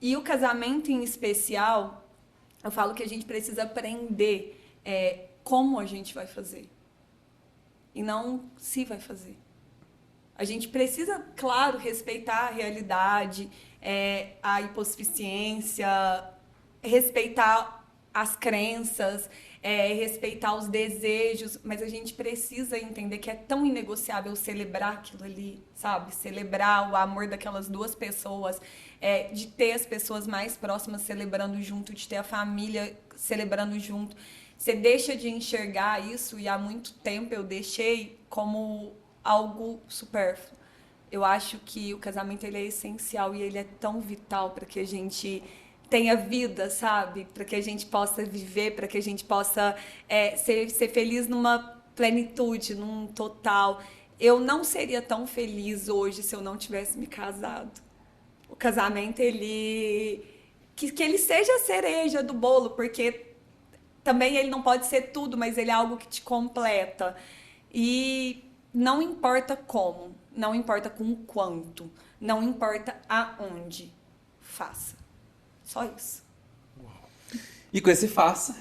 E o casamento em especial, eu falo que a gente precisa aprender como a gente vai fazer. E não se vai fazer. A gente precisa, claro, respeitar a realidade, a hipossuficiência, respeitar as crenças, respeitar os desejos, mas a gente precisa entender que é tão inegociável celebrar aquilo ali, sabe? Celebrar o amor daquelas 2 pessoas, de ter as pessoas mais próximas celebrando junto, de ter a família celebrando junto. Você deixa de enxergar isso, e há muito tempo eu deixei, como algo supérfluo. Eu acho que o casamento, ele é essencial e ele é tão vital para que a gente tenha vida, sabe? Para que a gente possa viver, para que a gente possa ser feliz numa plenitude, num total. Eu não seria tão feliz hoje se eu não tivesse me casado. O casamento, ele... Que ele seja a cereja do bolo, porque também ele não pode ser tudo, mas ele é algo que te completa. E não importa como, não importa com o quanto, não importa aonde, faça. Só isso. E com esse faça,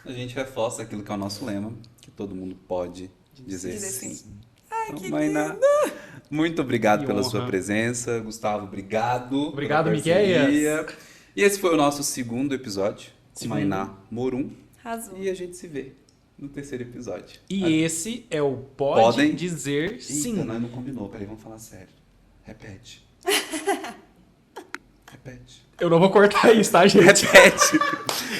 a gente reforça aquilo que é o nosso lema, que todo mundo pode dizer sim. Ai, Então, que Mainá, lindo! muito obrigado Que pela honra. sua presença. Gustavo, obrigado. Obrigado, pela parceria. Miquéias. E esse foi o nosso 2º episódio, com Segundo. Mainá Morum. Arrasou. E a gente se vê no 3º episódio. E esse é o Pode Podem Dizer Eita, Sim. nós não combinou. Peraí, vamos falar sério. Repete. Repete. Eu não vou cortar isso, tá, gente? Repete.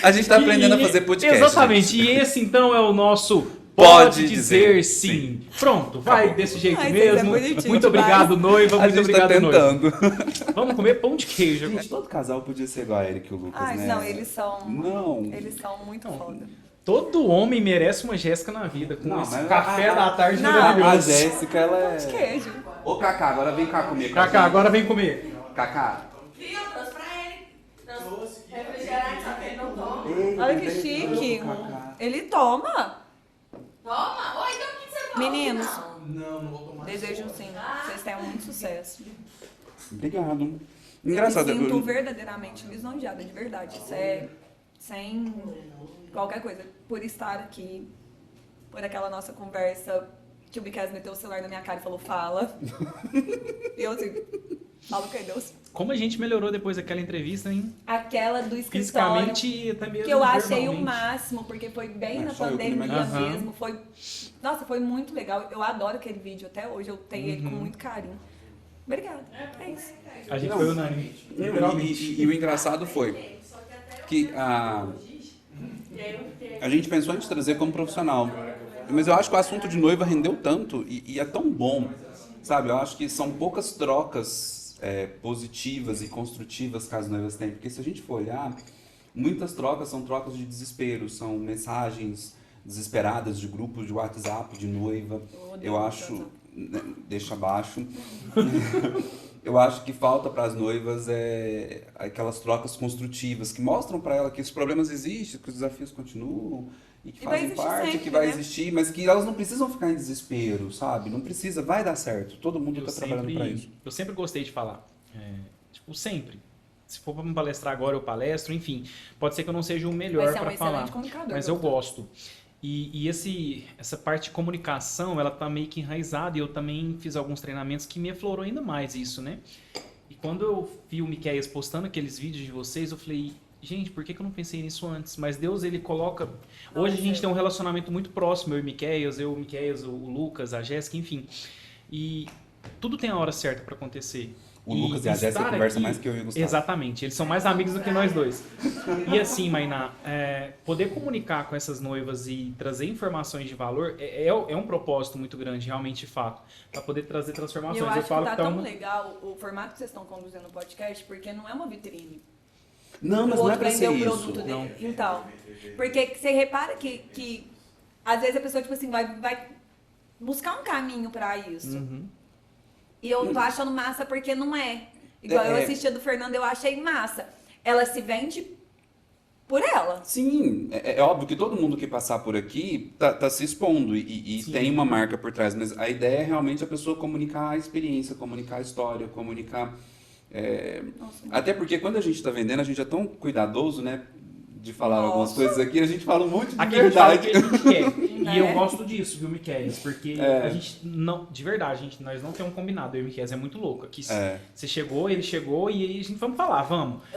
A gente tá aprendendo a fazer podcast. Exatamente. gente. E esse, então, é o nosso Pode Pode Dizer Dizer Sim. Pronto, vai desse jeito Ai, vocês é mesmo. bonitinho Muito demais. obrigado, noiva. A Muito gente tá obrigado, noiva. tentando. Vamos comer pão de queijo. Gente, todo casal podia ser igual a Eric e o Lucas, Ai, né? não, eles são... Não. Eles são muito foda. Todo homem merece uma Jéssica na vida, com Não, esse mas- café da tarde Não. A maravilhoso. Jéssica, ela De é... queijo. Ô, Cacá, agora vem cá comer. com a Cacá, gente. agora vem comer. Cacá. Viu? Trouxe pra ele. Trouxe refrigerante, só que ele não toma. Ei, Olha que tem chique. Cacá. Ele toma. Toma? Oi, então o que você toma? Meninos, Não vou tomar. desejo sim. Vocês tenham muito sucesso. Obrigado. Eu Engraçado. me sinto verdadeiramente lisonjeada, de verdade. Isso é sem qualquer coisa. Por estar aqui, por aquela nossa conversa que o Bicas meteu o celular na minha cara e falou, fala. E eu assim, Fala com Deus. Como a gente melhorou depois daquela entrevista, hein? Aquela do escritório. Fisicamente e até mesmo Que eu achei o verbalmente. máximo, porque foi bem na só eu que não pandemia imaginava. mesmo. Nossa, foi muito legal. Eu adoro aquele vídeo até hoje, eu tenho ele Uhum. com muito carinho. Obrigada. É isso. A gente Não. foi unânime. E o engraçado foi que a gente pensou em te trazer como profissional. Mas eu acho que o assunto de noiva rendeu tanto e é tão bom, sabe? Eu acho que são poucas trocas positivas e construtivas que as noivas têm. Porque se a gente for olhar, muitas trocas são trocas de desespero, são mensagens desesperadas de grupos de WhatsApp, de noiva. Eu acho... Deixa abaixo. Eu acho que falta para as noivas aquelas trocas construtivas que mostram para ela que os problemas existem, que os desafios continuam e que E vai fazem existir parte, sempre, que vai né? existir, mas que elas não precisam ficar em desespero, sabe? Não precisa, vai dar certo. Todo mundo Eu está trabalhando para isso. eu sempre gostei de falar. Tipo, sempre. Se for para me palestrar agora, eu palestro, enfim. Pode ser que eu não seja o melhor Mas você é um para excelente falar, comunicador, mas eu Gustavo. gosto. E essa parte de comunicação, ela tá meio que enraizada e eu também fiz alguns treinamentos que me aflorou ainda mais isso, né? E quando eu vi o Miqueias postando aqueles vídeos de vocês, eu falei, gente, por que eu não pensei nisso antes? Mas Deus, ele coloca... Hoje a gente tem um relacionamento muito próximo, eu e o Miqueias, o Lucas, a Jéssica, enfim. E tudo tem a hora certa para acontecer. O Lucas e a Jéssica estar conversam aqui- mais que eu e o Gustavo. Exatamente, eles são mais amigos do que nós dois. E assim, Mainá, poder comunicar com essas noivas e trazer informações de valor é um propósito muito grande, realmente, de fato, para poder trazer E transformações. eu acho que falo tá que tá tão uma- legal o formato que vocês estão conduzindo no podcast, porque não é uma vitrine. Não, mas O não é outro para ser vender o isso. produto dele. Não. Então, porque você repara que às vezes a pessoa, tipo assim, vai buscar um caminho pra isso. Uhum. E eu tô achando massa porque não é. Igual eu assisti a do Fernando, eu achei massa. Ela se vende por ela. Sim, é óbvio que todo mundo que passar por aqui tá se expondo e Sim. tem uma marca por trás, mas a ideia é realmente a pessoa comunicar a experiência, comunicar a história, comunicar... Até porque quando a gente está vendendo, a gente é tão cuidadoso, né? De falar algumas Nossa. coisas aqui, a gente fala um monte de Aqui a gente fala o verdade. que a gente quer. E eu Né? gosto disso, viu, Miqueias? Porque a gente não... De verdade, nós não temos um combinado. Eu e o Miqueias é muito louco. Aqui, você chegou, ele chegou e aí a gente vamos falar, vamos.